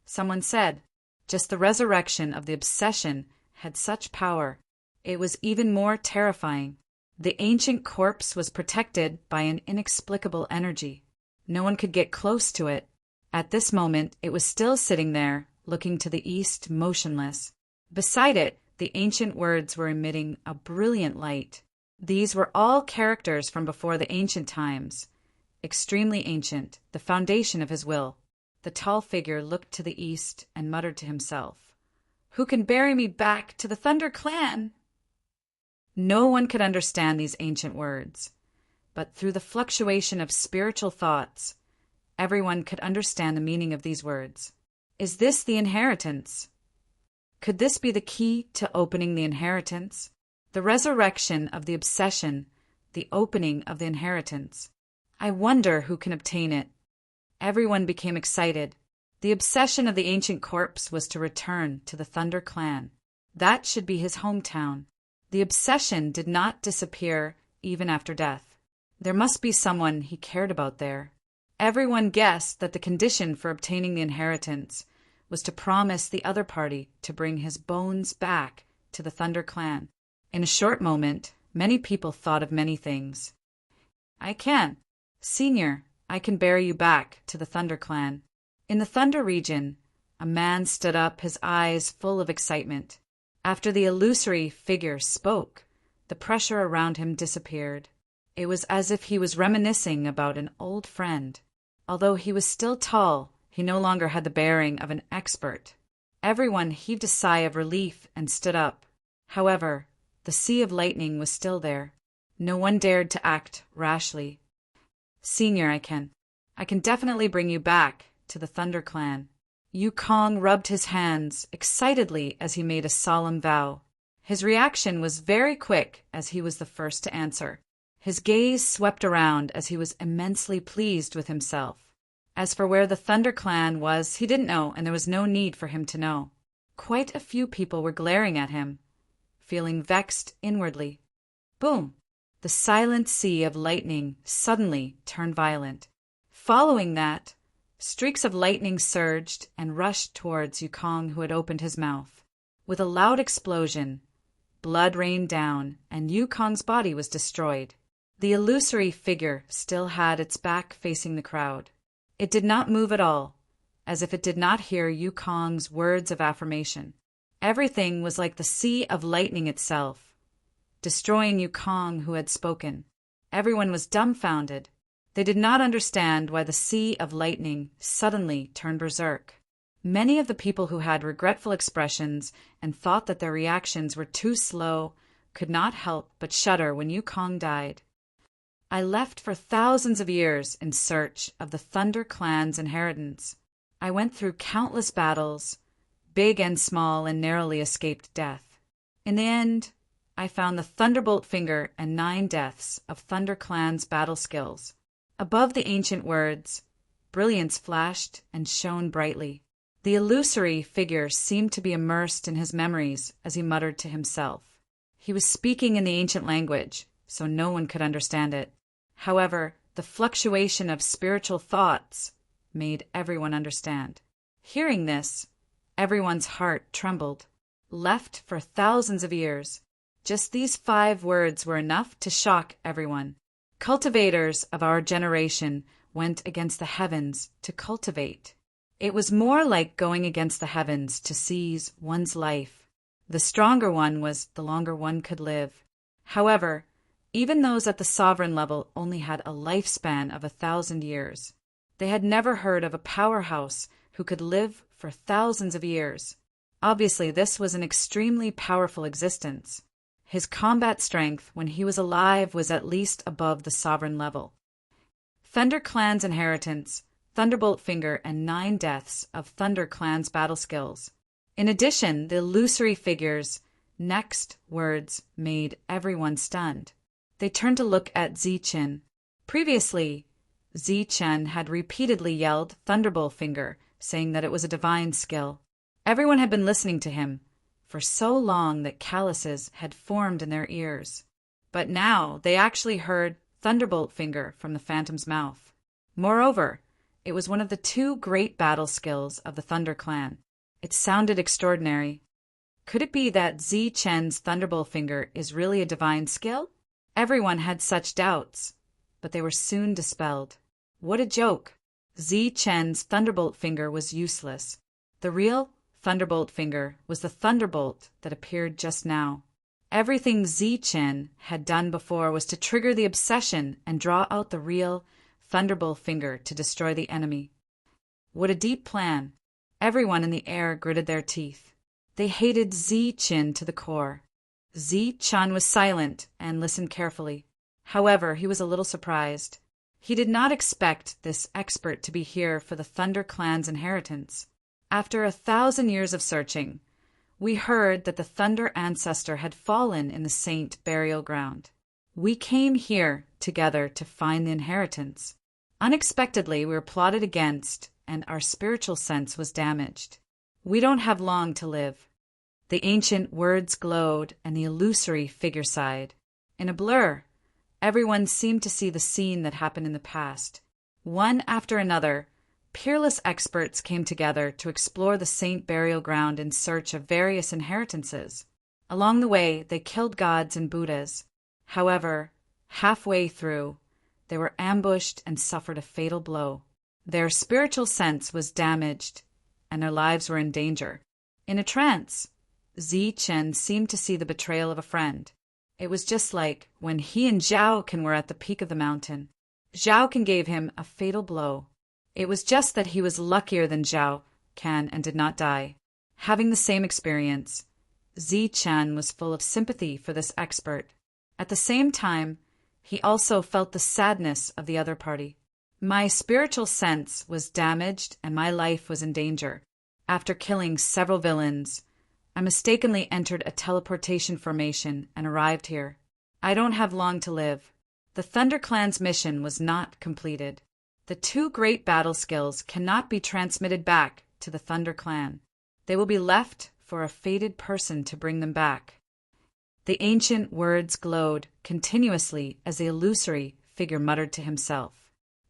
Speaker 1: Someone said, just the resurrection of the obsession had such power. It was even more terrifying. The ancient corpse was protected by an inexplicable energy. No one could get close to it. At this moment, it was still sitting there, looking to the east, motionless. Beside it, the ancient words were emitting a brilliant light. These were all characters from before the ancient times. Extremely ancient, the foundation of his will. The tall figure looked to the east and muttered to himself, "Who can bear me back to the Thunder Clan?" No one could understand these ancient words, but through the fluctuation of spiritual thoughts, everyone could understand the meaning of these words. Is this the inheritance? Could this be the key to opening the inheritance? The resurrection of the obsession, the opening of the inheritance. I wonder who can obtain it. Everyone became excited. The obsession of the ancient corpse was to return to the Thunder Clan. That should be his hometown. The obsession did not disappear even after death. There must be someone he cared about there. Everyone guessed that the condition for obtaining the inheritance was to promise the other party to bring his bones back to the Thunder Clan. In a short moment, many people thought of many things. I can. Senior, I can bear you back to the Thunder Clan. In the Thunder region, a man stood up, his eyes full of excitement. After the illusory figure spoke, the pressure around him disappeared. It was as if he was reminiscing about an old friend. Although he was still tall, he no longer had the bearing of an expert. Everyone heaved a sigh of relief and stood up. However, the sea of lightning was still there. No one dared to act rashly. Senior, I can definitely bring you back to the Thunder Clan. Yukong rubbed his hands excitedly as he made a solemn vow. His reaction was very quick as he was the first to answer. His gaze swept around as he was immensely pleased with himself. As for where the Thunder Clan was, he didn't know, and there was no need for him to know. Quite a few people were glaring at him, feeling vexed inwardly. Boom! The silent sea of lightning suddenly turned violent. Following that, streaks of lightning surged and rushed towards Yukong, who had opened his mouth. With a loud explosion, blood rained down, and Yukong's body was destroyed. The illusory figure still had its back facing the crowd. It did not move at all, as if it did not hear Yukong's words of affirmation. Everything was like the sea of lightning itself, destroying Yukong, who had spoken. Everyone was dumbfounded. They did not understand why the sea of lightning suddenly turned berserk. Many of the people who had regretful expressions and thought that their reactions were too slow could not help but shudder when Yukong died. I left for thousands of years in search of the Thunder Clan's inheritance. I went through countless battles, big and small, and narrowly escaped death. In the end, I found the Thunderbolt Finger and 9 deaths of Thunder Clan's battle skills. Above the ancient words, brilliance flashed and shone brightly. The illusory figure seemed to be immersed in his memories as he muttered to himself. He was speaking in the ancient language, so no one could understand it. However, the fluctuation of spiritual thoughts made everyone understand. Hearing this, everyone's heart trembled. Left for thousands of years, just these 5 words were enough to shock everyone. Cultivators of our generation went against the heavens to cultivate. It was more like going against the heavens to seize one's life. The stronger one was, the longer one could live. However, even those at the sovereign level only had a lifespan of 1,000 years. They had never heard of a powerhouse who could live for thousands of years. Obviously, this was an extremely powerful existence. His combat strength when he was alive was at least above the sovereign level. Thunder Clan's inheritance, Thunderbolt Finger, and 9 deaths of Thunder Clan's battle skills. In addition, the illusory figure's next words made everyone stunned. They turned to look at Zichen. Previously, Zichen had repeatedly yelled Thunderbolt Finger, saying that it was a divine skill. Everyone had been listening to him for so long that calluses had formed in their ears. But now they actually heard Thunderbolt Finger from the Phantom's mouth. Moreover, it was one of the 2 great battle skills of the Thunder Clan. It sounded extraordinary. Could it be that Zichen's Thunderbolt Finger is really a divine skill? Everyone had such doubts, but they were soon dispelled. What a joke! Zichen's Thunderbolt Finger was useless. The real Thunderbolt Finger was the thunderbolt that appeared just now. Everything Zichen had done before was to trigger the obsession and draw out the real Thunderbolt Finger to destroy the enemy. What a deep plan! Everyone in the air gritted their teeth. They hated Zichen to the core. Zichen was silent and listened carefully. However, he was a little surprised. He did not expect this expert to be here for the Thunder Clan's inheritance. After 1,000 years of searching, we heard that the Thunder ancestor had fallen in the Saint burial ground. We came here together to find the inheritance. Unexpectedly, we were plotted against, and our spiritual sense was damaged. We don't have long to live. The ancient words glowed, and the illusory figure sighed. In a blur, everyone seemed to see the scene that happened in the past. One after another, peerless experts came together to explore the Saint burial ground in search of various inheritances. Along the way, they killed gods and Buddhas. However, halfway through, they were ambushed and suffered a fatal blow. Their spiritual sense was damaged, and their lives were in danger. In a trance, Zichen seemed to see the betrayal of a friend. It was just like when he and Zhaokan were at the peak of the mountain. Zhaokan gave him a fatal blow. It was just that he was luckier than Zhaokan and did not die. Having the same experience, Zichen was full of sympathy for this expert. At the same time, he also felt the sadness of the other party. My spiritual sense was damaged and my life was in danger. After killing several villains, I mistakenly entered a teleportation formation and arrived here. I don't have long to live. The Thunder Clan's mission was not completed. The 2 great battle skills cannot be transmitted back to the Thunder Clan. They will be left for a fated person to bring them back. The ancient words glowed continuously as the illusory figure muttered to himself.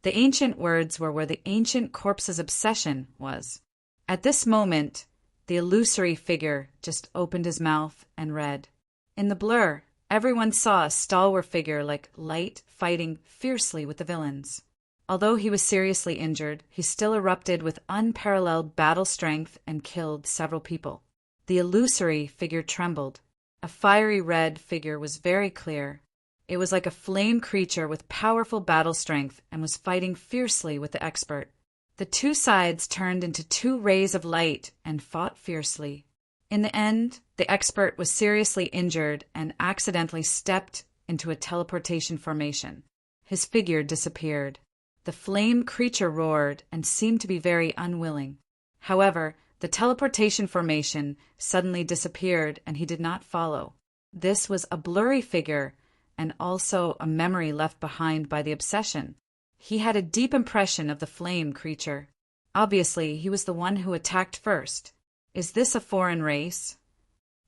Speaker 1: The ancient words were where the ancient corpse's obsession was. At this moment, the illusory figure just opened his mouth and read. In the blur, everyone saw a stalwart figure like light fighting fiercely with the villains. Although he was seriously injured, he still erupted with unparalleled battle strength and killed several people. The illusory figure trembled. A fiery red figure was very clear. It was like a flame creature with powerful battle strength and was fighting fiercely with the expert. The 2 sides turned into 2 rays of light and fought fiercely. In the end, the expert was seriously injured and accidentally stepped into a teleportation formation. His figure disappeared. The flame creature roared and seemed to be very unwilling. However, the teleportation formation suddenly disappeared and he did not follow. This was a blurry figure and also a memory left behind by the obsession. He had a deep impression of the flame creature. Obviously, he was the one who attacked first. Is this a foreign race?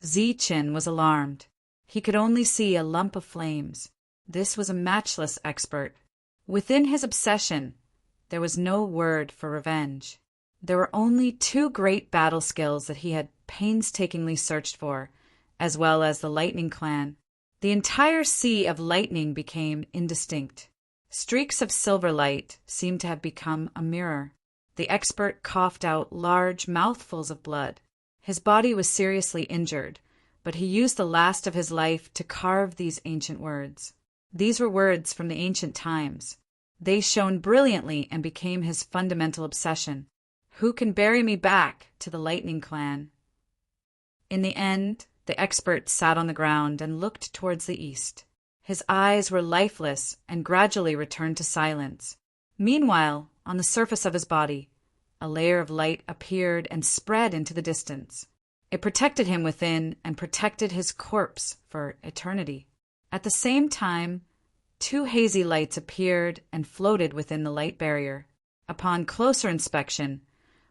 Speaker 1: Zichen was alarmed. He could only see a lump of flames. This was a matchless expert. Within his obsession, there was no word for revenge. There were only 2 great battle skills that he had painstakingly searched for, as well as the Lightning Clan. The entire sea of lightning became indistinct. Streaks of silver light seemed to have become a mirror. The expert coughed out large mouthfuls of blood. His body was seriously injured, but he used the last of his life to carve these ancient words. These were words from the ancient times. They shone brilliantly and became his fundamental obsession. Who can bury me back to the Lightning Clan? In the end, The expert sat on the ground and looked towards the east. His eyes were lifeless and gradually returned to silence. Meanwhile, on the surface of his body, a layer of light appeared and spread into the distance. It protected him within and protected his corpse for eternity. At the same time, two hazy lights appeared and floated within the light barrier. Upon closer inspection,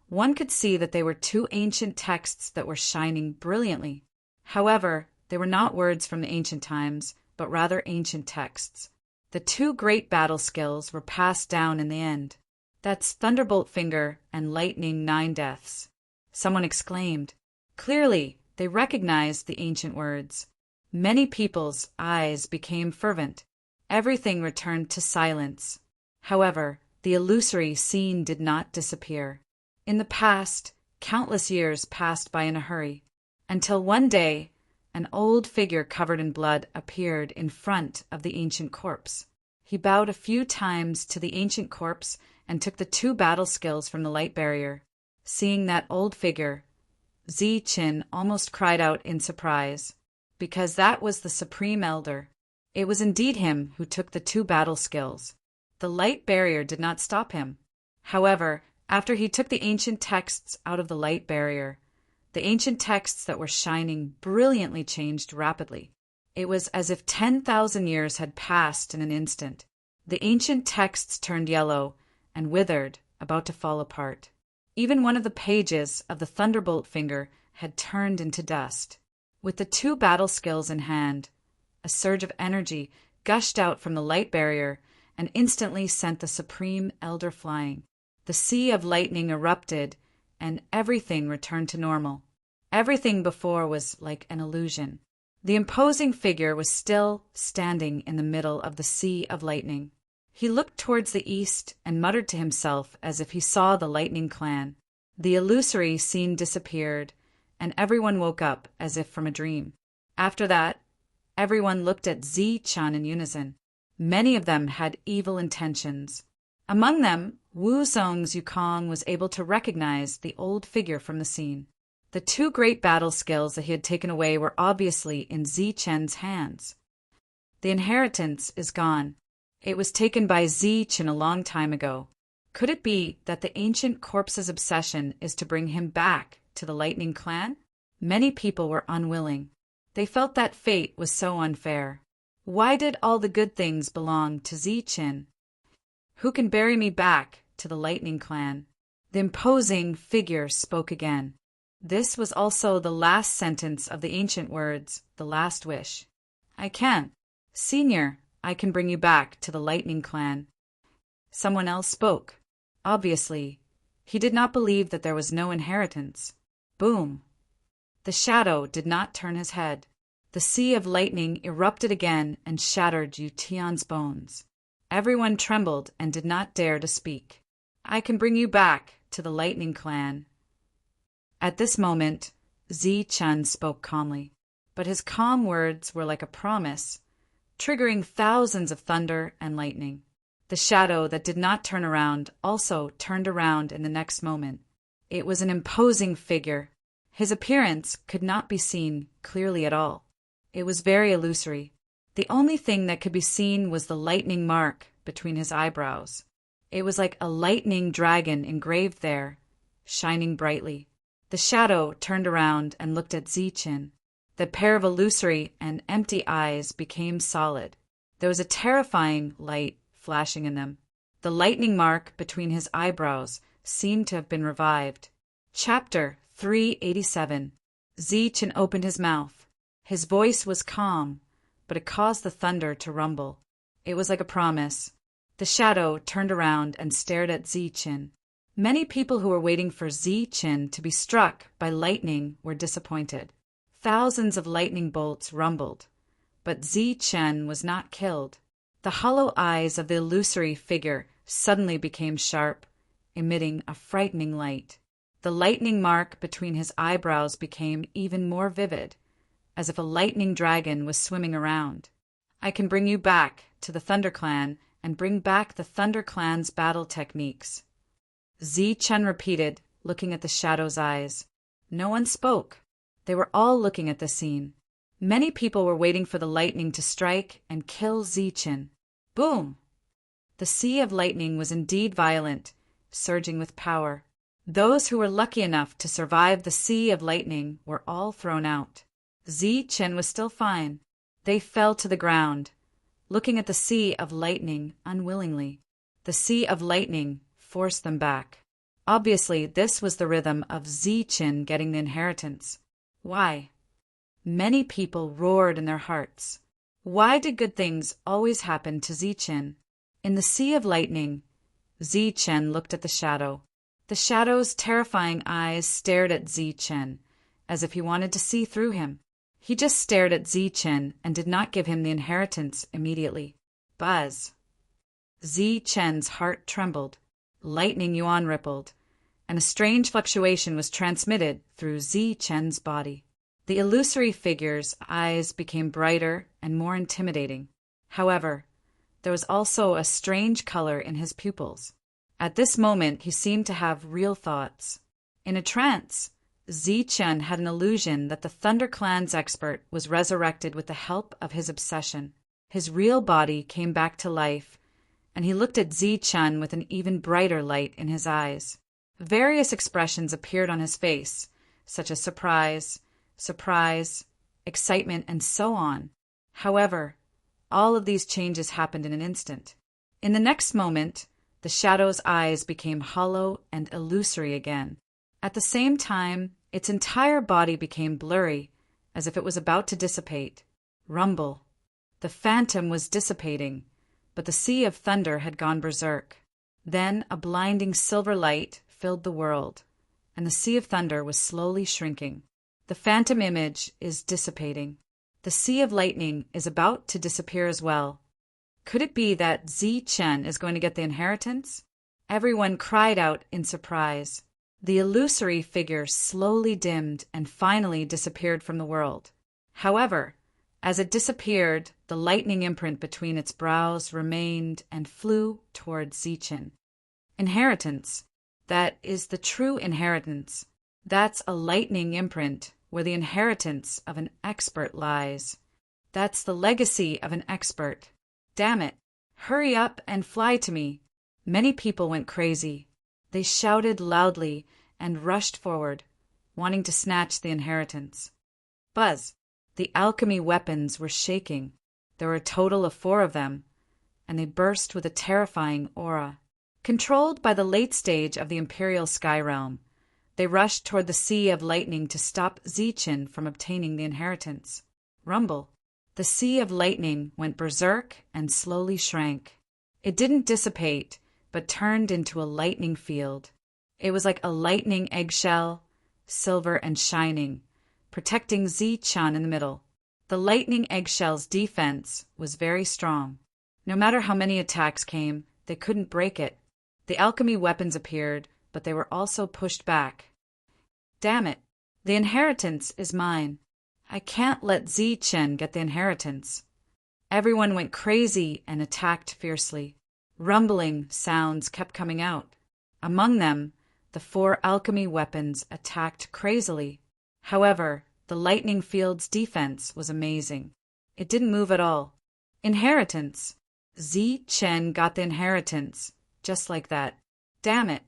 Speaker 1: one could see that they were two ancient texts that were shining brilliantly. However, they were not words from the ancient times, but rather ancient texts. The two great battle skills were passed down in the end. That's Thunderbolt Finger and Lightning 9 Deaths. Someone exclaimed. Clearly, they recognized the ancient words. Many people's eyes became fervent. Everything returned to silence. However, the illusory scene did not disappear. In the past, countless years passed by in a hurry, until one day, an old figure covered in blood appeared in front of the ancient corpse. He bowed a few times to the ancient corpse and took the two battle skills from the light barrier. Seeing that old figure, Zi-Chin almost cried out in surprise, because that was the Supreme Elder. It was indeed him who took the two battle skills. The light barrier did not stop him. However, after he took the ancient texts out of the light barrier, the ancient texts that were shining brilliantly changed rapidly. It was as if 10,000 years had passed in an instant. The ancient texts turned yellow and withered, about to fall apart. Even one of the pages of the Thunderbolt Finger had turned into dust. With the two battle skills in hand, a surge of energy gushed out from the light barrier and instantly sent the Supreme Elder flying. The sea of lightning erupted, and everything returned to normal. Everything before was like an illusion. The imposing figure was still standing in the middle of the sea of lightning. He looked towards the east and muttered to himself as if he saw the Lightning Clan. The illusory scene disappeared, and everyone woke up as if from a dream. After that, everyone looked at Zi-Chan in unison. Many of them had evil intentions. Among them, Wu Zong's Yukong was able to recognize the old figure from the scene. The two great battle skills that he had taken away were obviously in Zi-Chen's hands. The inheritance is gone. It was taken by Zi-Chen a long time ago. Could it be that the ancient corpse's obsession is to bring him back to the Lightning Clan? Many people were unwilling. They felt that fate was so unfair. Why did all the good things belong to Zi-Chen? Who can bury me back to the Lightning Clan? The imposing figure spoke again. This was also the last sentence of the ancient words, the last wish. I can. Senior, I can bring you back to the Lightning Clan. Someone else spoke. Obviously, he did not believe that there was no inheritance. Boom. The shadow did not turn his head. The sea of lightning erupted again and shattered Yu Tian's bones. Everyone trembled and did not dare to speak. I can bring you back to the Lightning Clan. At this moment, Zi-Chan spoke calmly, but his calm words were like a promise, triggering thousands of thunder and lightning. The shadow that did not turn around also turned around in the next moment. It was an imposing figure. His appearance could not be seen clearly at all. It was very illusory. The only thing that could be seen was the lightning mark between his eyebrows. It was like a lightning dragon engraved there, shining brightly. The shadow turned around and looked at Zi-Chin. The pair of illusory and empty eyes became solid. There was a terrifying light flashing in them. The lightning mark between his eyebrows seemed to have been revived. Chapter 387. Zi-Chin opened his mouth. His voice was calm, but it caused the thunder to rumble. It was like a promise. The shadow turned around and stared at Zi-Chin. Many people who were waiting for Zi-Chin to be struck by lightning were disappointed. Thousands of lightning bolts rumbled, but Zi-Chin was not killed. The hollow eyes of the illusory figure suddenly became sharp, emitting a frightening light. The lightning mark between his eyebrows became even more vivid, as if a lightning dragon was swimming around. I can bring you back to the Thunder Clan and bring back the Thunder Clan's battle techniques. Zi-Chen repeated, looking at the shadow's eyes. No one spoke. They were all looking at the scene. Many people were waiting for the lightning to strike and kill Zichen. Boom! The sea of lightning was indeed violent, surging with power. Those who were lucky enough to survive the sea of lightning were all thrown out. Zichen was still fine. They fell to the ground, looking at the sea of lightning unwillingly. The sea of lightning forced them back. Obviously, this was the rhythm of Zichen getting the inheritance. Why? Many people roared in their hearts. Why did good things always happen to Zichen? In the sea of lightning, Zichen looked at the shadow. The shadow's terrifying eyes stared at Zichen, as if he wanted to see through him. He just stared at Zichen and did not give him the inheritance immediately. Buzz! Zichen's heart trembled, lightning yuan rippled, and a strange fluctuation was transmitted through Zichen's body. The illusory figure's eyes became brighter and more intimidating. However, there was also a strange color in his pupils. At this moment, he seemed to have real thoughts. In a trance, Zichen had an illusion that the Thunder Clan's expert was resurrected with the help of his obsession. His real body came back to life, and he looked at Zichen with an even brighter light in his eyes. Various expressions appeared on his face, such as surprise, excitement, and so on. However, all of these changes happened in an instant. In the next moment, the shadow's eyes became hollow and illusory again. At the same time, its entire body became blurry, as if it was about to dissipate. Rumble. The phantom was dissipating, but the sea of thunder had gone berserk. Then a blinding silver light filled the world, and the sea of thunder was slowly shrinking. The phantom image is dissipating. The sea of lightning is about to disappear as well. Could it be that Zichen is going to get the inheritance? Everyone cried out in surprise. The illusory figure slowly dimmed and finally disappeared from the world. However, as it disappeared, the lightning imprint between its brows remained and flew towards Zichen. Inheritance. That is the true inheritance. That's a lightning imprint where the inheritance of an expert lies. That's the legacy of an expert. Damn it! Hurry up and fly to me. Many people went crazy. They shouted loudly and rushed forward, wanting to snatch the inheritance. Buzz! The alchemy weapons were shaking. There were a total of 4 of them, and they burst with a terrifying aura. Controlled by the late stage of the Imperial Sky Realm, they rushed toward the sea of lightning to stop Zichen from obtaining the inheritance. Rumble. The sea of lightning went berserk and slowly shrank. It didn't dissipate, but turned into a lightning field. It was like a lightning eggshell, silver and shining, protecting Zichen in the middle. The lightning eggshell's defense was very strong. No matter how many attacks came, they couldn't break it. The alchemy weapons appeared, but they were also pushed back. Damn it! The inheritance is mine. I can't let Zichen get the inheritance. Everyone went crazy and attacked fiercely. Rumbling sounds kept coming out. Among them, the 4 alchemy weapons attacked crazily. However, the lightning field's defense was amazing. It didn't move at all. Inheritance. Zichen got the inheritance, just like that. Damn it!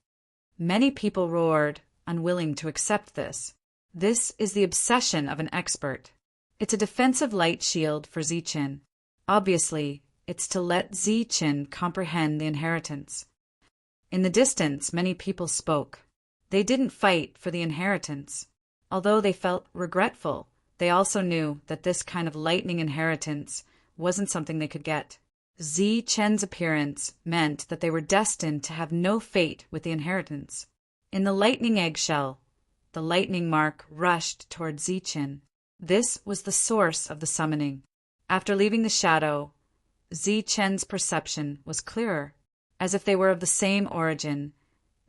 Speaker 1: Many people roared, unwilling to accept this. This is the obsession of an expert. It's a defensive light shield for Zichen. Obviously, it's to let Zichen comprehend the inheritance. In the distance, many people spoke. They didn't fight for the inheritance. Although they felt regretful, they also knew that this kind of lightning inheritance wasn't something they could get. Zichen's appearance meant that they were destined to have no fate with the inheritance. In the lightning eggshell, the lightning mark rushed toward Zichen. This was the source of the summoning. After leaving the shadow, Zichen's perception was clearer. As if they were of the same origin,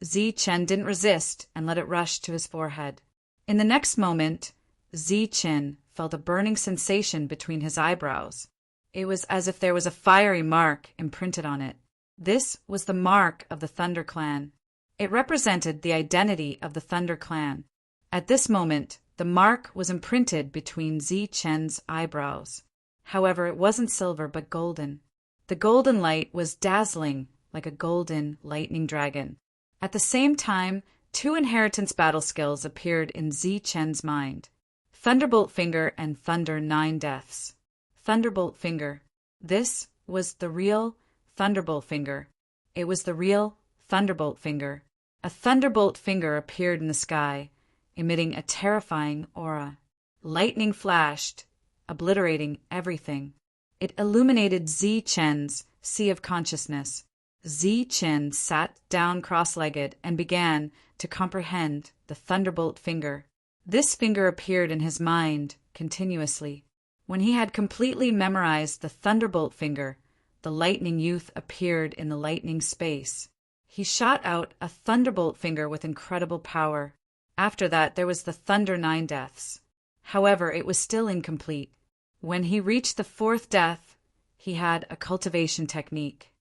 Speaker 1: Zichen didn't resist and let it rush to his forehead. In the next moment, Zichen felt a burning sensation between his eyebrows. It was as if there was a fiery mark imprinted on it. This was the mark of the Thunder Clan. It represented the identity of the Thunder Clan. At this moment, The mark was imprinted between Zi Chen's eyebrows. However, it wasn't silver but golden. The golden light was dazzling like a golden lightning dragon. At the same time, two inheritance battle skills appeared in Zi Chen's mind: Thunderbolt Finger and Thunder Nine Deaths. Thunderbolt Finger. This was the real Thunderbolt Finger. It was the real Thunderbolt Finger. A thunderbolt finger appeared in the sky, emitting a terrifying aura. Lightning flashed, obliterating everything. It illuminated Zi Chen's sea of consciousness. Zi Chen sat down cross-legged and began to comprehend the thunderbolt finger. This finger appeared in his mind continuously. When he had completely memorized the thunderbolt finger, the lightning youth appeared in the lightning space. He shot out a thunderbolt finger with incredible power. After that, there was the Thunder Nine Deaths. However, it was still incomplete. When he reached the fourth death, he had a cultivation technique.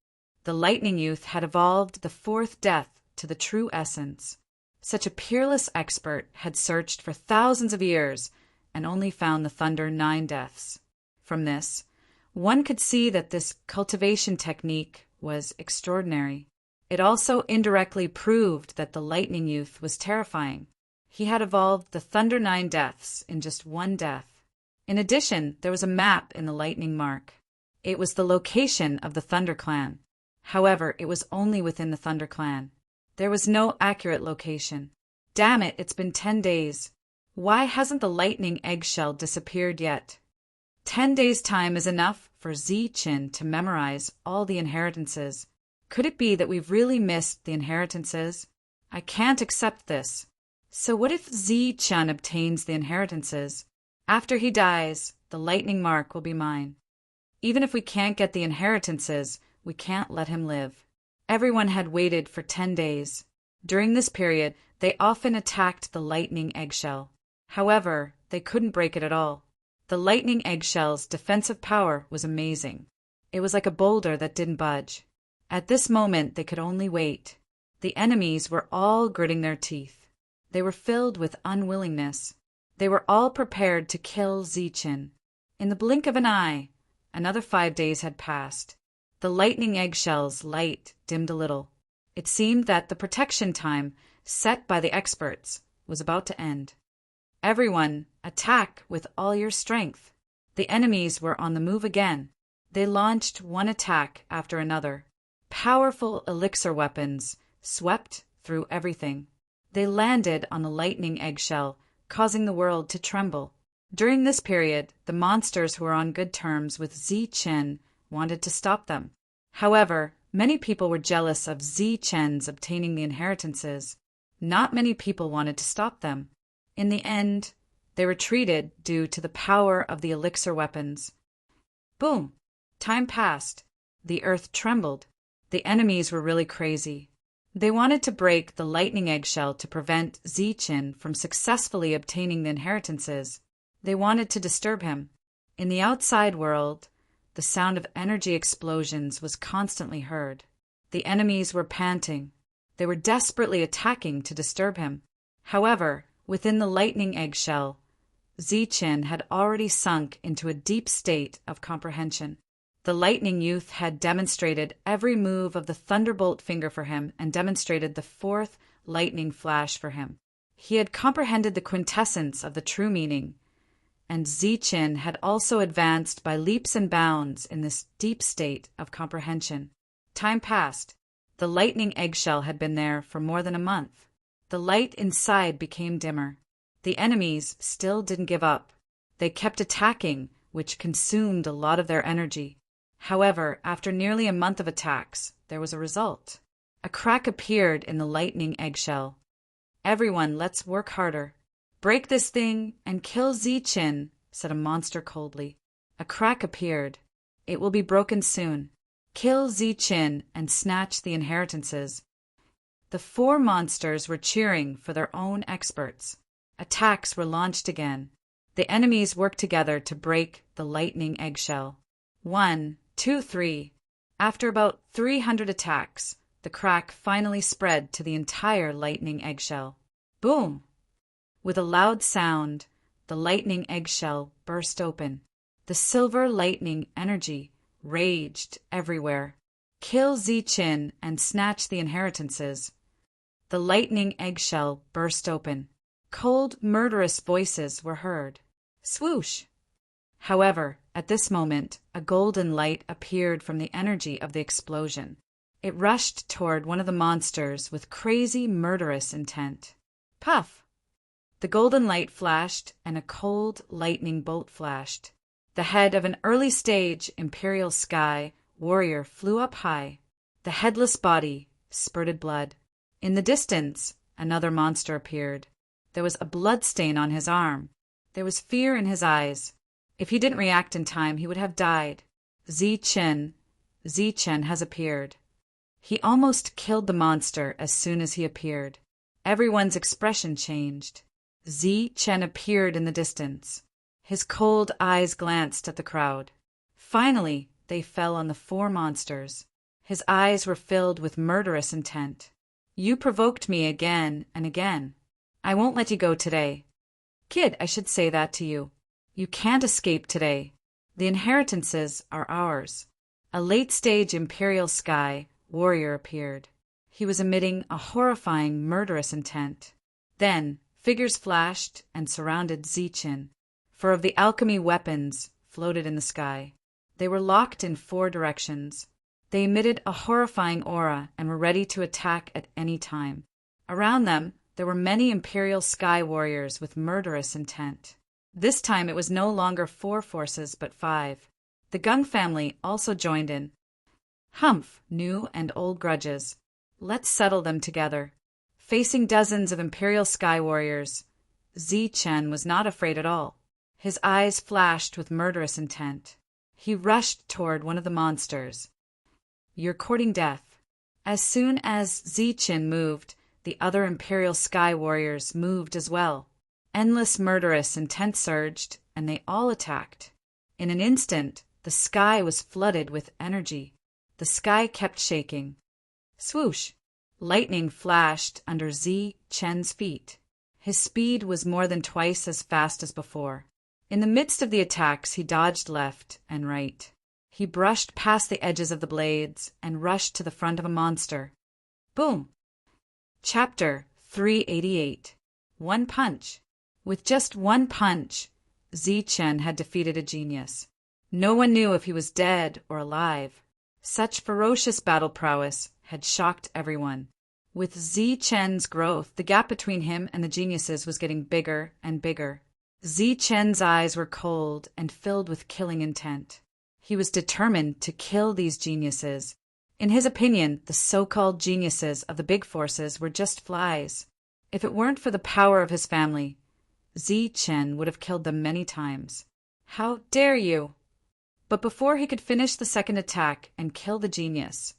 Speaker 1: The lightning youth had evolved the fourth death to the true essence. Such a peerless expert had searched for thousands of years and only found the Thunder Nine Deaths. From this, one could see that this cultivation technique was extraordinary. It also indirectly proved that the lightning youth was terrifying. He had evolved the Thunder Nine Deaths in just one death. In addition, there was a map in the lightning mark. It was the location of the Thunder Clan. However, it was only within the Thunder Clan. There was no accurate location. Damn it, it's been 10 days. Why hasn't the lightning eggshell disappeared yet? 10 days' time is enough for Zi Chen to memorize all the inheritances. Could it be that we've really missed the inheritances? I can't accept this. So what if Zi Chen obtains the inheritances? After he dies, the lightning mark will be mine. Even if we can't get the inheritances, we can't let him live. Everyone had waited for 10 days. During this period, they often attacked the lightning eggshell. However, they couldn't break it at all. The lightning eggshell's defensive power was amazing. It was like a boulder that didn't budge. At this moment, they could only wait. The enemies were all gritting their teeth. They were filled with unwillingness. They were all prepared to kill Zi Chen. In the blink of an eye, another 5 days had passed. The lightning eggshell's light dimmed a little. It seemed that the protection time set by the experts was about to end. Everyone, attack with all your strength. The enemies were on the move again. They launched one attack after another. Powerful elixir weapons swept through everything. They landed on the lightning eggshell, causing the world to tremble. During this period, the monsters who were on good terms with Zi Chen wanted to stop them. However, many people were jealous of Zi Chen's obtaining the inheritances. Not many people wanted to stop them. In the end, they retreated due to the power of the elixir weapons. Boom! Time passed. The earth trembled. The enemies were really crazy. They wanted to break the lightning eggshell to prevent Zi Chen from successfully obtaining the inheritances. They wanted to disturb him. In the outside world, the sound of energy explosions was constantly heard. The enemies were panting. They were desperately attacking to disturb him. However, within the lightning eggshell, Zi Chen had already sunk into a deep state of comprehension. The lightning youth had demonstrated every move of the thunderbolt finger for him and demonstrated the fourth lightning flash for him. He had comprehended the quintessence of the true meaning, and Zi Chen had also advanced by leaps and bounds in this deep state of comprehension. Time passed. The lightning eggshell had been there for more than a month. The light inside became dimmer. The enemies still didn't give up. They kept attacking, which consumed a lot of their energy. However, after nearly a month of attacks, there was a result. A crack appeared in the lightning eggshell. Everyone, let's work harder. Break this thing and kill Zi Chen, said a monster coldly. A crack appeared. It will be broken soon. Kill Zi Chen and snatch the inheritances. The 4 monsters were cheering for their own experts. Attacks were launched again. The enemies worked together to break the lightning eggshell. 1, 2, 3. After about 300 attacks, the crack finally spread to the entire lightning eggshell. Boom! With a loud sound, the lightning eggshell burst open. The silver lightning energy raged everywhere. Kill Ziqin and snatch the inheritances. The lightning eggshell burst open. Cold, murderous voices were heard. Swoosh! However, at this moment, a golden light appeared from the energy of the explosion. It rushed toward one of the monsters with crazy, murderous intent. Puff! The golden light flashed, and a cold lightning bolt flashed. The head of an early-stage Imperial Sky warrior flew up high. The headless body spurted blood. In the distance, another monster appeared. There was a blood stain on his arm. There was fear in his eyes. If he didn't react in time, he would have died. Ziqin has appeared. He almost killed the monster as soon as he appeared. Everyone's expression changed. Ziqin appeared in the distance. His cold eyes glanced at the crowd. Finally, they fell on the four monsters. His eyes were filled with murderous intent. You provoked me again and again. I won't let you go today. Kid, I should say that to you. You can't escape today. The inheritances are ours. A late-stage Imperial Sky warrior appeared. He was emitting a horrifying, murderous intent. Then, figures flashed and surrounded Ziqin. 4 of the alchemy weapons floated in the sky. They were locked in 4 directions. They emitted a horrifying aura and were ready to attack at any time. Around them, there were many Imperial Sky warriors with murderous intent. This time it was no longer 4 forces but 5. The Gung family also joined in. Humph, new and old grudges. Let's settle them together. Facing dozens of Imperial Sky warriors, Ziqin was not afraid at all. His eyes flashed with murderous intent. He rushed toward one of the monsters. You're courting death. As soon as Ziqin moved, the other Imperial Sky warriors moved as well. Endless murderous intent surged, and they all attacked. In an instant, the sky was flooded with energy. The sky kept shaking. Swoosh! Lightning flashed under Ziqin's feet. His speed was more than twice as fast as before. In the midst of the attacks, he dodged left and right. He brushed past the edges of the blades and rushed to the front of a monster. Boom! Chapter 388. One punch. With just one punch, Ziqin had defeated a genius. No one knew if he was dead or alive. Such ferocious battle prowess had shocked everyone. With Ziqin's growth, the gap between him and the geniuses was getting bigger and bigger. Ziqin's eyes were cold and filled with killing intent. He was determined to kill these geniuses. In his opinion, the so-called geniuses of the big forces were just flies. If it weren't for the power of his family, Ziqin would have killed them many times. How dare you! But before he could finish the second attack and kill the genius,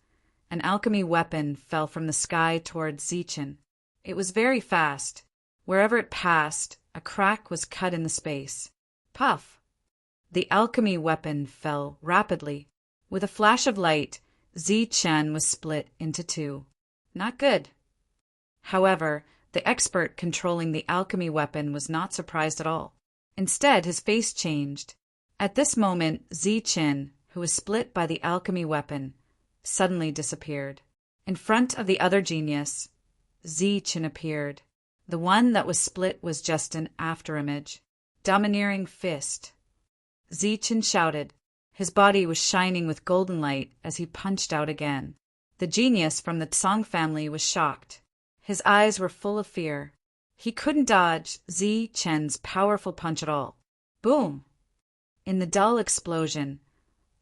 Speaker 1: an alchemy weapon fell from the sky toward Ziqin. It was very fast. Wherever it passed, a crack was cut in the space. Puff! The alchemy weapon fell rapidly. With a flash of light, Ziqin was split into 2. Not good. However, the expert controlling the alchemy weapon was not surprised at all. Instead, his face changed. At this moment, Ziqin, who was split by the alchemy weapon, suddenly disappeared. In front of the other genius, Ziqin appeared. The one that was split was just an afterimage. Domineering fist. Ziqin shouted. His body was shining with golden light as he punched out again. The genius from the Tsang family was shocked. His eyes were full of fear. He couldn't dodge Ziqin's powerful punch at all. Boom! In the dull explosion,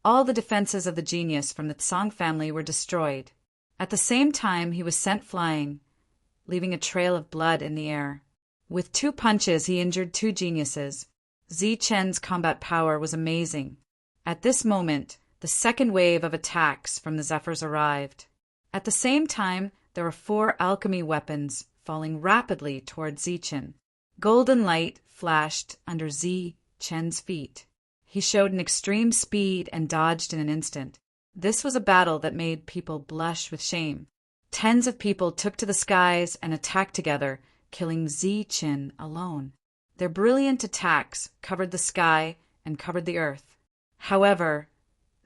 Speaker 1: all the defenses of the genius from the Tsang family were destroyed. At the same time, he was sent flying, leaving a trail of blood in the air. With 2 punches, he injured 2 geniuses. Ziqin's combat power was amazing. At this moment, the second wave of attacks from the Zephyrs arrived. At the same time, there were 4 alchemy weapons falling rapidly toward Ziqin. Golden light flashed under Ziqin's feet. He showed an extreme speed and dodged in an instant. This was a battle that made people blush with shame. Tens of people took to the skies and attacked together, killing Zi-Chin alone. Their brilliant attacks covered the sky and covered the earth. However,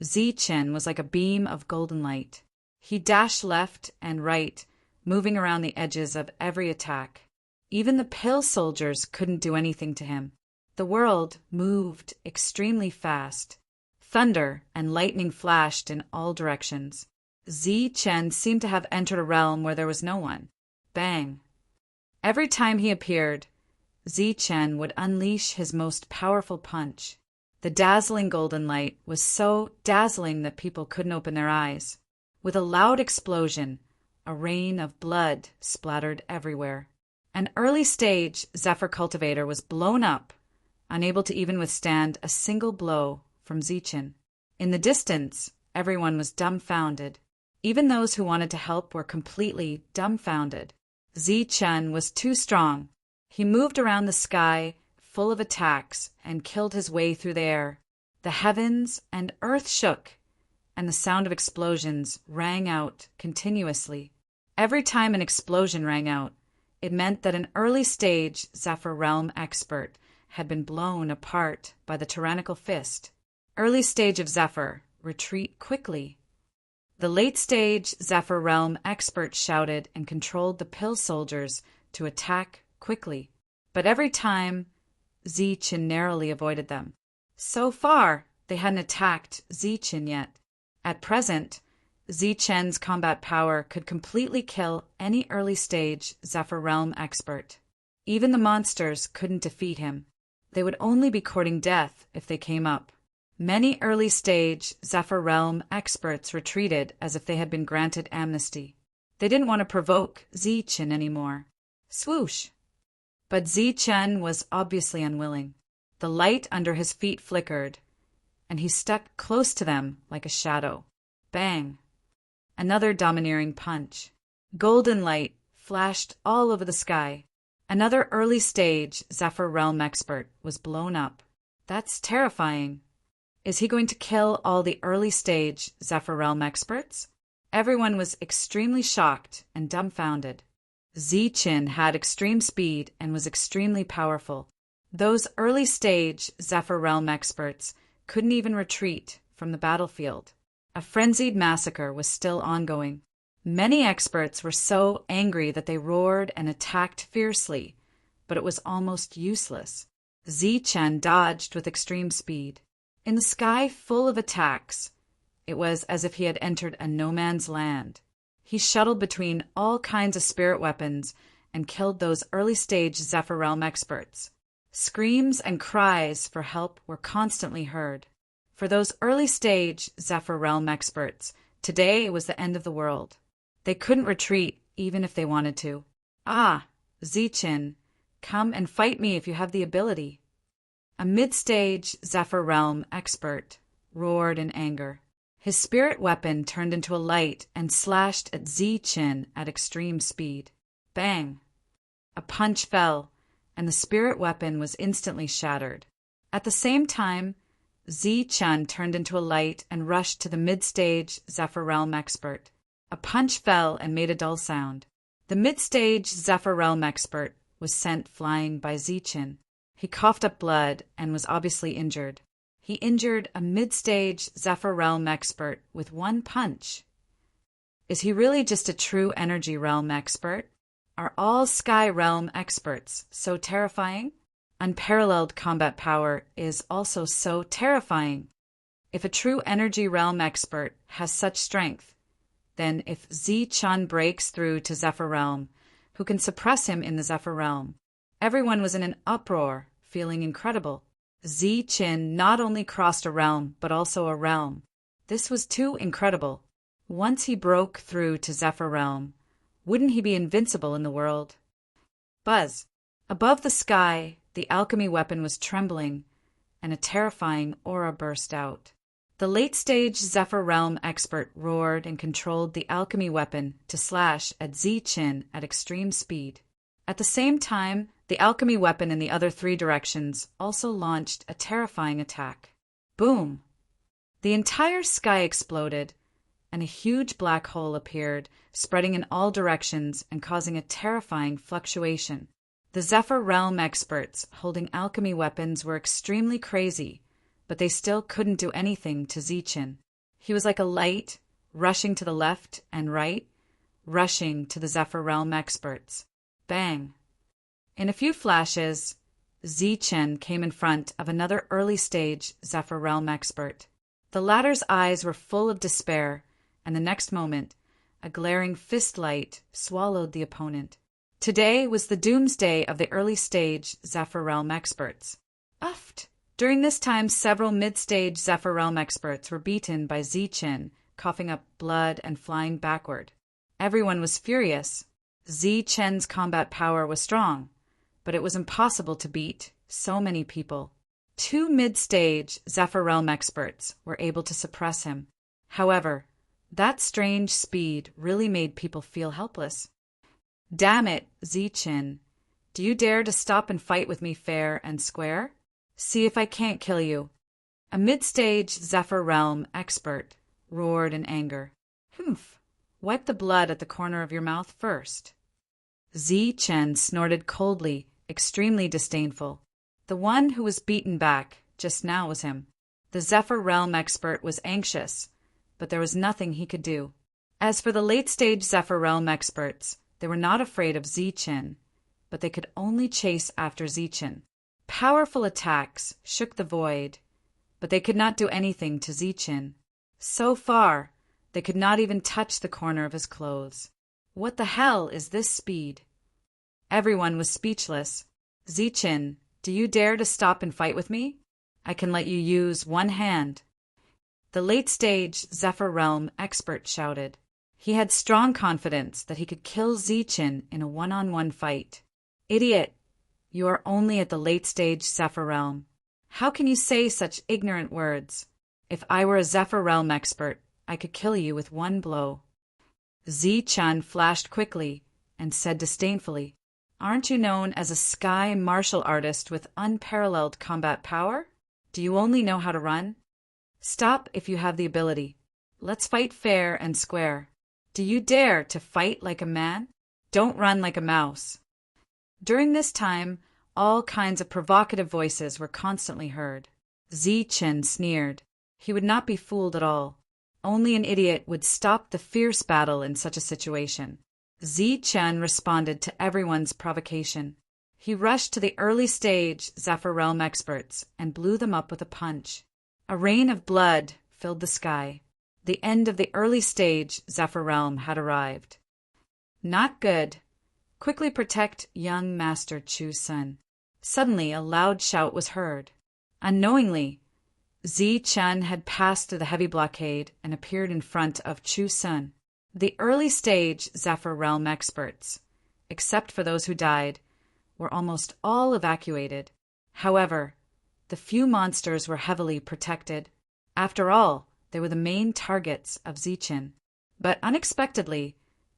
Speaker 1: Zi-Chin was like a beam of golden light. He dashed left and right, moving around the edges of every attack. Even the pill soldiers couldn't do anything to him. The world moved extremely fast. Thunder and lightning flashed in all directions. Zi-Chen seemed to have entered a realm where there was no one. Bang! Every time he appeared, Zi-Chen would unleash his most powerful punch. The dazzling golden light was so dazzling that people couldn't open their eyes. With a loud explosion, a rain of blood splattered everywhere. An early-stage Zephyr cultivator was blown up, unable to even withstand a single blow from Zi-Chen. In the distance, everyone was dumbfounded. Even those who wanted to help were completely dumbfounded. Zi-Chen was too strong. He moved around the sky, full of attacks, and killed his way through the air. The heavens and earth shook, and the sound of explosions rang out continuously. Every time an explosion rang out, it meant that an early-stage Zephyr Realm expert had been blown apart by the tyrannical fist. Early stage of Zephyr, retreat quickly. The late-stage Zephyr Realm expert shouted and controlled the pill soldiers to attack quickly. But every time, Zi-Chin narrowly avoided them. So far, they hadn't attacked Zi-Chin yet. At present, Zi-Chen's combat power could completely kill any early-stage Zephyr Realm expert. Even the monsters couldn't defeat him. They would only be courting death if they came up. Many early-stage Zephyr Realm experts retreated as if they had been granted amnesty. They didn't want to provoke Zi-Chen anymore. Swoosh! But Zi-Chen was obviously unwilling. The light under his feet flickered, and he stuck close to them like a shadow. Bang! Another domineering punch. Golden light flashed all over the sky. Another early-stage Zephyr Realm expert was blown up. That's terrifying. Is he going to kill all the early-stage Zephyr Realm experts? Everyone was extremely shocked and dumbfounded. Zi-Chin had extreme speed and was extremely powerful. Those early-stage Zephyr Realm experts couldn't even retreat from the battlefield. A frenzied massacre was still ongoing. Many experts were so angry that they roared and attacked fiercely, but it was almost useless. Zi-Chen dodged with extreme speed. In the sky full of attacks, it was as if he had entered a no-man's land. He shuttled between all kinds of spirit weapons and killed those early-stage Zephyr Realm experts. Screams and cries for help were constantly heard. For those early-stage Zephyr Realm experts, today was the end of the world. They couldn't retreat even if they wanted to. Ah, Zi-Chin, come and fight me if you have the ability. A mid-stage Zephyr Realm expert roared in anger. His spirit weapon turned into a light and slashed at Zi-Chin at extreme speed. Bang! A punch fell, and the spirit weapon was instantly shattered. At the same time, Zi-Chin turned into a light and rushed to the mid-stage Zephyr Realm expert. A punch fell and made a dull sound. The mid-stage Zephyr Realm expert was sent flying by Zi-Chin. He coughed up blood and was obviously injured. He injured a mid-stage Zephyr Realm expert with one punch. Is he really just a true energy realm expert? Are all Sky Realm experts so terrifying? Unparalleled combat power is also so terrifying. If a true energy realm expert has such strength, then if Zi-Chin breaks through to Zephyr Realm, who can suppress him in the Zephyr Realm? Everyone was in an uproar, feeling incredible. Zi-Chin not only crossed a realm, but also a realm. This was too incredible. Once he broke through to Zephyr Realm, wouldn't he be invincible in the world? Buzz. Above the sky, the alchemy weapon was trembling, and a terrifying aura burst out. The late-stage Zephyr Realm expert roared and controlled the alchemy weapon to slash at Zi-Chin at extreme speed. At the same time, the alchemy weapon in the other three directions also launched a terrifying attack. Boom! The entire sky exploded, and a huge black hole appeared, spreading in all directions and causing a terrifying fluctuation. The Zephyr Realm experts holding alchemy weapons were extremely crazy, but they still couldn't do anything to Zichin. He was like a light, rushing to the left and right, rushing to the Zephyr Realm experts. Bang! In a few flashes, Zichin came in front of another early-stage Zephyr Realm expert. The latter's eyes were full of despair, and the next moment, a glaring fist light swallowed the opponent. Today was the doomsday of the early-stage Zephyr Realm experts. Uft! During this time, several mid-stage Zephyr Realm experts were beaten by Zichin, coughing up blood and flying backward. Everyone was furious. Zichin's combat power was strong, but it was impossible to beat so many people. 2 mid-stage Zephyr Realm experts were able to suppress him. However, that strange speed really made people feel helpless. Damn it, Zichin. Do you dare to stop and fight with me fair and square? See if I can't kill you. A mid-stage Zephyr Realm expert roared in anger. Humph. Wipe the blood at the corner of your mouth first. Zichin snorted coldly, extremely disdainful. The one who was beaten back just now was him. The Zephyr Realm expert was anxious, but there was nothing he could do. As for the late-stage Zephyr Realm experts, they were not afraid of Zichin, but they could only chase after Zichin. Powerful attacks shook the void, but they could not do anything to Zichin. So far, they could not even touch the corner of his clothes. What the hell is this speed? Everyone was speechless. Zichin, do you dare to stop and fight with me? I can let you use one hand. The late-stage Zephyr Realm expert shouted. He had strong confidence that he could kill Zichin in a one-on-one fight. Idiot! You are only at the late-stage Zephyr Realm. How can you say such ignorant words? If I were a Zephyr Realm expert, I could kill you with one blow. Zichin flashed quickly and said disdainfully, Aren't you known as a sky martial artist with unparalleled combat power? Do you only know how to run? Stop if you have the ability. Let's fight fair and square. Do you dare to fight like a man? Don't run like a mouse. During this time, all kinds of provocative voices were constantly heard. Zichin sneered. He would not be fooled at all. Only an idiot would stop the fierce battle in such a situation. Zichin responded to everyone's provocation. He rushed to the early-stage Zephyr Realm experts and blew them up with a punch. A rain of blood filled the sky. The end of the early-stage Zephyr Realm had arrived. Not good. Quickly protect young Master Chu's son. Suddenly a loud shout was heard. Unknowingly, Zichin had passed through the heavy blockade and appeared in front of Chu's son. The early-stage Zephyr Realm experts, except for those who died, were almost all evacuated. However, the few monsters were heavily protected. After all, they were the main targets of Zichin. But unexpectedly,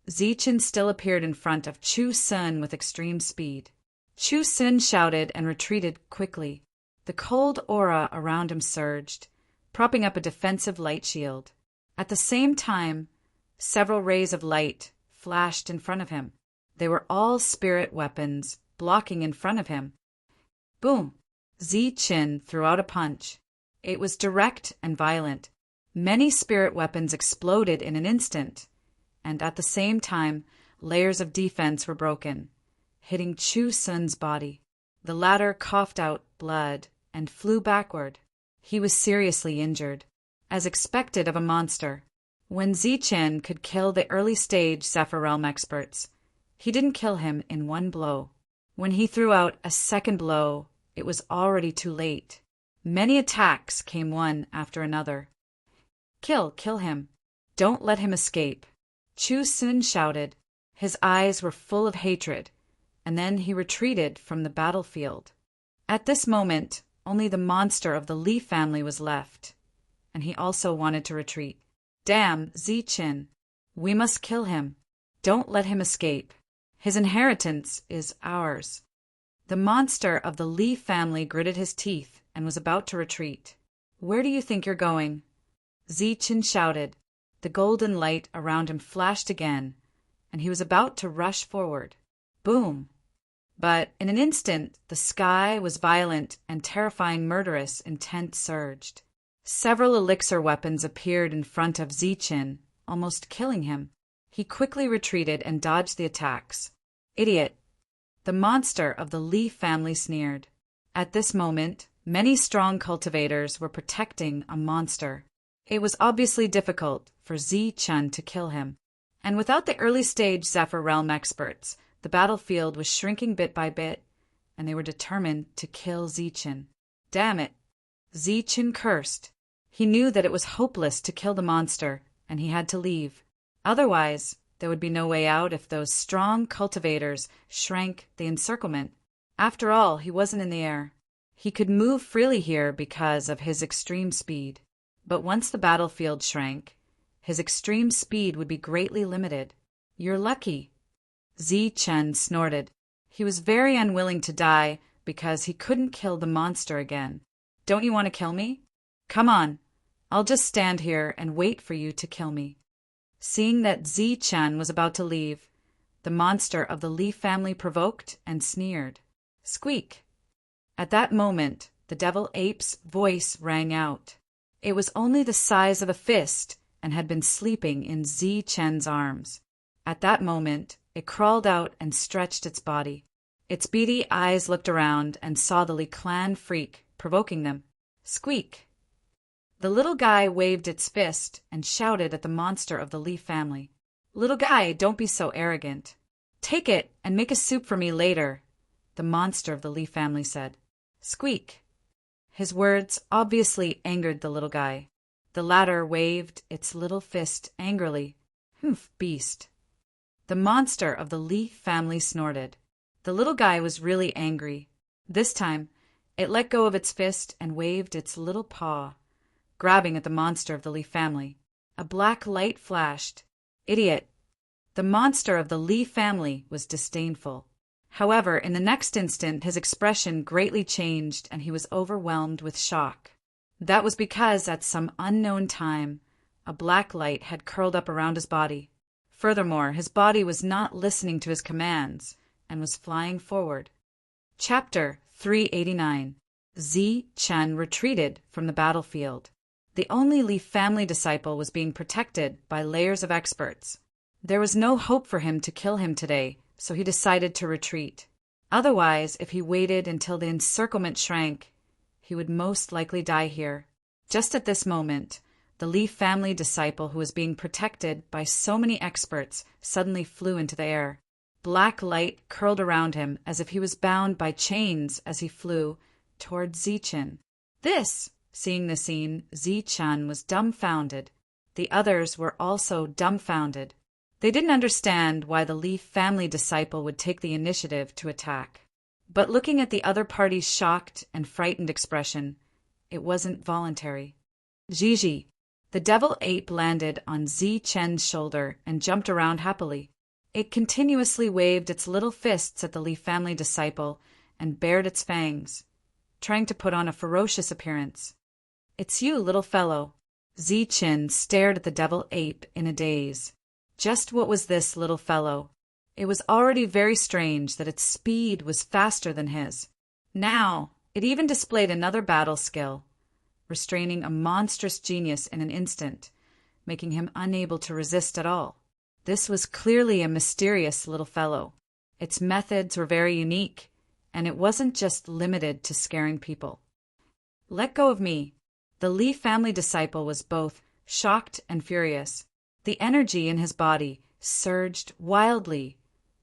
Speaker 1: Zichin still appeared in front of Chu's son with extreme speed. Chu's son shouted and retreated quickly. The cold aura around him surged, propping up a defensive light shield. At the same time, several rays of light flashed in front of him. They were all spirit weapons, blocking in front of him. Boom! Zichin threw out a punch. It was direct and violent. Many spirit weapons exploded in an instant, and at the same time, layers of defense were broken, hitting Chu's son's body. The latter coughed out blood and flew backward. He was seriously injured, as expected of a monster. When Zichin could kill the early-stage Zephyr Realm experts, he didn't kill him in one blow. When he threw out a second blow, it was already too late. Many attacks came one after another. Kill him. Don't let him escape. Chu Sun shouted. His eyes were full of hatred, and then he retreated from the battlefield. At this moment, only the monster of the Li family was left, and he also wanted to retreat. Damn, Zichin. We must kill him. Don't let him escape. His inheritance is ours. The monster of the Li family gritted his teeth and was about to retreat. Where do you think you're going? Zichin shouted. The golden light around him flashed again, and he was about to rush forward. Boom! But in an instant, the sky was violent and terrifying murderous intent surged. Several elixir weapons appeared in front of Zichin, almost killing him. He quickly retreated and dodged the attacks. Idiot! The monster of the Li family sneered. At this moment, many strong cultivators were protecting a monster. It was obviously difficult for Zichin to kill him. And without the early-stage Zephyr Realm experts, the battlefield was shrinking bit by bit, and they were determined to kill Zichin. Damn it! Zichin cursed. He knew that it was hopeless to kill the monster, and he had to leave. Otherwise, there would be no way out if those strong cultivators shrank the encirclement. After all, he wasn't in the air. He could move freely here because of his extreme speed. But once the battlefield shrank, his extreme speed would be greatly limited. You're lucky. Zichin snorted. He was very unwilling to die because he couldn't kill the monster again. Don't you want to kill me? Come on. I'll just stand here and wait for you to kill me. Seeing that Zichin was about to leave, the monster of the Li family provoked and sneered. Squeak! At that moment, the devil ape's voice rang out. It was only the size of a fist and had been sleeping in Zichin's arms. At that moment, it crawled out and stretched its body. Its beady eyes looked around and saw the Li clan freak, provoking them. Squeak! The little guy waved its fist and shouted at the monster of the Li family. Little guy, don't be so arrogant. Take it and make a soup for me later, the monster of the Li family said. Squeak! His words obviously angered the little guy. The latter waved its little fist angrily. Humph, beast. The monster of the Li family snorted. The little guy was really angry. This time, it let go of its fist and waved its little paw, grabbing at the monster of the Li family. A black light flashed. Idiot! The monster of the Li family was disdainful. However, in the next instant, his expression greatly changed and he was overwhelmed with shock. That was because at some unknown time, a black light had curled up around his body. Furthermore, his body was not listening to his commands and was flying forward. Chapter 389. Zichin retreated from the battlefield. The only Li family disciple was being protected by layers of experts. There was no hope for him to kill him today, so he decided to retreat. Otherwise, if he waited until the encirclement shrank, he would most likely die here. Just at this moment, the Li family disciple who was being protected by so many experts suddenly flew into the air. Black light curled around him as if he was bound by chains as he flew toward Zichin. Seeing the scene, Zichin was dumbfounded. The others were also dumbfounded. They didn't understand why the Li family disciple would take the initiative to attack. But looking at the other party's shocked and frightened expression, it wasn't voluntary. Gigi, the devil ape, landed on Zichin's shoulder and jumped around happily. It continuously waved its little fists at the Li family disciple and bared its fangs, trying to put on a ferocious appearance. It's you, little fellow. Zichin stared at the devil ape in a daze. Just what was this little fellow? It was already very strange that its speed was faster than his. Now, it even displayed another battle skill, restraining a monstrous genius in an instant, making him unable to resist at all. This was clearly a mysterious little fellow. Its methods were very unique, and it wasn't just limited to scaring people. Let go of me. The Li family disciple was both shocked and furious. The energy in his body surged wildly,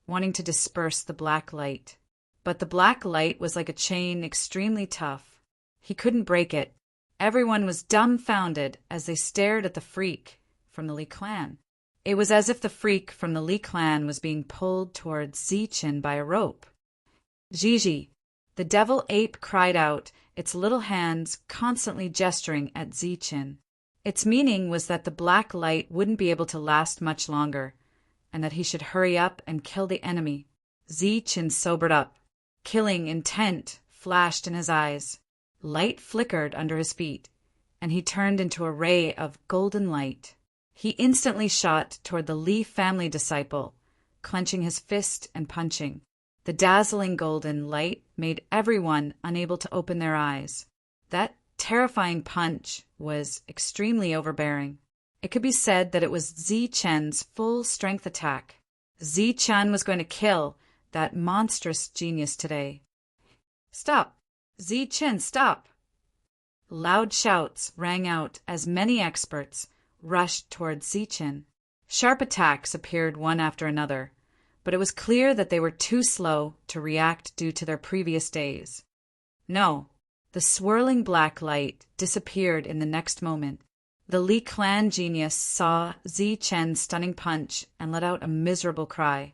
Speaker 1: wanting to disperse the black light. But the black light was like a chain, extremely tough. He couldn't break it. Everyone was dumbfounded as they stared at the freak from the Li clan. It was as if the freak from the Li clan was being pulled towards Zichin by a rope. Gigi, the devil ape, cried out, its little hands constantly gesturing at Zichin. Its meaning was that the black light wouldn't be able to last much longer, and that he should hurry up and kill the enemy. Zichin sobered up. Killing intent flashed in his eyes. Light flickered under his feet, and he turned into a ray of golden light. He instantly shot toward the Li family disciple, clenching his fist and punching. The dazzling golden light made everyone unable to open their eyes. That terrifying punch was extremely overbearing. It could be said that it was Zi Chen's full-strength attack. Zi Chen was going to kill that monstrous genius today. "Stop! Zi Chen, stop!" Loud shouts rang out as many experts rushed toward Zi Chen. Sharp attacks appeared one after another, but it was clear that they were too slow to react due to their previous days. No, the swirling black light disappeared in the next moment. The Li clan genius saw Zi Chen's stunning punch and let out a miserable cry.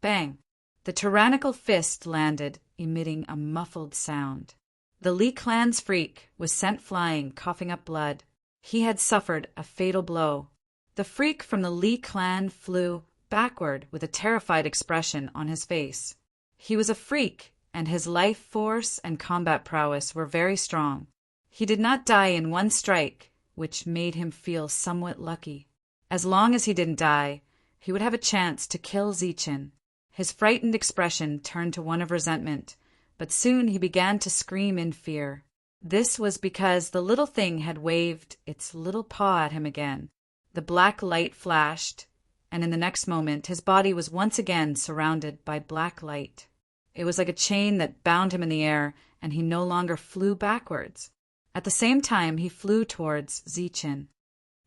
Speaker 1: Bang! The tyrannical fist landed, emitting a muffled sound. The Li clan's freak was sent flying, coughing up blood. He had suffered a fatal blow. The freak from the Li clan flew backward with a terrified expression on his face. He was a freak, and his life force and combat prowess were very strong. He did not die in one strike, which made him feel somewhat lucky. As long as he didn't die, he would have a chance to kill Zi Chen. His frightened expression turned to one of resentment, but soon he began to scream in fear. This was because the little thing had waved its little paw at him again. The black light flashed, and in the next moment his body was once again surrounded by black light. It was like a chain that bound him in the air, and he no longer flew backwards. At the same time, he flew towards Zi Chen.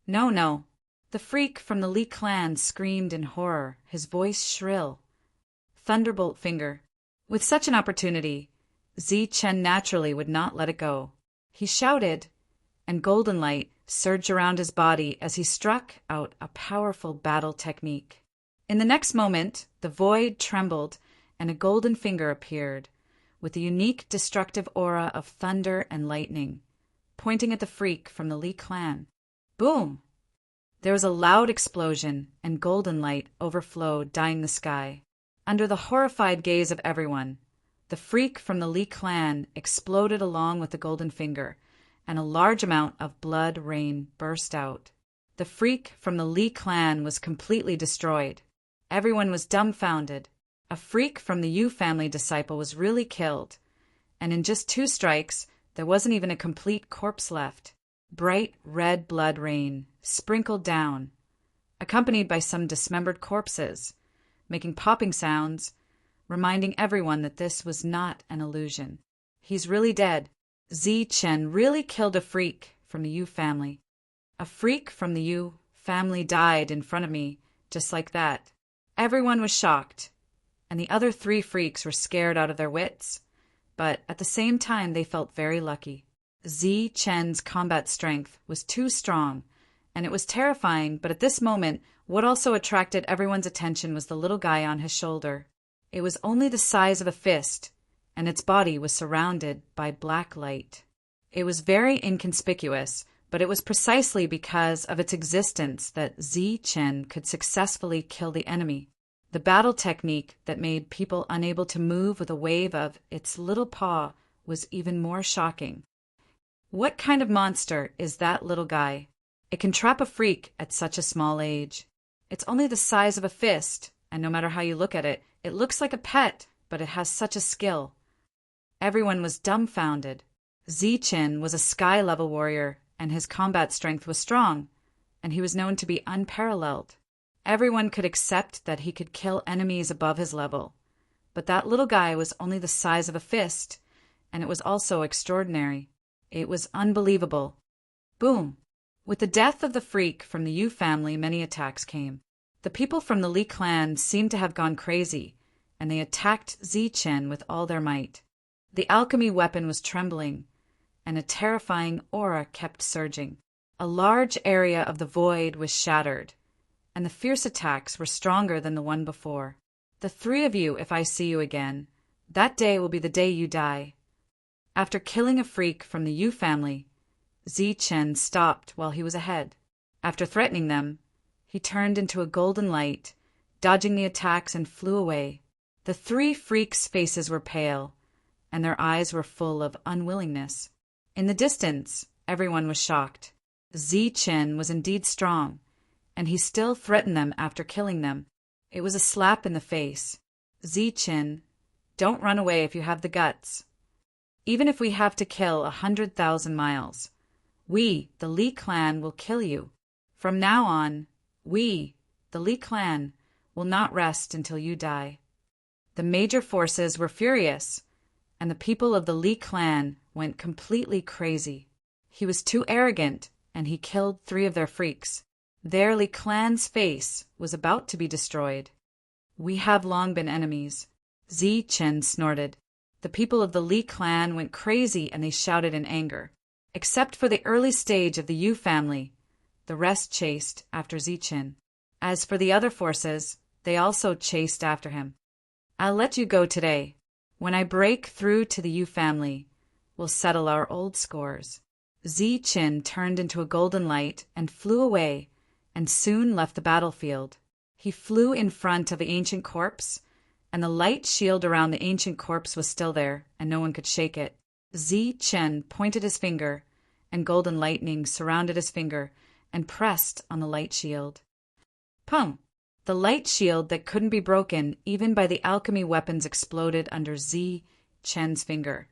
Speaker 1: "No, no!" The freak from the Li clan screamed in horror, his voice shrill. Thunderbolt finger. With such an opportunity, Zi Chen naturally would not let it go. He shouted, and golden light surged around his body as he struck out a powerful battle technique. In the next moment, the void trembled, and a golden finger appeared, with the unique destructive aura of thunder and lightning, pointing at the freak from the Li clan. Boom! There was a loud explosion, and golden light overflowed, dyeing the sky. Under the horrified gaze of everyone, the freak from the Li clan exploded along with the golden finger, and a large amount of blood rain burst out. The freak from the Li clan was completely destroyed. Everyone was dumbfounded. A freak from the Yu family disciple was really killed, and in just 2 strikes, there wasn't even a complete corpse left. Bright red blood rain sprinkled down, accompanied by some dismembered corpses, making popping sounds, reminding everyone that this was not an illusion. He's really dead. Zi Chen really killed a freak from the Yu family. A freak from the Yu family died in front of me, just like that. Everyone was shocked, and the other 3 freaks were scared out of their wits, but at the same time they felt very lucky. Zi Chen's combat strength was too strong, and it was terrifying, but at this moment, what also attracted everyone's attention was the little guy on his shoulder. It was only the size of a fist, and its body was surrounded by black light. It was very inconspicuous, but it was precisely because of its existence that Zi Chen could successfully kill the enemy. The battle technique that made people unable to move with a wave of its little paw was even more shocking. What kind of monster is that little guy? It can trap a freak at such a small age. It's only the size of a fist, and no matter how you look at it, it looks like a pet, but it has such a skill. Everyone was dumbfounded. Zi Chen was a sky-level warrior, and his combat strength was strong, and he was known to be unparalleled. Everyone could accept that he could kill enemies above his level, but that little guy was only the size of a fist, and it was also extraordinary. It was unbelievable. Boom! With the death of the freak from the Yu family, many attacks came. The people from the Li clan seemed to have gone crazy, and they attacked Zi Chen with all their might. The alchemy weapon was trembling, and a terrifying aura kept surging. A large area of the void was shattered, and the fierce attacks were stronger than the one before. The 3 of you, if I see you again, that day will be the day you die. After killing a freak from the Yu family, Zi Chen stopped while he was ahead. After threatening them, he turned into a golden light, dodging the attacks, and flew away. The 3 freaks' faces were pale, and their eyes were full of unwillingness. In the distance, everyone was shocked. Zi Chen was indeed strong, and he still threatened them after killing them. It was a slap in the face. Ziqin, don't run away if you have the guts. Even if we have to kill 100,000 miles, we, the Li clan, will kill you. From now on, we, the Li clan, will not rest until you die. The major forces were furious, and the people of the Li clan went completely crazy. He was too arrogant, and he killed 3 of their freaks. Their Li clan's face was about to be destroyed. We have long been enemies. Ziqin snorted. The people of the Li clan went crazy and they shouted in anger. Except for the early stage of the Yu family, the rest chased after Ziqin. As for the other forces, they also chased after him. I'll let you go today. When I break through to the Yu family, we'll settle our old scores. Ziqin turned into a golden light and flew away, and soon left the battlefield. He flew in front of the ancient corpse, and the light shield around the ancient corpse was still there, and no one could shake it. Ziqin pointed his finger, and golden lightning surrounded his finger and pressed on the light shield. Pum! The light shield that couldn't be broken even by the alchemy weapons exploded under Ziqin's finger,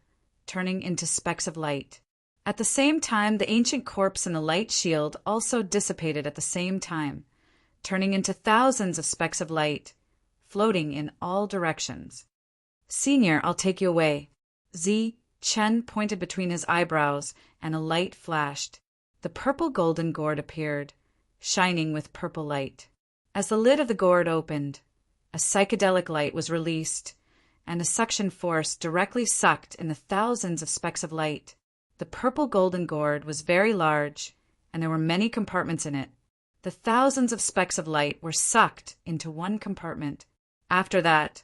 Speaker 1: turning into specks of light. At the same time, the ancient corpse and the light shield also dissipated at the same time, turning into thousands of specks of light, floating in all directions. Senior, I'll take you away. Ziqin pointed between his eyebrows, and a light flashed. The purple golden gourd appeared, shining with purple light. As the lid of the gourd opened, a psychedelic light was released, and a suction force directly sucked in the thousands of specks of light. The purple golden gourd was very large, and there were many compartments in it. The thousands of specks of light were sucked into one compartment. After that,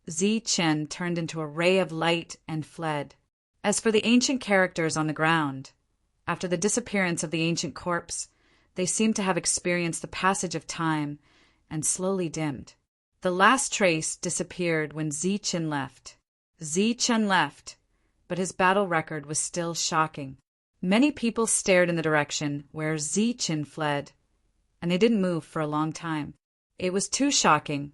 Speaker 1: Ziqin turned into a ray of light and fled. As for the ancient characters on the ground, after the disappearance of the ancient corpse, they seemed to have experienced the passage of time and slowly dimmed. The last trace disappeared when Ziqin left. Ziqin left, but his battle record was still shocking. Many people stared in the direction where Ziqin fled, and they didn't move for a long time. It was too shocking.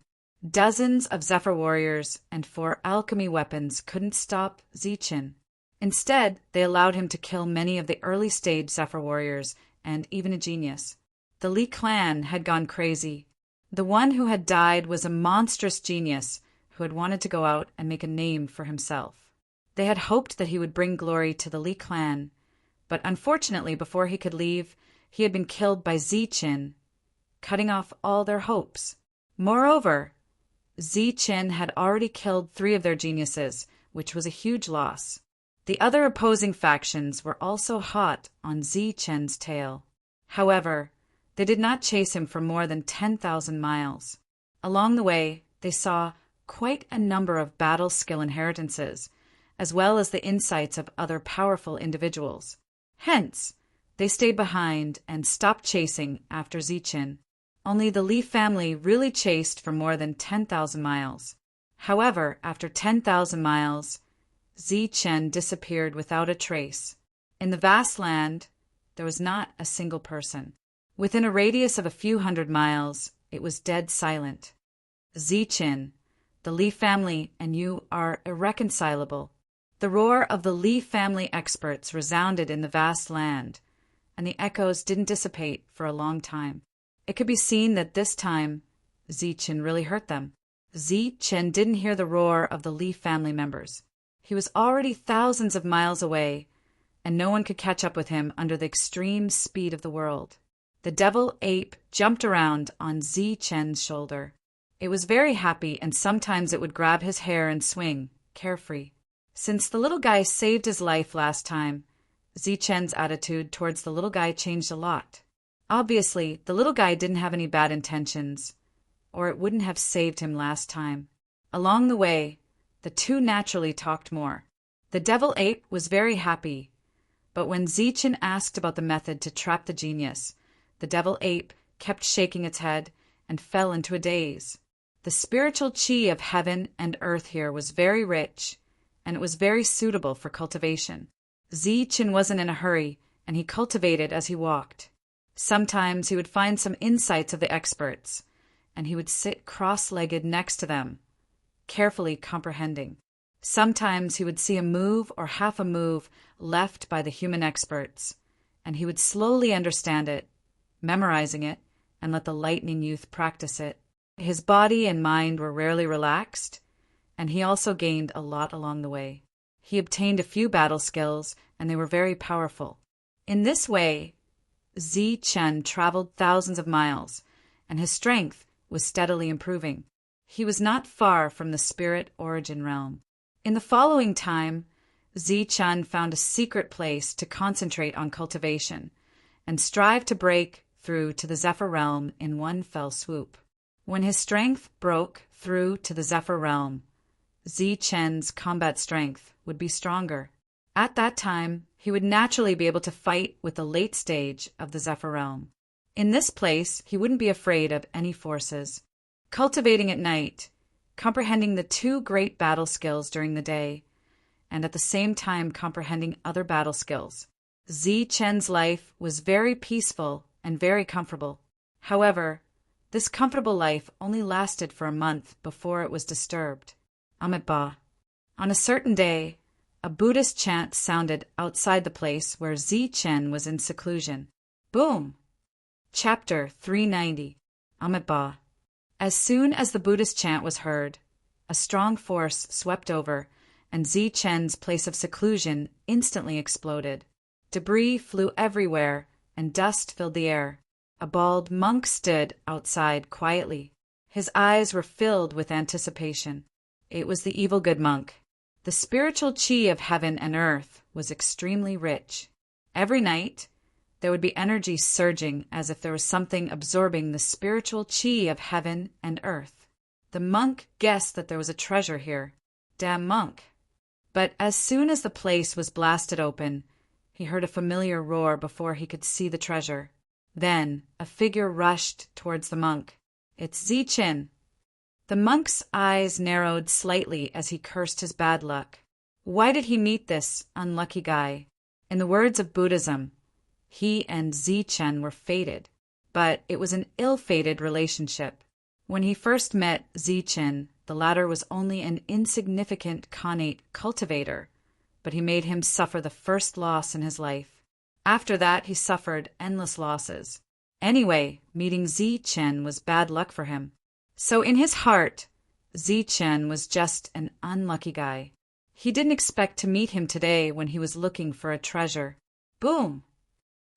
Speaker 1: Dozens of Zephyr warriors and 4 alchemy weapons couldn't stop Ziqin. Instead, they allowed him to kill many of the early-stage Zephyr warriors and even a genius. The Li clan had gone crazy. The one who had died was a monstrous genius who had wanted to go out and make a name for himself. They had hoped that he would bring glory to the Li clan, but unfortunately before he could leave, he had been killed by Ziqin, cutting off all their hopes. Moreover, Ziqin had already killed 3 of their geniuses, which was a huge loss. The other opposing factions were also hot on Ziqin's tail. However, they did not chase him for more than 10,000 miles. Along the way, they saw quite a number of battle skill inheritances, as well as the insights of other powerful individuals. Hence, they stayed behind and stopped chasing after Ziqin. Only the Li family really chased for more than 10,000 miles. However, after 10,000 miles, Ziqin disappeared without a trace. In the vast land, there was not a single person. Within a radius of a few hundred miles, it was dead silent. Ziqin, the Li family and you are irreconcilable. The roar of the Li family experts resounded in the vast land, and the echoes didn't dissipate for a long time. It could be seen that this time, Ziqin really hurt them. Ziqin didn't hear the roar of the Li family members. He was already thousands of miles away, and no one could catch up with him under the extreme speed of the world. The devil ape jumped around on Ziqin's shoulder. It was very happy, and sometimes it would grab his hair and swing, carefree. Since the little guy saved his life last time, Ziqin's attitude towards the little guy changed a lot. Obviously, the little guy didn't have any bad intentions, or it wouldn't have saved him last time. Along the way, the two naturally talked more. The devil ape was very happy, but when Ziqin asked about the method to trap the genius, the devil ape kept shaking its head and fell into a daze. The spiritual chi of heaven and earth here was very rich, and it was very suitable for cultivation. Ziqin wasn't in a hurry, and he cultivated as he walked. Sometimes he would find some insights of the experts, and he would sit cross-legged next to them, carefully comprehending. Sometimes he would see a move or half a move left by the human experts, and he would slowly understand it, memorizing it, and let the lightning youth practice it. His body and mind were rarely relaxed, and he also gained a lot along the way. He obtained a few battle skills, and they were very powerful. In this way, Zichen traveled thousands of miles, and his strength was steadily improving. He was not far from the spirit origin realm. In the following time, Zichen found a secret place to concentrate on cultivation and strive to break through to the Zephyr realm in one fell swoop. When his strength broke through to the Zephyr realm, Zichen's combat strength would be stronger. At that time, he would naturally be able to fight with the late stage of the Zephyr realm. In this place, he wouldn't be afraid of any forces. Cultivating at night, comprehending the two great battle skills during the day, and at the same time comprehending other battle skills, Zichen's life was very peaceful and very comfortable. However, this comfortable life only lasted for a month before it was disturbed. Amitabha. On a certain day, a Buddhist chant sounded outside the place where Zichen was in seclusion. Boom! Chapter 390. Amitabha. As soon as the Buddhist chant was heard, a strong force swept over, and Zichen's place of seclusion instantly exploded. Debris flew everywhere, and dust filled the air. A bald monk stood outside quietly. His eyes were filled with anticipation. It was the evil good monk. The spiritual chi of heaven and earth was extremely rich. Every night, there would be energy surging as if there was something absorbing the spiritual chi of heaven and earth. The monk guessed that there was a treasure here. Damn monk. But as soon as the place was blasted open, he heard a familiar roar before he could see the treasure. Then a figure rushed towards the monk. It's Zichen. The monk's eyes narrowed slightly as he cursed his bad luck. Why did he meet this unlucky guy? In the words of Buddhism, he and Zichen were fated, but it was an ill-fated relationship. When he first met Zichen, the latter was only an insignificant Khanate cultivator, but he made him suffer the first loss in his life. After that, he suffered endless losses. Anyway, meeting Zichen was bad luck for him. So in his heart, Zichen was just an unlucky guy. He didn't expect to meet him today when he was looking for a treasure. Boom!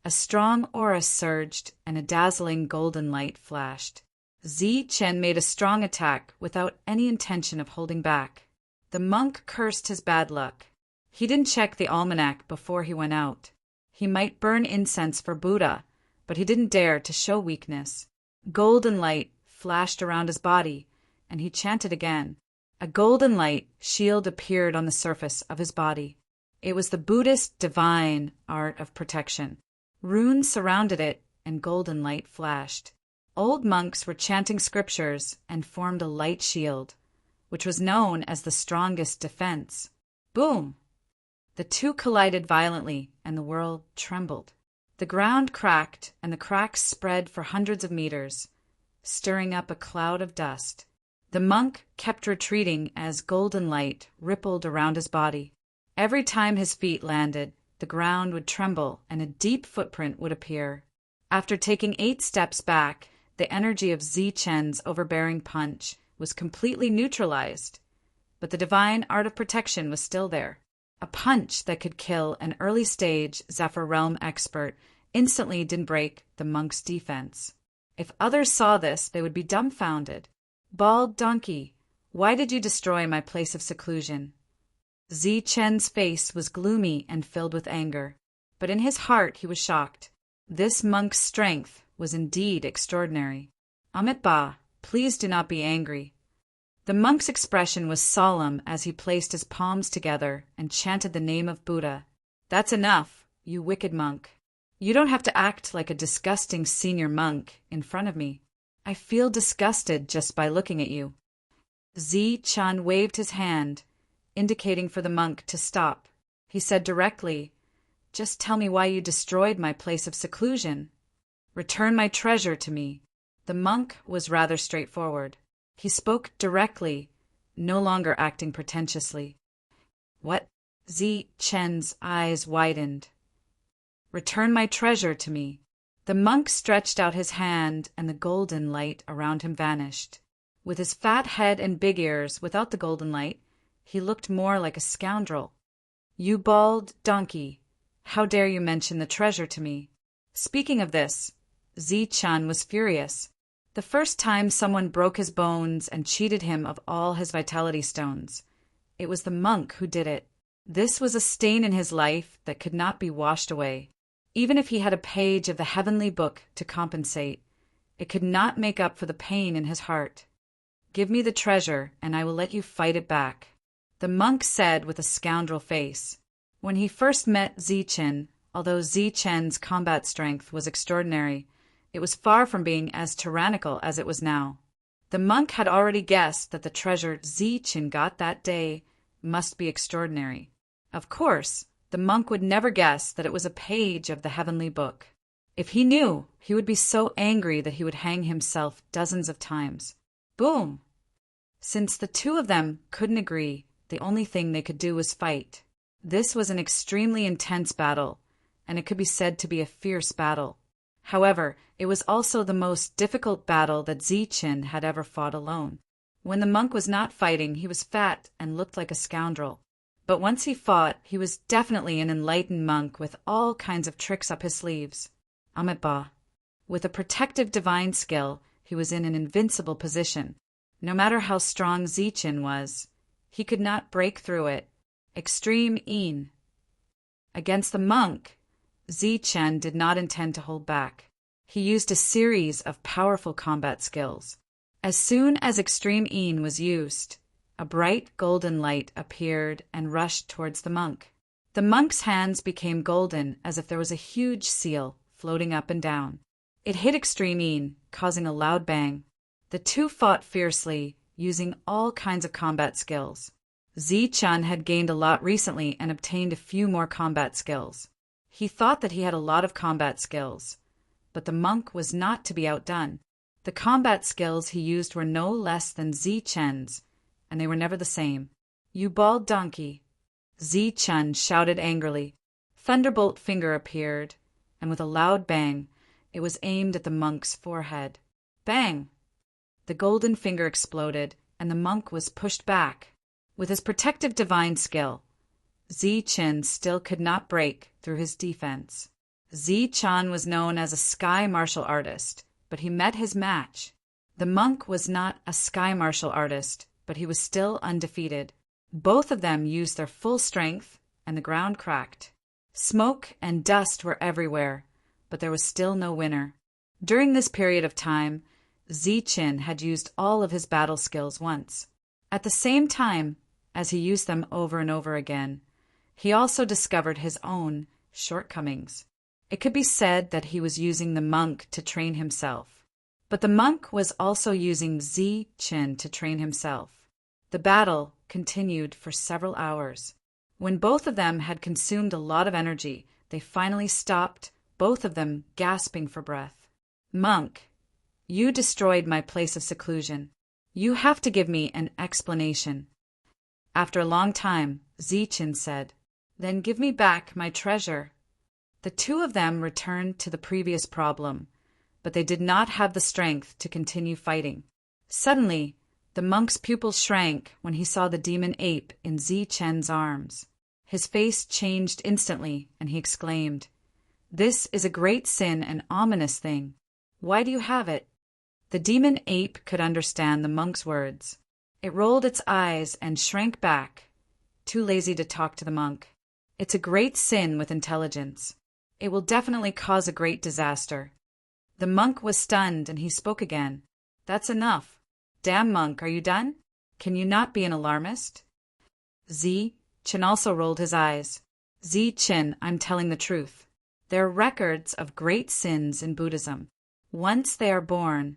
Speaker 1: A strong aura surged and a dazzling golden light flashed. Zichen made a strong attack without any intention of holding back. The monk cursed his bad luck. He didn't check the almanac before he went out. He might burn incense for Buddha, but he didn't dare to show weakness. Golden light flashed around his body, and he chanted again. A golden light shield appeared on the surface of his body. It was the Buddhist divine art of protection. Runes surrounded it, and golden light flashed. Old monks were chanting scriptures and formed a light shield, which was known as the strongest defense. Boom! The two collided violently, and the world trembled. The ground cracked, and the cracks spread for hundreds of meters, stirring up a cloud of dust. The monk kept retreating as golden light rippled around his body. Every time his feet landed, the ground would tremble and a deep footprint would appear. After taking 8 steps back, the energy of Zichen's overbearing punch was completely neutralized, but the divine art of protection was still there. A punch that could kill an early-stage Zephyr Realm expert instantly didn't break the monk's defense. If others saw this, they would be dumbfounded. Bald donkey, why did you destroy my place of seclusion? Zichen's face was gloomy and filled with anger, but in his heart he was shocked. This monk's strength was indeed extraordinary. Amitabha, please do not be angry. The monk's expression was solemn as he placed his palms together and chanted the name of Buddha. That's enough, you wicked monk. You don't have to act like a disgusting senior monk in front of me. I feel disgusted just by looking at you. Zichen waved his hand, indicating for the monk to stop. He said directly, just tell me why you destroyed my place of seclusion. Return my treasure to me. The monk was rather straightforward. He spoke directly, no longer acting pretentiously. What? Zi Chen's eyes widened. Return my treasure to me. The monk stretched out his hand, and the golden light around him vanished. With his fat head and big ears, without the golden light, he looked more like a scoundrel. You bald donkey! How dare you mention the treasure to me? Speaking of this, Zi Chen was furious. The first time someone broke his bones and cheated him of all his vitality stones. It was the monk who did it. This was a stain in his life that could not be washed away. Even if he had a page of the heavenly book to compensate, it could not make up for the pain in his heart. Give me the treasure, and I will let you fight it back, the monk said with a scoundrel face. When he first met Zi Chen, although Zi Chen's combat strength was extraordinary, it was far from being as tyrannical as it was now. The monk had already guessed that the treasure Zi Chen got that day must be extraordinary. Of course, the monk would never guess that it was a page of the heavenly book. If he knew, he would be so angry that he would hang himself dozens of times. Boom! Since the two of them couldn't agree, the only thing they could do was fight. This was an extremely intense battle, and it could be said to be a fierce battle. However, it was also the most difficult battle that Zi Chen had ever fought alone. When the monk was not fighting, he was fat and looked like a scoundrel. But once he fought, he was definitely an enlightened monk with all kinds of tricks up his sleeves. Amitabha. With a protective divine skill, he was in an invincible position. No matter how strong Zi Chen was, he could not break through it. Extreme Yin. Against the monk, Zi Chen did not intend to hold back. He used a series of powerful combat skills. As soon as Extreme Yin was used, a bright golden light appeared and rushed towards the monk. The monk's hands became golden as if there was a huge seal floating up and down. It hit Extreme Yin, causing a loud bang. The two fought fiercely, using all kinds of combat skills. Zi Chen had gained a lot recently and obtained a few more combat skills. He thought that he had a lot of combat skills, but the monk was not to be outdone. The combat skills he used were no less than Zi Chen's, and they were never the same. You bald donkey! Zi Chen shouted angrily. Thunderbolt finger appeared, and with a loud bang, it was aimed at the monk's forehead. Bang! The golden finger exploded, and the monk was pushed back. With his protective divine skill, Zi Chen still could not break through his defense. Zi Chen was known as a sky martial artist, but he met his match. The monk was not a sky martial artist, but he was still undefeated. Both of them used their full strength, and the ground cracked. Smoke and dust were everywhere, but there was still no winner. During this period of time, Zi Chen had used all of his battle skills once. At the same time, as he used them over and over again, he also discovered his own shortcomings. It could be said that he was using the monk to train himself. But the monk was also using Zi Chen to train himself. The battle continued for several hours. When both of them had consumed a lot of energy, they finally stopped, both of them gasping for breath. Monk, you destroyed my place of seclusion. You have to give me an explanation. After a long time, Zi Chen said, Then give me back my treasure. The two of them returned to the previous problem, but they did not have the strength to continue fighting. Suddenly, the monk's pupils shrank when he saw the demon ape in Zi Chen's arms. His face changed instantly, and he exclaimed, This is a great sin and ominous thing. Why do you have it? The demon ape could understand the monk's words. It rolled its eyes and shrank back, too lazy to talk to the monk. It's a great sin with intelligence. It will definitely cause a great disaster. The monk was stunned, and he spoke again. That's enough. Damn monk, are you done? Can you not be an alarmist? Zi Chen also rolled his eyes. Zi Chen, I'm telling the truth. There are records of great sins in Buddhism. Once they are born,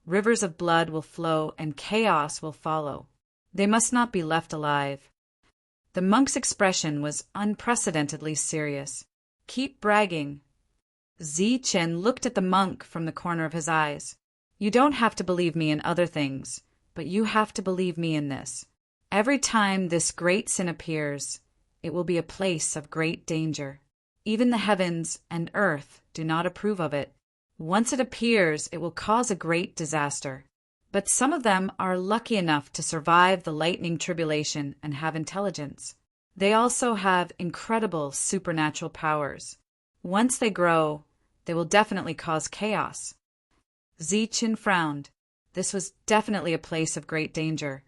Speaker 1: rivers of blood will flow and chaos will follow. They must not be left alive. The monk's expression was unprecedentedly serious. Keep bragging. Chen looked at the monk from the corner of his eyes. You don't have to believe me in other things, but you have to believe me in this. Every time this great sin appears, it will be a place of great danger. Even the heavens and earth do not approve of it. Once it appears, it will cause a great disaster. But some of them are lucky enough to survive the lightning tribulation and have intelligence. They also have incredible supernatural powers. Once they grow, they will definitely cause chaos. Chen frowned. This was definitely a place of great danger.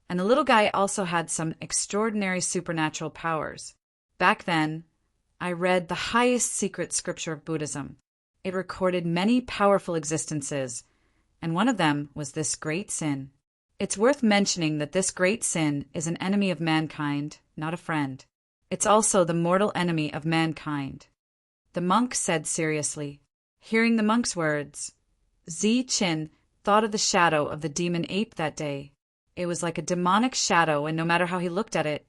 Speaker 1: And the little guy also had some extraordinary supernatural powers. Back then, I read the highest secret scripture of Buddhism. It recorded many powerful existences, and one of them was this great sin. It's worth mentioning that this great sin is an enemy of mankind, not a friend. It's also the mortal enemy of mankind. The monk said seriously. Hearing the monk's words, Chen thought of the shadow of the demon ape that day. It was like a demonic shadow, and no matter how he looked at it,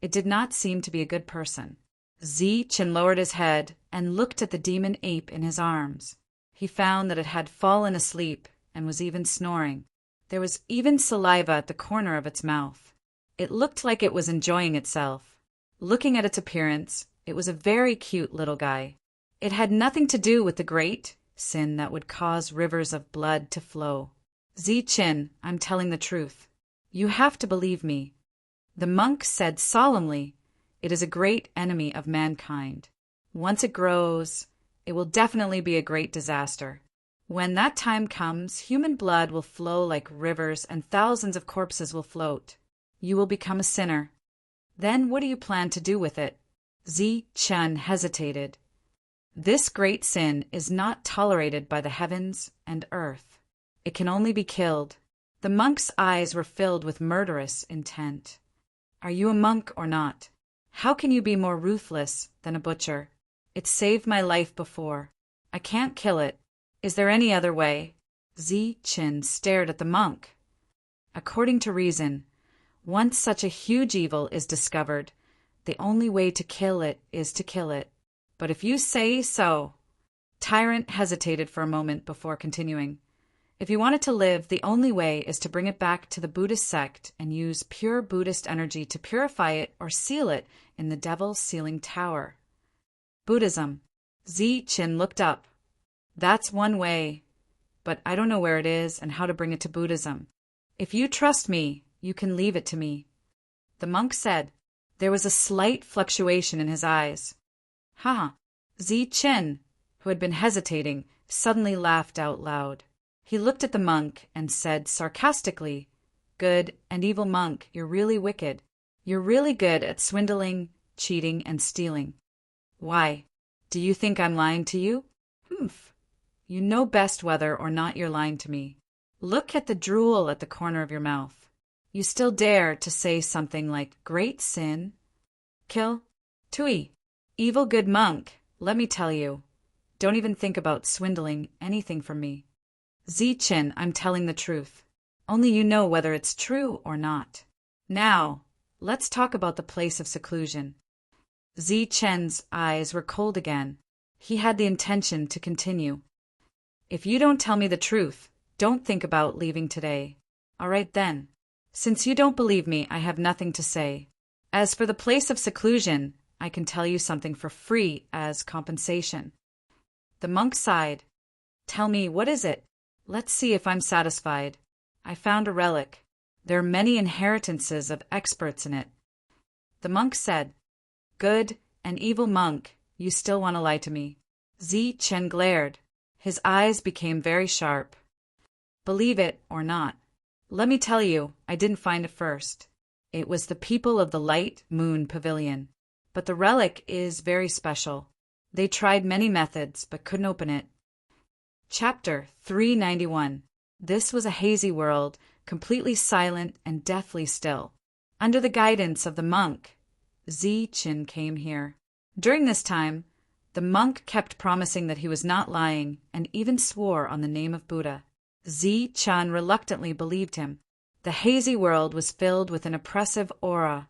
Speaker 1: it did not seem to be a good person. Chen lowered his head and looked at the demon ape in his arms. He found that it had fallen asleep and was even snoring. There was even saliva at the corner of its mouth. It looked like it was enjoying itself. Looking at its appearance, it was a very cute little guy. It had nothing to do with the great sin that would cause rivers of blood to flow. Chen, I'm telling the truth. You have to believe me. The monk said solemnly, it is a great enemy of mankind. Once it grows, it will definitely be a great disaster. When that time comes, human blood will flow like rivers and thousands of corpses will float. You will become a sinner. Then what do you plan to do with it? Chen hesitated. This great sin is not tolerated by the heavens and earth. It can only be killed. The monk's eyes were filled with murderous intent. Are you a monk or not? How can you be more ruthless than a butcher? It saved my life before. I can't kill it. Is there any other way? Chen stared at the monk. According to reason, once such a huge evil is discovered, the only way to kill it is to kill it. But if you say so. Tyrant hesitated for a moment before continuing. If you want it to live, the only way is to bring it back to the Buddhist sect and use pure Buddhist energy to purify it or seal it in the devil's sealing tower. Buddhism. Chen looked up. That's one way, but I don't know where it is and how to bring it to Buddhism. If you trust me, you can leave it to me. The monk said. There was a slight fluctuation in his eyes. Ha! Chen, who had been hesitating, suddenly laughed out loud. He looked at the monk and said sarcastically, Good and evil monk, you're really wicked. You're really good at swindling, cheating, and stealing. Why? Do you think I'm lying to you? Humph. You know best whether or not you're lying to me. Look at the drool at the corner of your mouth. You still dare to say something like, great sin? Kill? Tui. Evil good monk, let me tell you. Don't even think about swindling anything from me. Chen, I'm telling the truth. Only you know whether it's true or not. Now, let's talk about the place of seclusion. Chen's eyes were cold again. He had the intention to continue. If you don't tell me the truth, don't think about leaving today. All right then. Since you don't believe me, I have nothing to say. As for the place of seclusion, I can tell you something for free as compensation. The monk sighed. Tell me, what is it? Let's see if I'm satisfied. I found a relic. There are many inheritances of experts in it. The monk said, Good and evil monk, you still want to lie to me. Chen glared. His eyes became very sharp. Believe it or not. Let me tell you, I didn't find it first. It was the people of the Light Moon Pavilion. But the relic is very special. They tried many methods, but couldn't open it. Chapter 391. This was a hazy world, completely silent and deathly still. Under the guidance of the monk, Chen came here. During this time, the monk kept promising that he was not lying and even swore on the name of Buddha. Chen reluctantly believed him. The hazy world was filled with an oppressive aura,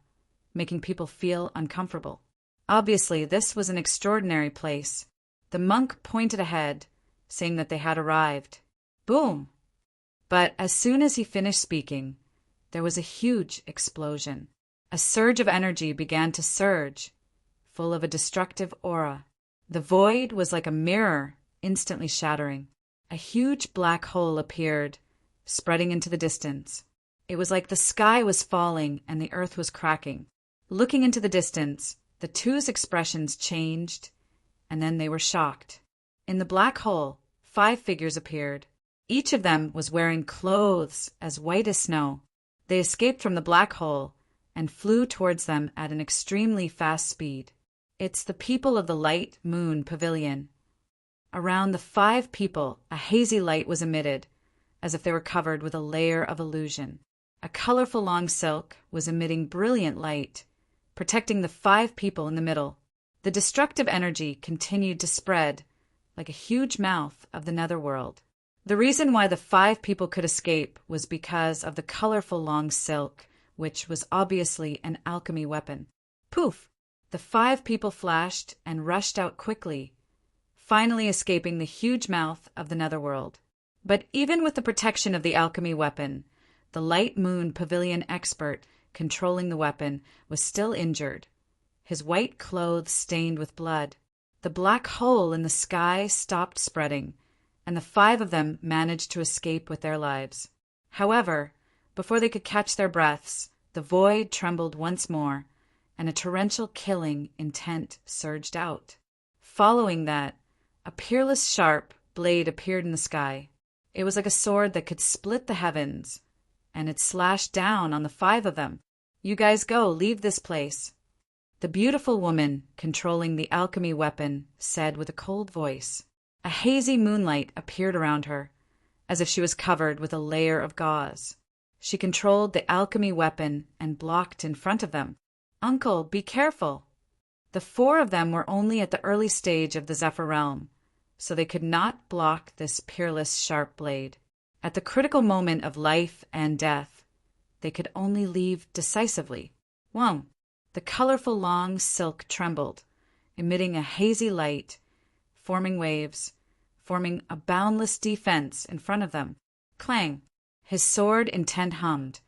Speaker 1: making people feel uncomfortable. Obviously, this was an extraordinary place. The monk pointed ahead, saying that they had arrived. Boom! But as soon as he finished speaking, there was a huge explosion. A surge of energy began to surge, full of a destructive aura. The void was like a mirror, instantly shattering. A huge black hole appeared, spreading into the distance. It was like the sky was falling and the earth was cracking. Looking into the distance, the two's expressions changed, and then they were shocked. In the black hole, 5 figures appeared. Each of them was wearing clothes as white as snow. They escaped from the black hole and flew towards them at an extremely fast speed. It's the people of the Light Moon Pavilion. Around the 5 people, a hazy light was emitted, as if they were covered with a layer of illusion. A colorful long silk was emitting brilliant light, protecting the 5 people in the middle. The destructive energy continued to spread like a huge mouth of the netherworld. The reason why the 5 people could escape was because of the colorful long silk, which was obviously an alchemy weapon. Poof! The 5 people flashed and rushed out quickly, finally escaping the huge mouth of the netherworld. But even with the protection of the alchemy weapon, the Light Moon Pavilion expert controlling the weapon was still injured, his white clothes stained with blood. The black hole in the sky stopped spreading, and the 5 of them managed to escape with their lives. However, before they could catch their breaths, the void trembled once more, and a torrential killing intent surged out. Following that, a peerless sharp blade appeared in the sky. It was like a sword that could split the heavens, and it slashed down on the 5 of them. "You guys go, leave this place." The beautiful woman controlling the alchemy weapon said with a cold voice. A hazy moonlight appeared around her, as if she was covered with a layer of gauze. She controlled the alchemy weapon and blocked in front of them. "Uncle, be careful." The 4 of them were only at the early stage of the Zephyr realm, so they could not block this peerless sharp blade. At the critical moment of life and death, they could only leave decisively. Whoa! The colorful long silk trembled, emitting a hazy light, forming waves, forming a boundless defense in front of them. Clang! His sword intent hummed,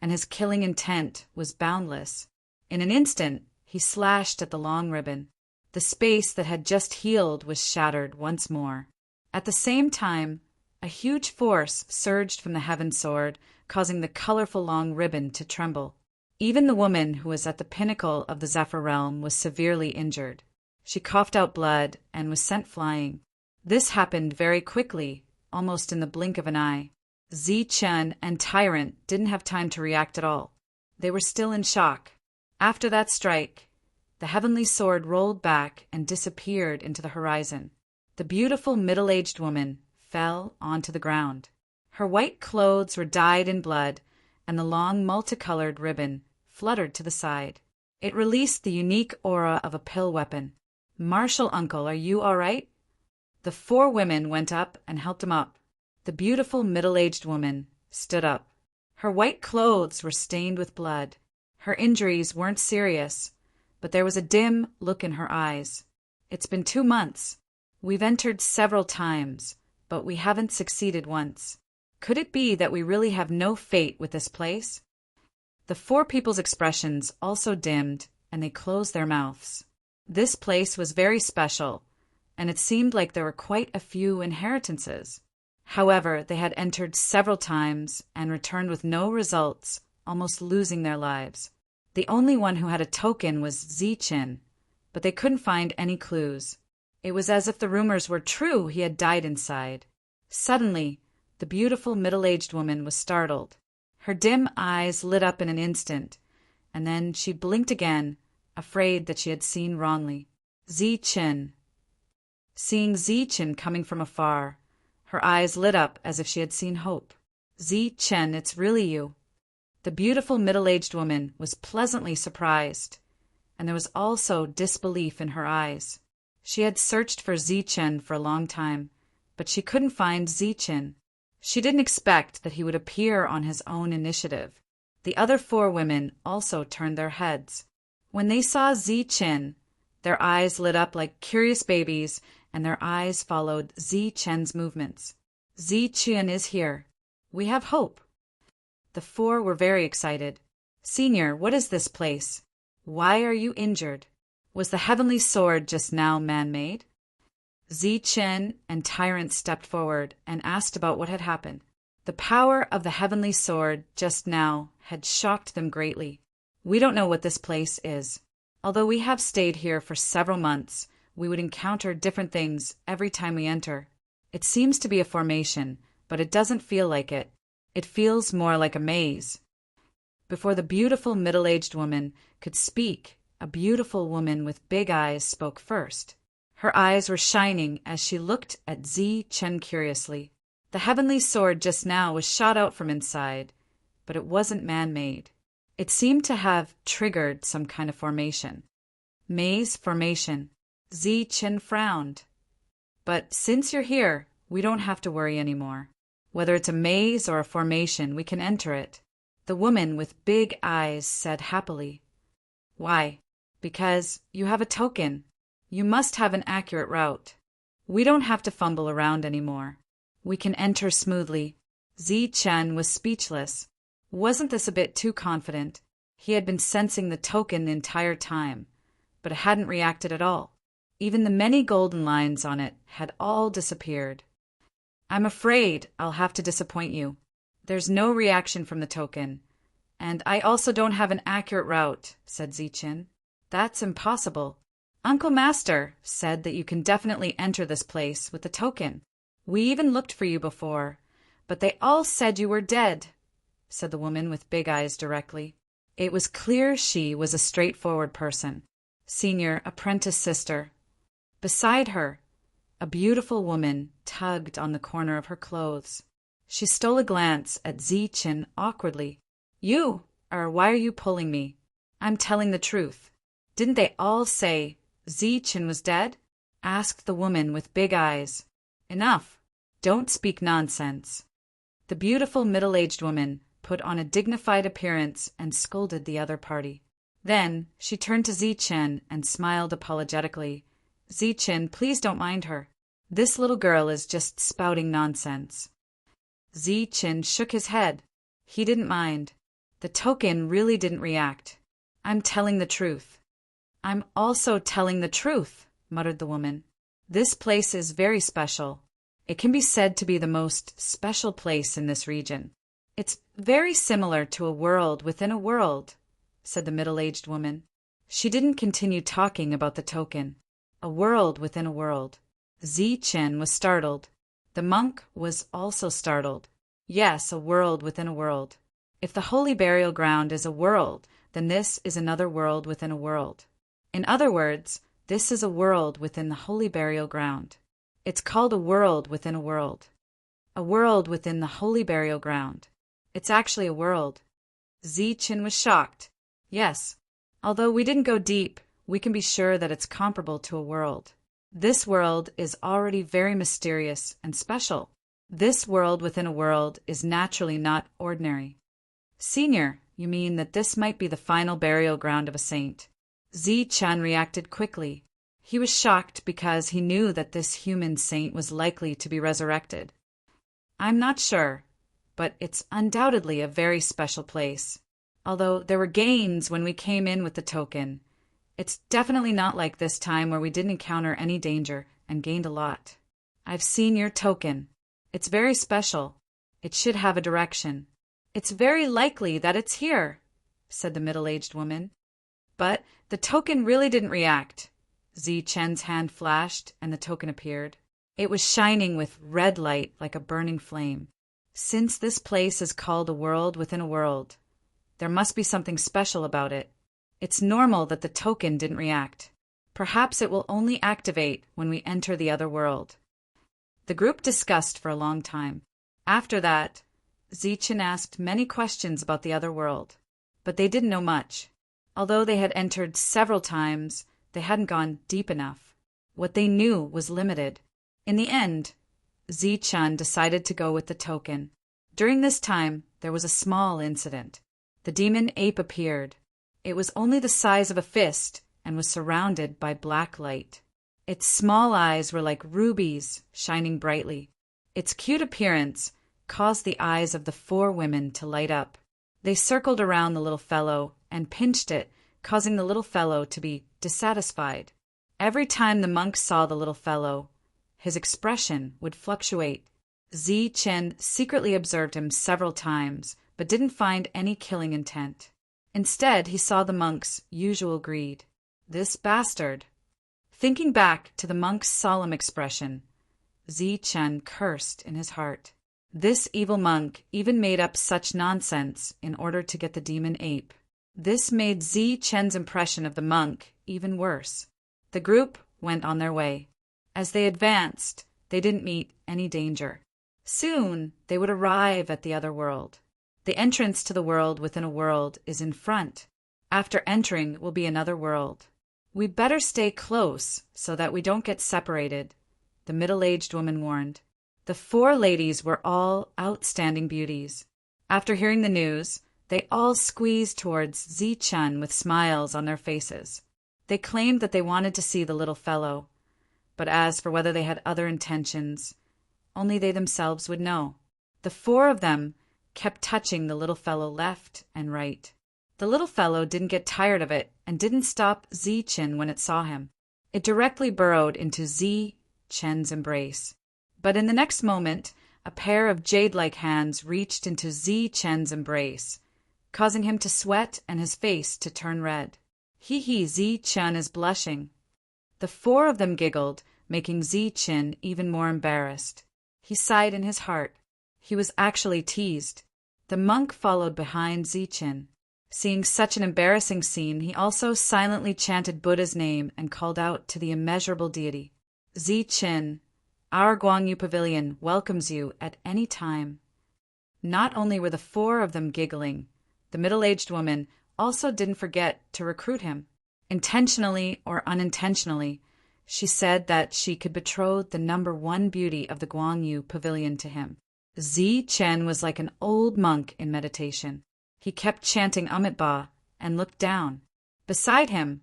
Speaker 1: and his killing intent was boundless. In an instant, he slashed at the long ribbon. The space that had just healed was shattered once more. At the same time, a huge force surged from the heaven sword, causing the colorful long ribbon to tremble. Even the woman who was at the pinnacle of the Zephyr realm was severely injured. She coughed out blood and was sent flying. This happened very quickly, almost in the blink of an eye. Zi-Chen and Tyrant didn't have time to react at all. They were still in shock. After that strike, the heavenly sword rolled back and disappeared into the horizon. The beautiful middle-aged woman fell onto the ground. Her white clothes were dyed in blood, and the long multicolored ribbon fluttered to the side. It released the unique aura of a pill weapon. "Marshal uncle, are you all right?" The 4 women went up and helped him up. The beautiful middle-aged woman stood up. Her white clothes were stained with blood. Her injuries weren't serious, but there was a dim look in her eyes. "It's been 2 months. We've entered several times, but we haven't succeeded once. Could it be that we really have no fate with this place?" The 4 people's expressions also dimmed, and they closed their mouths. This place was very special, and it seemed like there were quite a few inheritances. However, they had entered several times and returned with no results, almost losing their lives. The only one who had a token was Zi-Chen, but they couldn't find any clues. It was as if the rumors were true he had died inside. Suddenly, the beautiful middle-aged woman was startled. Her dim eyes lit up in an instant, and then she blinked again, afraid that she had seen wrongly. Zi-Chen. Seeing Zi-Chen coming from afar, her eyes lit up as if she had seen hope. "Zi-Chen, it's really you." The beautiful middle-aged woman was pleasantly surprised, and there was also disbelief in her eyes. She had searched for Zi-Chen for a long time, but she couldn't find Zi-Chen. She didn't expect that he would appear on his own initiative. The other 4 women also turned their heads. When they saw Zi-Chen, their eyes lit up like curious babies, and their eyes followed Zi Chen's movements. Zi Chen is here. We have hope. The four were very excited. Senior, what is this place? Why are you injured? Was the heavenly sword just now man-made? Zi Chen and Tyrant stepped forward and asked about what had happened. The power of the heavenly sword just now had shocked them greatly. We don't know what this place is. Although we have stayed here for several months, we would encounter different things every time we enter. It seems to be a formation, but it doesn't feel like it. It feels more like a maze. Before the beautiful middle-aged woman could speak, a beautiful woman with big eyes spoke first. Her eyes were shining as she looked at Zi Chen curiously. The heavenly sword just now was shot out from inside, but it wasn't man-made. It seemed to have triggered some kind of formation. Maze formation. Zi Chen frowned. But since you're here, we don't have to worry anymore. Whether it's a maze or a formation, we can enter it. The woman with big eyes said happily. Why? Because you have a token. You must have an accurate route. We don't have to fumble around anymore. We can enter smoothly. Zi Chen was speechless. Wasn't this a bit too confident? He had been sensing the token the entire time, but it hadn't reacted at all. Even the many golden lines on it had all disappeared. I'm afraid I'll have to disappoint you. There's no reaction from the token. And I also don't have an accurate route, said Zi Chen. That's impossible. Uncle Master said that you can definitely enter this place with the token. We even looked for you before, but they all said you were dead, said the woman with big eyes directly. It was clear she was a straightforward person. Senior apprentice sister. Beside her, a beautiful woman tugged on the corner of her clothes. She stole a glance at Zi Chen awkwardly. Why are you pulling me? I'm telling the truth. Didn't they all say Zi Chen was dead? Asked the woman with big eyes. Enough. Don't speak nonsense. The beautiful middle-aged woman put on a dignified appearance and scolded the other party. Then she turned to Zi Chen and smiled apologetically. Zi Chen, please don't mind her. This little girl is just spouting nonsense. Zi Chen shook his head. He didn't mind. The token really didn't react. I'm telling the truth. I'm also telling the truth, muttered the woman. This place is very special. It can be said to be the most special place in this region. It's very similar to a world within a world, said the middle-aged woman. She didn't continue talking about the token. A world within a world. Zi Chen was startled. The monk was also startled. Yes, a world within a world. If the holy burial ground is a world, then this is another world within a world. In other words, this is a world within the holy burial ground. It's called a world within a world. A world within the holy burial ground. It's actually a world. Zi Chen was shocked. Yes, although we didn't go deep, we can be sure that it's comparable to a world. This world is already very mysterious and special. This world within a world is naturally not ordinary. Senior, you mean that this might be the final burial ground of a saint? Zi Chen reacted quickly. He was shocked because he knew that this human saint was likely to be resurrected. I'm not sure, but it's undoubtedly a very special place. Although there were gains when we came in with the token, it's definitely not like this time where we didn't encounter any danger and gained a lot. I've seen your token. It's very special. It should have a direction. It's very likely that it's here, said the middle-aged woman. But the token really didn't react. Zi Chen's hand flashed and the token appeared. It was shining with red light like a burning flame. Since this place is called a world within a world, there must be something special about it. It's normal that the token didn't react. Perhaps it will only activate when we enter the other world. The group discussed for a long time. After that, Zi Chen asked many questions about the other world, but they didn't know much. Although they had entered several times, they hadn't gone deep enough. What they knew was limited. In the end, Zi Chen decided to go with the token. During this time, there was a small incident. The demon ape appeared. It was only the size of a fist and was surrounded by black light. Its small eyes were like rubies, shining brightly. Its cute appearance caused the eyes of the 4 women to light up. They circled around the little fellow and pinched it, causing the little fellow to be dissatisfied. Every time the monk saw the little fellow, his expression would fluctuate. Zi Chen secretly observed him several times, but didn't find any killing intent. Instead, he saw the monk's usual greed. This bastard. Thinking back to the monk's solemn expression, Zi Chen cursed in his heart. This evil monk even made up such nonsense in order to get the demon ape. This made Zi Chen's impression of the monk even worse. The group went on their way. As they advanced, they didn't meet any danger. Soon, they would arrive at the other world. The entrance to the world within a world is in front. After entering will be another world. We'd better stay close so that we don't get separated, the middle-aged woman warned. The 4 ladies were all outstanding beauties. After hearing the news, they all squeezed towards Zi Chen with smiles on their faces. They claimed that they wanted to see the little fellow, but as for whether they had other intentions, only they themselves would know. The 4 of them kept touching the little fellow left and right. The little fellow didn't get tired of it and didn't stop Zi Chen when it saw him. It directly burrowed into Zi Chen's embrace. But in the next moment, a pair of jade-like hands reached into Zi Chen's embrace, causing him to sweat and his face to turn red. Hee, Zi Chen is blushing. The 4 of them giggled, making Zi Chen even more embarrassed. He sighed in his heart. He was actually teased. The monk followed behind Zi Chen. Seeing such an embarrassing scene, he also silently chanted Buddha's name and called out to the immeasurable deity. Zi Chen, our Guangyu Pavilion welcomes you at any time. Not only were the 4 of them giggling, the middle-aged woman also didn't forget to recruit him. Intentionally or unintentionally, she said that she could betroth the number 1 beauty of the Guangyu Pavilion to him. Zi Chen was like an old monk in meditation. He kept chanting Amitabha and looked down. Beside him,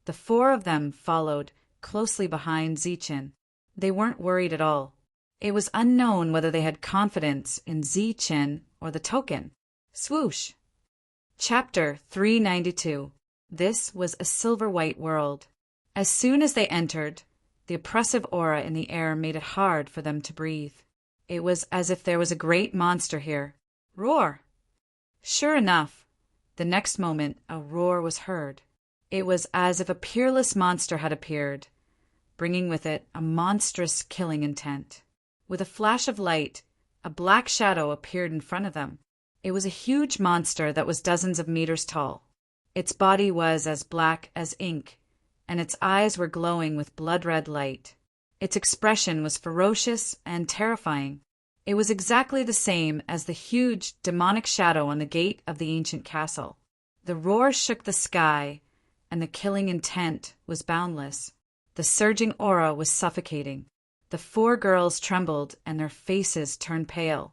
Speaker 1: the 4 of them followed closely behind Zi Chen. They weren't worried at all. It was unknown whether they had confidence in Zi Chen or the token. Swoosh! Chapter 392. This was a silver-white world. As soon as they entered, the oppressive aura in the air made it hard for them to breathe. It was as if there was a great monster here. Roar! Sure enough, the next moment a roar was heard. It was as if a peerless monster had appeared, bringing with it a monstrous killing intent. With a flash of light, a black shadow appeared in front of them. It was a huge monster that was dozens of meters tall. Its body was as black as ink, and its eyes were glowing with blood-red light. Its expression was ferocious and terrifying. It was exactly the same as the huge demonic shadow on the gate of the ancient castle. The roar shook the sky, and the killing intent was boundless. The surging aura was suffocating. The 4 girls trembled, and their faces turned pale.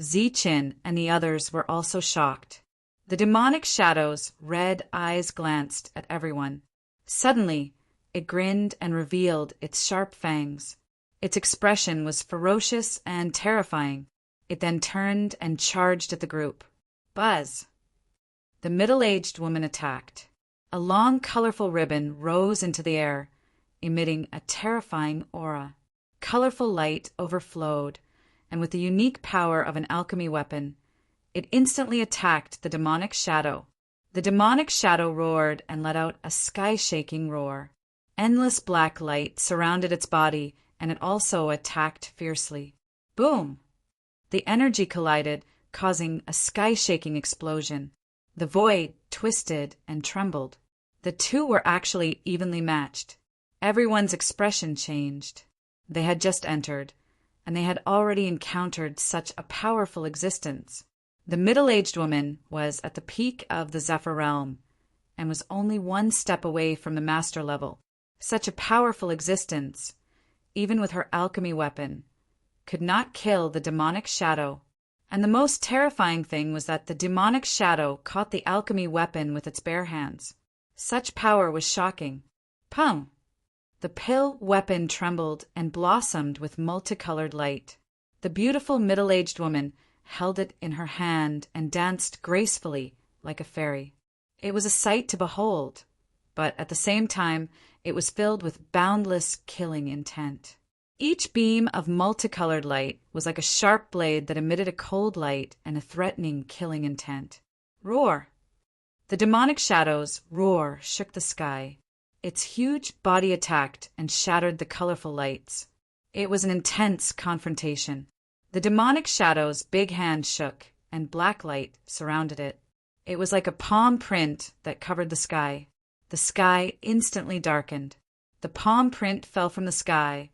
Speaker 1: Zi Chen and the others were also shocked. The demonic shadow's red eyes glanced at everyone. Suddenly, it grinned and revealed its sharp fangs. Its expression was ferocious and terrifying. It then turned and charged at the group. Buzz! The middle-aged woman attacked. A long, colorful ribbon rose into the air, emitting a terrifying aura. Colorful light overflowed, and with the unique power of an alchemy weapon, it instantly attacked the demonic shadow. The demonic shadow roared and let out a sky-shaking roar. Endless black light surrounded its body, and it also attacked fiercely. Boom! The energy collided, causing a sky-shaking explosion. The void twisted and trembled. The 2 were actually evenly matched. Everyone's expression changed. They had just entered, and they had already encountered such a powerful existence. The middle-aged woman was at the peak of the Zephyr realm, and was only 1 step away from the master level. Such a powerful existence, even with her alchemy weapon, could not kill the demonic shadow. And the most terrifying thing was that the demonic shadow caught the alchemy weapon with its bare hands. Such power was shocking. Pum! The pill weapon trembled and blossomed with multicolored light. The beautiful middle-aged woman held it in her hand and danced gracefully like a fairy. It was a sight to behold, but at the same time it was filled with boundless killing intent. Each beam of multicolored light was like a sharp blade that emitted a cold light and a threatening killing intent. Roar! The demonic shadow's roar shook the sky. Its huge body attacked and shattered the colorful lights. It was an intense confrontation. The demonic shadow's big hand shook, and black light surrounded it. It was like a palm print that covered the sky. The sky instantly darkened. The palm print fell from the sky,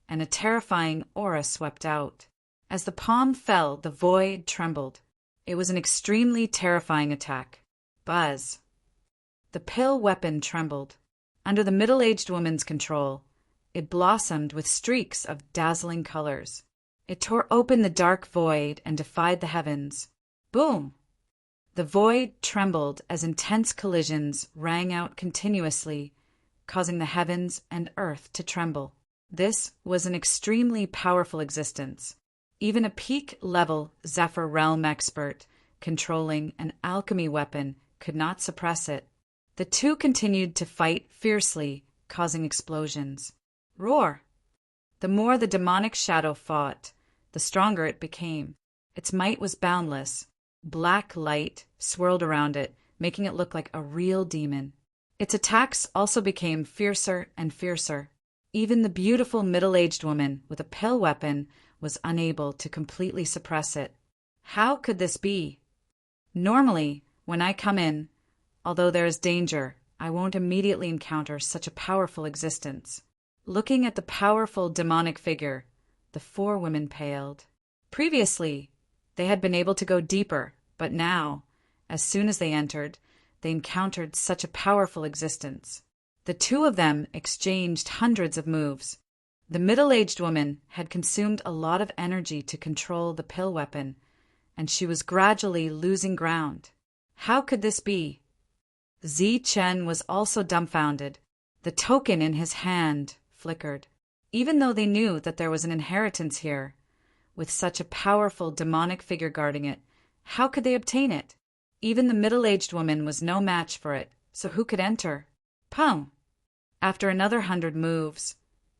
Speaker 1: and a terrifying aura swept out. As the palm fell, the void trembled. It was an extremely terrifying attack. Buzz! The pill weapon trembled. Under the middle-aged woman's control, it blossomed with streaks of dazzling colors. It tore open the dark void and defied the heavens. Boom! The void trembled as intense collisions rang out continuously, causing the heavens and earth to tremble. This was an extremely powerful existence. Even a peak-level Zephyr Realm expert controlling an alchemy weapon could not suppress it. The two continued to fight fiercely, causing explosions. Roar! The more the demonic shadow fought, the stronger it became. Its might was boundless. Black light swirled around it, making it look like a real demon. Its attacks also became fiercer and fiercer. Even the beautiful middle-aged woman with a pill weapon was unable to completely suppress it. How could this be? Normally, when I come in, although there is danger, I won't immediately encounter such a powerful existence. Looking at the powerful demonic figure, the four women paled. Previously, they had been able to go deeper, but now, as soon as they entered, they encountered such a powerful existence. The two of them exchanged hundreds of moves. The middle-aged woman had consumed a lot of energy to control the pill weapon, and she was gradually losing ground. How could this be? Zi Chen was also dumbfounded. The token in his hand flickered. Even though they knew that there was an inheritance here, with such a powerful demonic figure guarding it, how could they obtain it? Even the middle-aged woman was no match for it, so who could enter? Pum! After another 100 moves,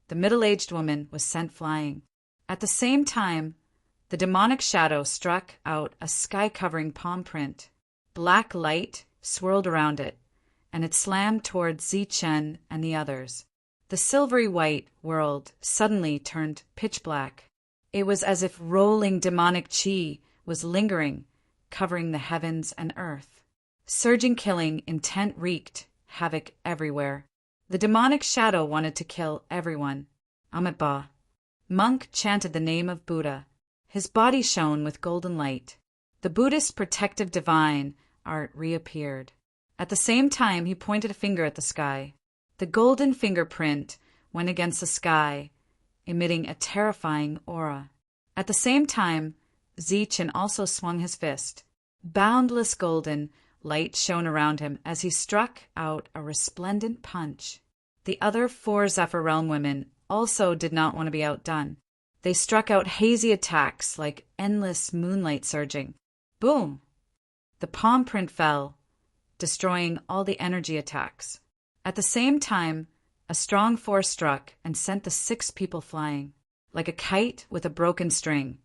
Speaker 1: the middle-aged woman was sent flying. At the same time, the demonic shadow struck out a sky-covering palm print. Black light swirled around it, and it slammed toward Zi Chen and the others. The silvery white world suddenly turned pitch black. It was as if rolling demonic chi was lingering, covering the heavens and earth. Surging killing intent wreaked havoc everywhere. The demonic shadow wanted to kill everyone. Amitabha. Monk chanted the name of Buddha. His body shone with golden light. The Buddhist protective divine art reappeared. At the same time, he pointed a finger at the sky. The golden fingerprint went against the sky, emitting a terrifying aura. At the same time, Zi Chen also swung his fist. Boundless golden light shone around him as he struck out a resplendent punch. The other 4 Zephyr Realm women also did not want to be outdone. They struck out hazy attacks like endless moonlight surging. Boom! The palm print fell, destroying all the energy attacks. At the same time, a strong force struck and sent the 6 people flying. Like a kite with a broken string,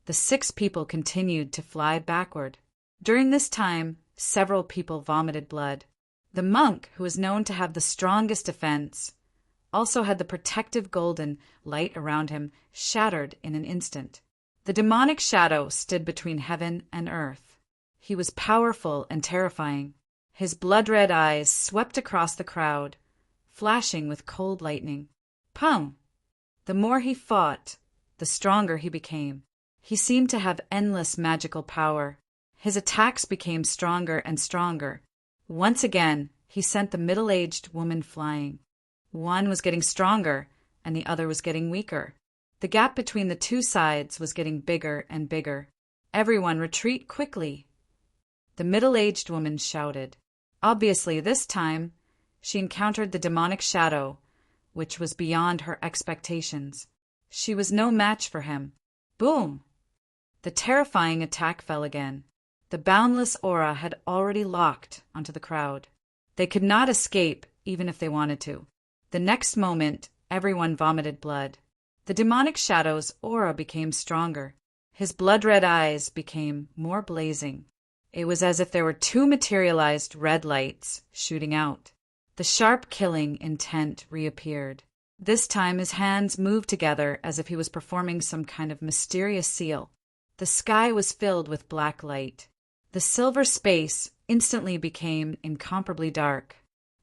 Speaker 1: the 6 people continued to fly backward. During this time, several people vomited blood. The monk, who was known to have the strongest defense, also had the protective golden light around him shattered in an instant. The demonic shadow stood between heaven and earth. He was powerful and terrifying. His blood-red eyes swept across the crowd, flashing with cold lightning. Pum! The more he fought, the stronger he became. He seemed to have endless magical power. His attacks became stronger and stronger. Once again, he sent the middle-aged woman flying. One was getting stronger, and the other was getting weaker. The gap between the 2 sides was getting bigger and bigger. Everyone retreat quickly. The middle-aged woman shouted. Obviously, this time, she encountered the demonic shadow, which was beyond her expectations. She was no match for him. Boom! The terrifying attack fell again. The boundless aura had already locked onto the crowd. They could not escape even if they wanted to. The next moment, everyone vomited blood. The demonic shadow's aura became stronger. His blood-red eyes became more blazing. It was as if there were two materialized red lights shooting out. The sharp killing intent reappeared. This time his hands moved together as if he was performing some kind of mysterious seal. The sky was filled with black light. The silver space instantly became incomparably dark.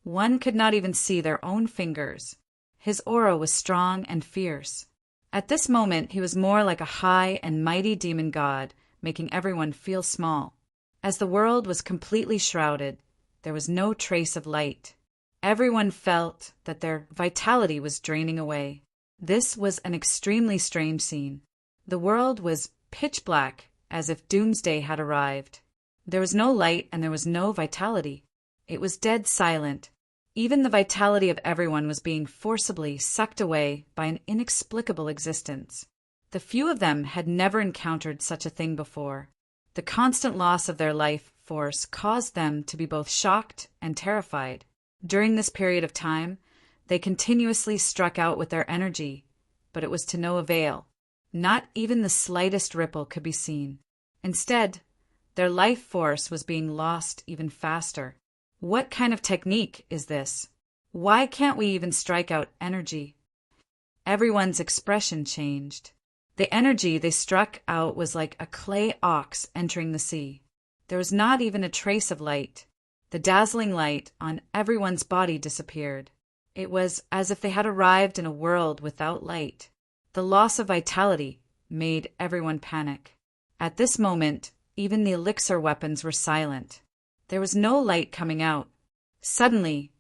Speaker 1: One could not even see their own fingers. His aura was strong and fierce. At this moment he was more like a high and mighty demon god, making everyone feel small. As the world was completely shrouded, there was no trace of light. Everyone felt that their vitality was draining away. This was an extremely strange scene. The world was pitch black, as if doomsday had arrived. There was no light and there was no vitality. It was dead silent. Even the vitality of everyone was being forcibly sucked away by an inexplicable existence. The few of them had never encountered such a thing before. The constant loss of their life force caused them to be both shocked and terrified. During this period of time, they continuously struck out with their energy, but it was to no avail. Not even the slightest ripple could be seen. Instead, their life force was being lost even faster. What kind of technique is this? Why can't we even strike out energy? Everyone's expression changed. The energy they struck out was like a clay ox entering the sea. There was not even a trace of light. The dazzling light on everyone's body disappeared. It was as if they had arrived in a world without light. The loss of vitality made everyone panic. At this moment, even the elixir weapons were silent. There was no light coming out. Suddenly,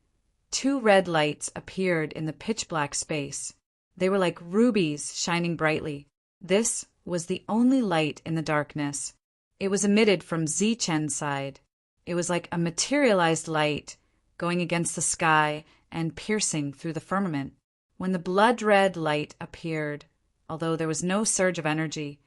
Speaker 1: two red lights appeared in the pitch-black space. They were like rubies shining brightly. This was the only light in the darkness. It was emitted from Zichen's side. It was like a materialized light going against the sky and piercing through the firmament. When the blood-red light appeared, although there was no surge of energy,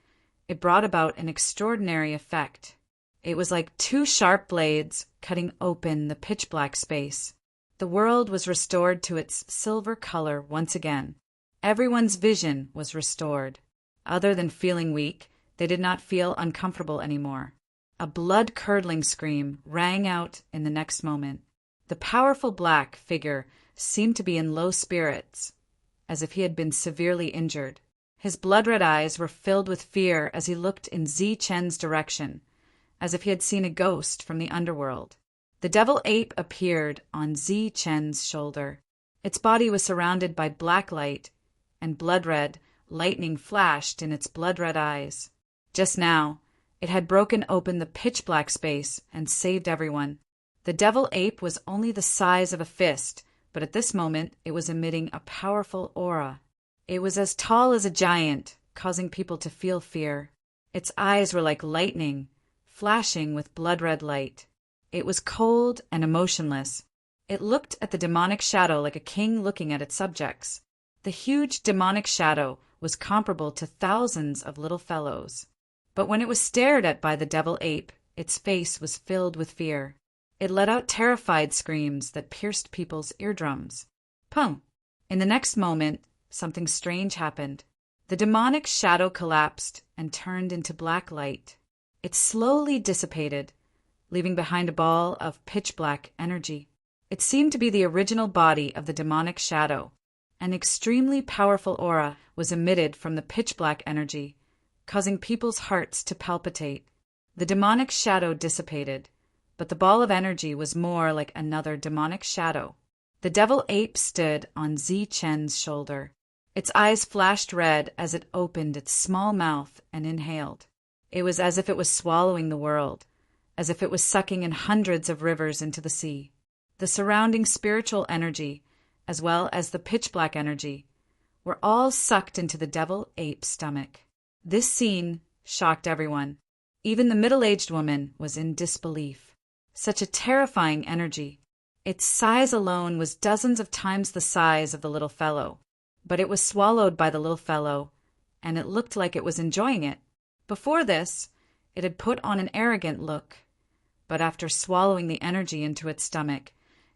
Speaker 1: it brought about an extraordinary effect. It was like two sharp blades cutting open the pitch-black space. The world was restored to its silver color once again. Everyone's vision was restored. Other than feeling weak, they did not feel uncomfortable anymore. A blood-curdling scream rang out in the next moment. The powerful black figure seemed to be in low spirits, as if he had been severely injured. His blood-red eyes were filled with fear as he looked in Zichen's direction, as if he had seen a ghost from the underworld. The devil ape appeared on Zichen's shoulder. Its body was surrounded by black light, and blood-red lightning flashed in its blood-red eyes. Just now, it had broken open the pitch-black space and saved everyone. The devil ape was only the size of a fist, but at this moment it was emitting a powerful aura. It was as tall as a giant, causing people to feel fear. Its eyes were like lightning, flashing with blood-red light. It was cold and emotionless. It looked at the demonic shadow like a king looking at its subjects. The huge demonic shadow was comparable to thousands of little fellows. But when it was stared at by the devil ape, its face was filled with fear. It let out terrified screams that pierced people's eardrums. Pum! In the next moment, something strange happened. The demonic shadow collapsed and turned into black light. It slowly dissipated, leaving behind a ball of pitch-black energy. It seemed to be the original body of the demonic shadow. An extremely powerful aura was emitted from the pitch-black energy, causing people's hearts to palpitate. The demonic shadow dissipated, but the ball of energy was more like another demonic shadow. The devil ape stood on Zichen's shoulder. Its eyes flashed red as it opened its small mouth and inhaled. It was as if it was swallowing the world, as if it was sucking in hundreds of rivers into the sea. The surrounding spiritual energy, as well as the pitch-black energy, were all sucked into the devil ape's stomach. This scene shocked everyone. Even the middle-aged woman was in disbelief. Such a terrifying energy. Its size alone was dozens of times the size of the little fellow, but it was swallowed by the little fellow, and it looked like it was enjoying it. Before this, it had put on an arrogant look, but after swallowing the energy into its stomach,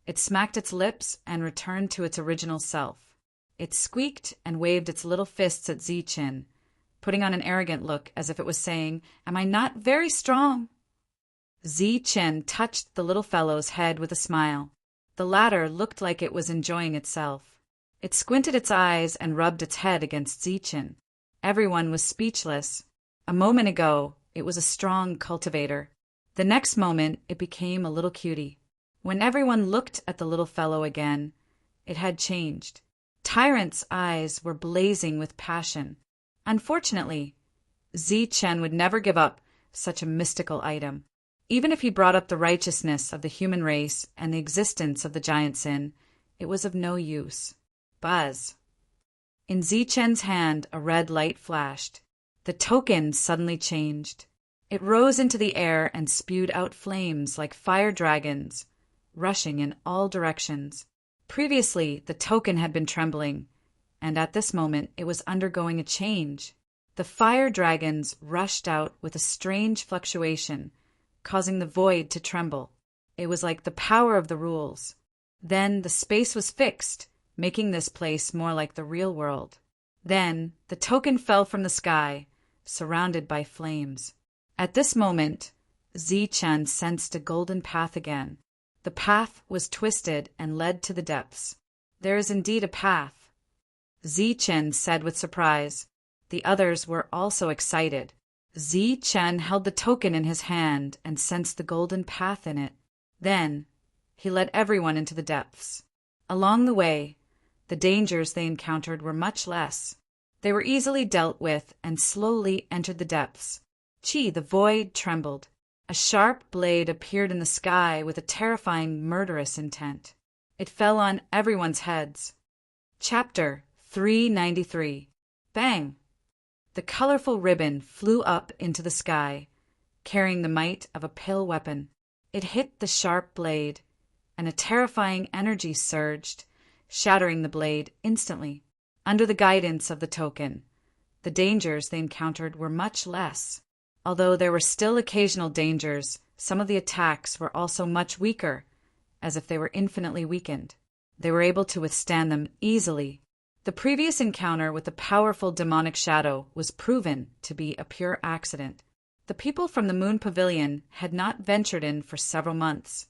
Speaker 1: it smacked its lips and returned to its original self. It squeaked and waved its little fists at Zichin, putting on an arrogant look as if it was saying, "Am I not very strong?" Zichin touched the little fellow's head with a smile. The latter looked like it was enjoying itself. It squinted its eyes and rubbed its head against Zichin. Everyone was speechless. A moment ago, it was a strong cultivator. The next moment, it became a little cutie. When everyone looked at the little fellow again, it had changed. Tyrant's eyes were blazing with passion. Unfortunately, Zichin would never give up such a mystical item. Even if he brought up the righteousness of the human race and the existence of the giant sin, it was of no use. Buzz. In Zichen's hand, a red light flashed. The token suddenly changed. It rose into the air and spewed out flames like fire dragons, rushing in all directions. Previously, the token had been trembling, and at this moment it was undergoing a change. The fire dragons rushed out with a strange fluctuation, causing the void to tremble. It was like the power of the rules. Then the space was fixed, making this place more like the real world. Then the token fell from the sky, surrounded by flames. At this moment, Zichin sensed a golden path again. The path was twisted and led to the depths. There is indeed a path, Zichin said with surprise. The others were also excited. Zichin held the token in his hand and sensed the golden path in it. Then he led everyone into the depths. Along the way, the dangers they encountered were much less. They were easily dealt with and slowly entered the depths. The void trembled. A sharp blade appeared in the sky with a terrifying, murderous intent. It fell on everyone's heads. Chapter 393. Bang! The colorful ribbon flew up into the sky, carrying the might of a pill weapon. It hit the sharp blade, and a terrifying energy surged, shattering the blade instantly. Under the guidance of the token, the dangers they encountered were much less. Although there were still occasional dangers, some of the attacks were also much weaker, as if they were infinitely weakened. They were able to withstand them easily. The previous encounter with the powerful demonic shadow was proven to be a pure accident. The people from the Moon Pavilion had not ventured in for several months,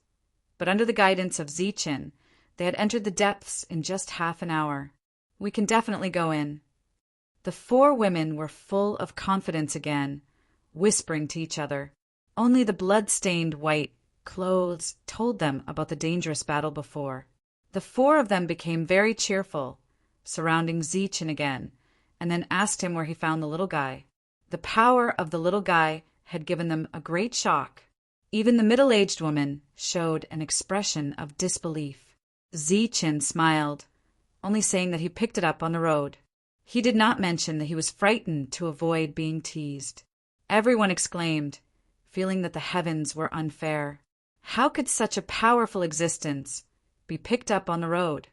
Speaker 1: but under the guidance of Zichin, they had entered the depths in just half an hour. We can definitely go in. The four women were full of confidence again, whispering to each other. Only the blood-stained white clothes told them about the dangerous battle before. The four of them became very cheerful, surrounding Zichin again, and then asked him where he found the little guy. The power of the little guy had given them a great shock. Even the middle-aged woman showed an expression of disbelief. Zichin smiled, only saying that he picked it up on the road. He did not mention that he was frightened to avoid being teased. Everyone exclaimed, feeling that the heavens were unfair. How could such a powerful existence be picked up on the road?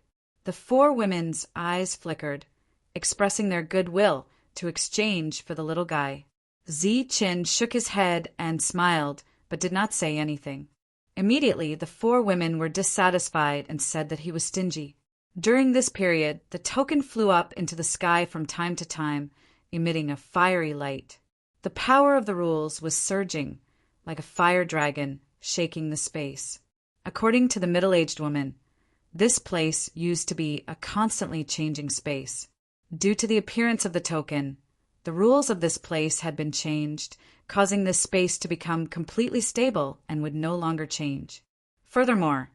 Speaker 1: The four women's eyes flickered, expressing their goodwill to exchange for the little guy. Zichin shook his head and smiled, but did not say anything. Immediately, the four women were dissatisfied and said that he was stingy. During this period, the token flew up into the sky from time to time, emitting a fiery light. The power of the rules was surging, like a fire dragon, shaking the space. According to the middle-aged woman, this place used to be a constantly changing space. Due to the appearance of the token, the rules of this place had been changed, causing this space to become completely stable and would no longer change. Furthermore,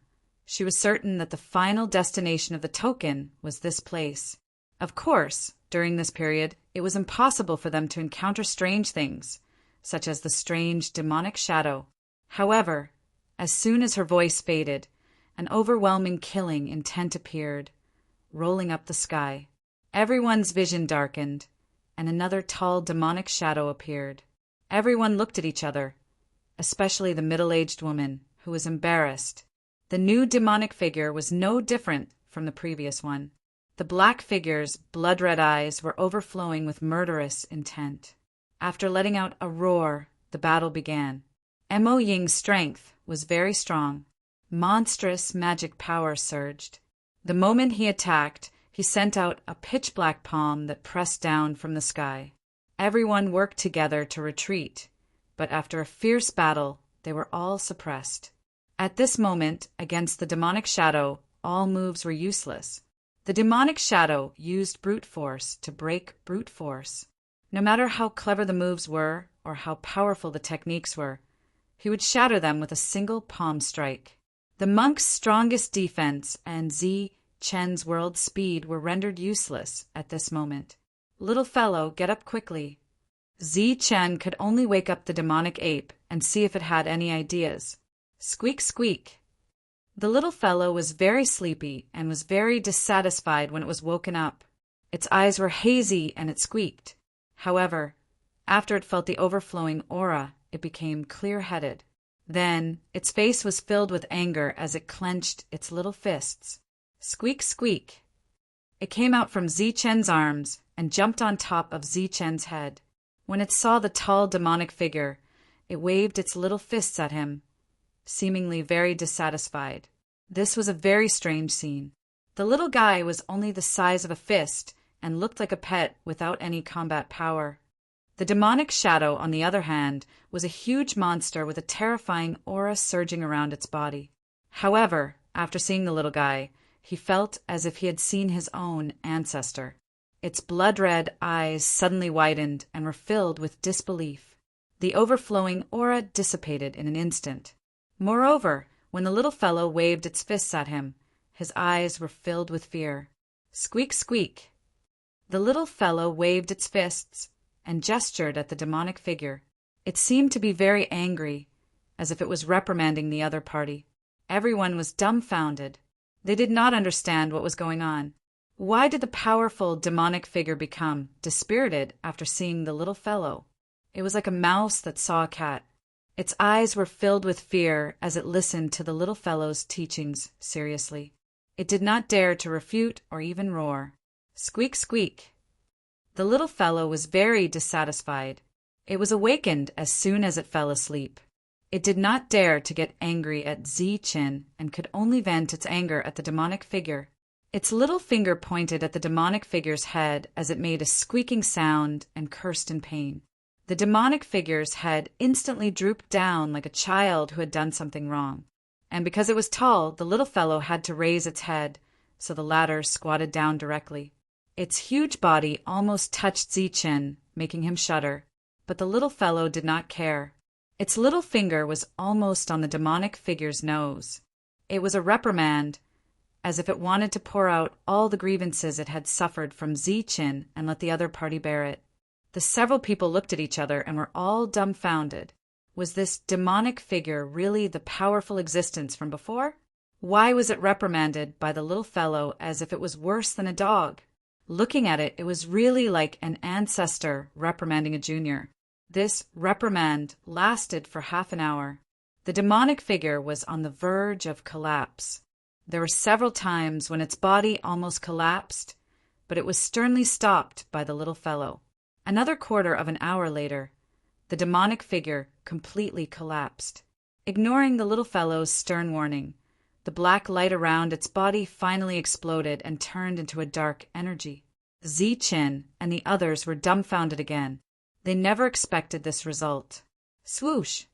Speaker 1: she was certain that the final destination of the token was this place. Of course, during this period, it was impossible for them to encounter strange things, such as the strange demonic shadow. However, as soon as her voice faded, an overwhelming killing intent appeared, rolling up the sky. Everyone's vision darkened, and another tall demonic shadow appeared. Everyone looked at each other, especially the middle-aged woman, who was embarrassed. The new demonic figure was no different from the previous one. The black figure's blood-red eyes were overflowing with murderous intent. After letting out a roar, the battle began. Mo Ying's strength was very strong. Monstrous magic power surged. The moment he attacked, he sent out a pitch-black palm that pressed down from the sky. Everyone worked together to retreat, but after a fierce battle, they were all suppressed. At this moment, against the demonic shadow, all moves were useless. The demonic shadow used brute force to break brute force. No matter how clever the moves were or how powerful the techniques were, he would shatter them with a single palm strike. The monk's strongest defense and Zi Chen's world speed were rendered useless at this moment. Little fellow, get up quickly. Zi Chen could only wake up the demonic ape and see if it had any ideas. Squeak, squeak. The little fellow was very sleepy and was very dissatisfied when it was woken up. Its eyes were hazy and it squeaked. However, after it felt the overflowing aura, it became clear-headed. Then, its face was filled with anger as it clenched its little fists. Squeak, squeak. It came out from Zi Chen's arms and jumped on top of Zi Chen's head. When it saw the tall demonic figure, it waved its little fists at him, seemingly very dissatisfied. This was a very strange scene. The little guy was only the size of a fist and looked like a pet without any combat power. The demonic shadow, on the other hand, was a huge monster with a terrifying aura surging around its body. However, after seeing the little guy, he felt as if he had seen his own ancestor. Its blood-red eyes suddenly widened and were filled with disbelief. The overflowing aura dissipated in an instant. Moreover, when the little fellow waved its fists at him, his eyes were filled with fear. Squeak, squeak. The little fellow waved its fists and gestured at the demonic figure. It seemed to be very angry, as if it was reprimanding the other party. Everyone was dumbfounded. They did not understand what was going on. Why did the powerful demonic figure become dispirited after seeing the little fellow? It was like a mouse that saw a cat. Its eyes were filled with fear as it listened to the little fellow's teachings seriously. It did not dare to refute or even roar. Squeak, squeak. The little fellow was very dissatisfied. It was awakened as soon as it fell asleep. It did not dare to get angry at Zi Qin and could only vent its anger at the demonic figure. Its little finger pointed at the demonic figure's head as it made a squeaking sound and cursed in pain. The demonic figure's head instantly drooped down like a child who had done something wrong. And because it was tall, the little fellow had to raise its head, so the latter squatted down directly. Its huge body almost touched Zi Qin, making him shudder, but the little fellow did not care. Its little finger was almost on the demonic figure's nose. It was a reprimand, as if it wanted to pour out all the grievances it had suffered from Zi Qin and let the other party bear it. The several people looked at each other and were all dumbfounded. Was this demonic figure really the powerful existence from before? Why was it reprimanded by the little fellow as if it was worse than a dog? Looking at it, it was really like an ancestor reprimanding a junior. This reprimand lasted for half an hour. The demonic figure was on the verge of collapse. There were several times when its body almost collapsed, but it was sternly stopped by the little fellow. Another quarter of an hour later, the demonic figure completely collapsed. Ignoring the little fellow's stern warning, the black light around its body finally exploded and turned into a dark energy. Zi Qin and the others were dumbfounded again. They never expected this result. Swoosh!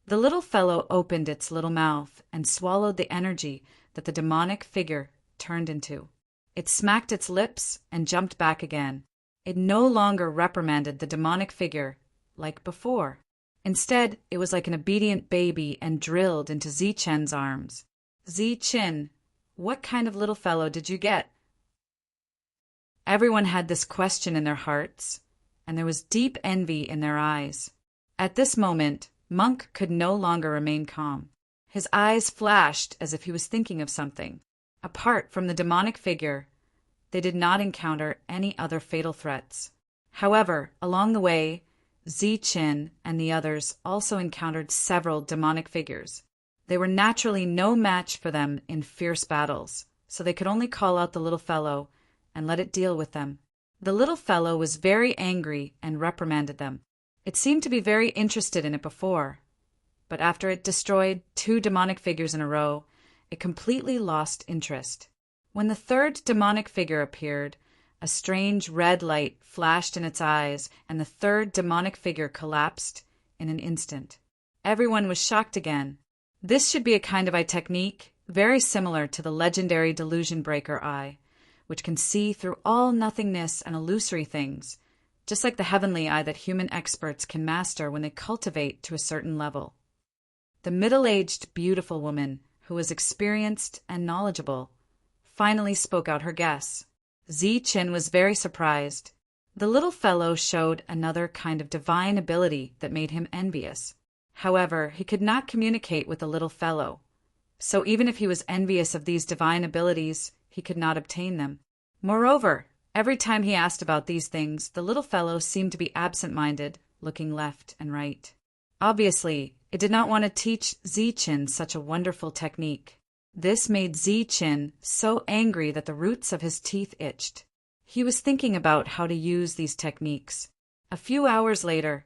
Speaker 1: The little fellow opened its little mouth and swallowed the energy that the demonic figure turned into. It smacked its lips and jumped back again. It no longer reprimanded the demonic figure like before. Instead, it was like an obedient baby and drilled into Zi Chen's arms. Zi Qin, what kind of little fellow did you get? Everyone had this question in their hearts, and there was deep envy in their eyes. At this moment, Monk could no longer remain calm. His eyes flashed as if he was thinking of something. Apart from the demonic figure, they did not encounter any other fatal threats. However, along the way, Zi Qin and the others also encountered several demonic figures. They were naturally no match for them in fierce battles, so they could only call out the little fellow and let it deal with them. The little fellow was very angry and reprimanded them. It seemed to be very interested in it before, but after it destroyed 2 demonic figures in a row, it completely lost interest. When the 3rd demonic figure appeared, a strange red light flashed in its eyes, and the 3rd demonic figure collapsed in an instant. Everyone was shocked again. This should be a kind of eye technique very similar to the legendary delusion breaker eye, which can see through all nothingness and illusory things, just like the heavenly eye that human experts can master when they cultivate to a certain level. The middle-aged, beautiful woman, who was experienced and knowledgeable, finally spoke out her guess. Zi-Chin was very surprised. The little fellow showed another kind of divine ability that made him envious. However, he could not communicate with the little fellow, so even if he was envious of these divine abilities, he could not obtain them. Moreover, every time he asked about these things, the little fellow seemed to be absent-minded, looking left and right. Obviously, it did not want to teach Zi-Chin such a wonderful technique. This made Zi-Chin so angry that the roots of his teeth itched. He was thinking about how to use these techniques. A few hours later,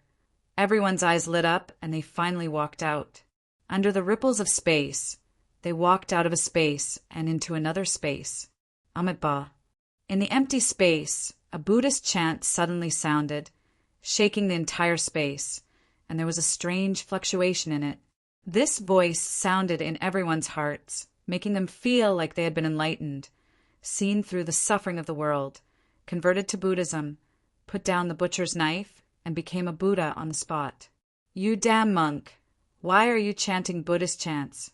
Speaker 1: everyone's eyes lit up and they finally walked out. Under the ripples of space, they walked out of a space and into another space. Amitabha. In the empty space, a Buddhist chant suddenly sounded, shaking the entire space, and there was a strange fluctuation in it. This voice sounded in everyone's hearts, making them feel like they had been enlightened, seen through the suffering of the world, converted to Buddhism, put down the butcher's knife, and became a Buddha on the spot. "You damn monk! Why are you chanting Buddhist chants?"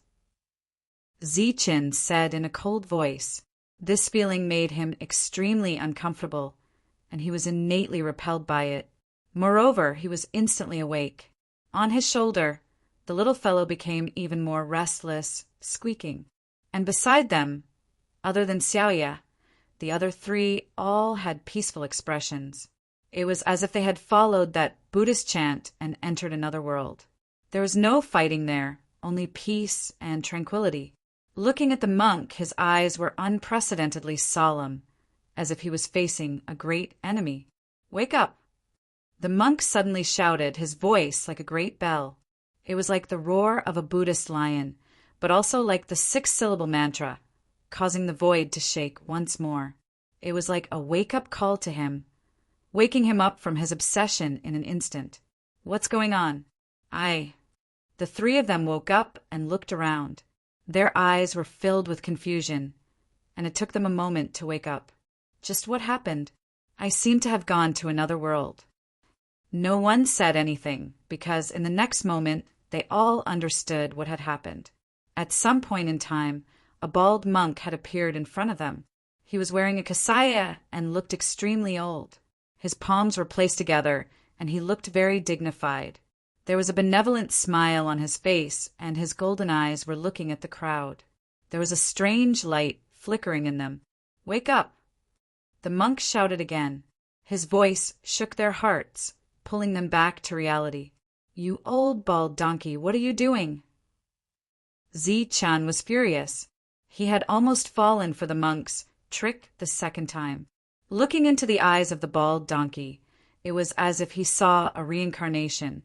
Speaker 1: Zi-Chin said in a cold voice. This feeling made him extremely uncomfortable, and he was innately repelled by it. Moreover, he was instantly awake. On his shoulder, the little fellow became even more restless, squeaking. And beside them, other than Xiaoya, the other 3 all had peaceful expressions. It was as if they had followed that Buddhist chant and entered another world. There was no fighting there, only peace and tranquility. Looking at the monk, his eyes were unprecedentedly solemn, as if he was facing a great enemy. "Wake up!" The monk suddenly shouted, his voice like a great bell. It was like the roar of a Buddhist lion, but also like the 6-syllable mantra, causing the void to shake once more. It was like a wake-up call to him, waking him up from his obsession in an instant. "What's going on?" The 3 of them woke up and looked around. Their eyes were filled with confusion, and it took them a moment to wake up. "Just what happened? I seem to have gone to another world." No one said anything, because in the next moment they all understood what had happened. At some point in time, a bald monk had appeared in front of them. He was wearing a kasaya and looked extremely old. His palms were placed together, and he looked very dignified. There was a benevolent smile on his face, and his golden eyes were looking at the crowd. There was a strange light flickering in them. "Wake up!" The monk shouted again. His voice shook their hearts, pulling them back to reality. "You old bald donkey, what are you doing?" Zi-Chan was furious. He had almost fallen for the monk's trick the 2nd time. Looking into the eyes of the bald donkey, it was as if he saw a reincarnation,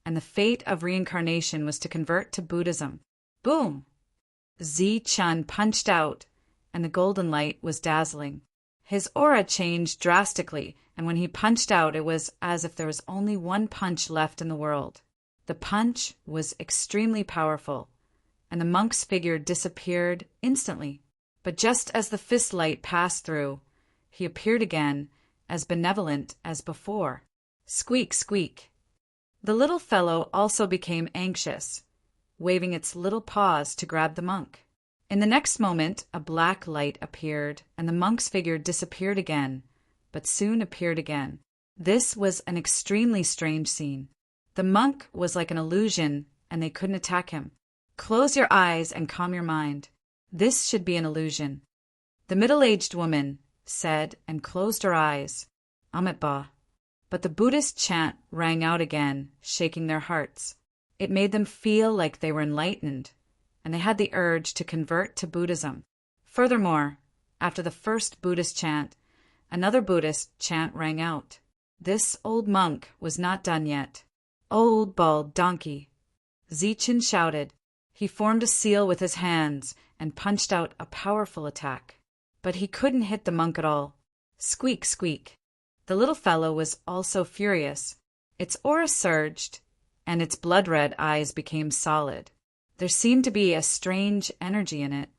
Speaker 1: and the fate of reincarnation was to convert to Buddhism. Boom! Zi-Chan punched out, and the golden light was dazzling. His aura changed drastically, and when he punched out, it was as if there was only one punch left in the world. The punch was extremely powerful, and the monk's figure disappeared instantly. But just as the fist light passed through, he appeared again, as benevolent as before. Squeak, squeak. The little fellow also became anxious, waving its little paws to grab the monk. In the next moment, a black light appeared, and the monk's figure disappeared again, but soon appeared again. This was an extremely strange scene. The monk was like an illusion, and they couldn't attack him. Close your eyes and calm your mind. This should be an illusion. The middle-aged woman said and closed her eyes. Amitabha. But the Buddhist chant rang out again, shaking their hearts. It made them feel like they were enlightened, and they had the urge to convert to Buddhism. Furthermore, after the first Buddhist chant, another Buddhist chant rang out. This old monk was not done yet. "Old bald donkey!" Zichin shouted. He formed a seal with his hands and punched out a powerful attack. But he couldn't hit the monk at all. Squeak, squeak. The little fellow was also furious. Its aura surged, and its blood-red eyes became solid. There seemed to be a strange energy in it.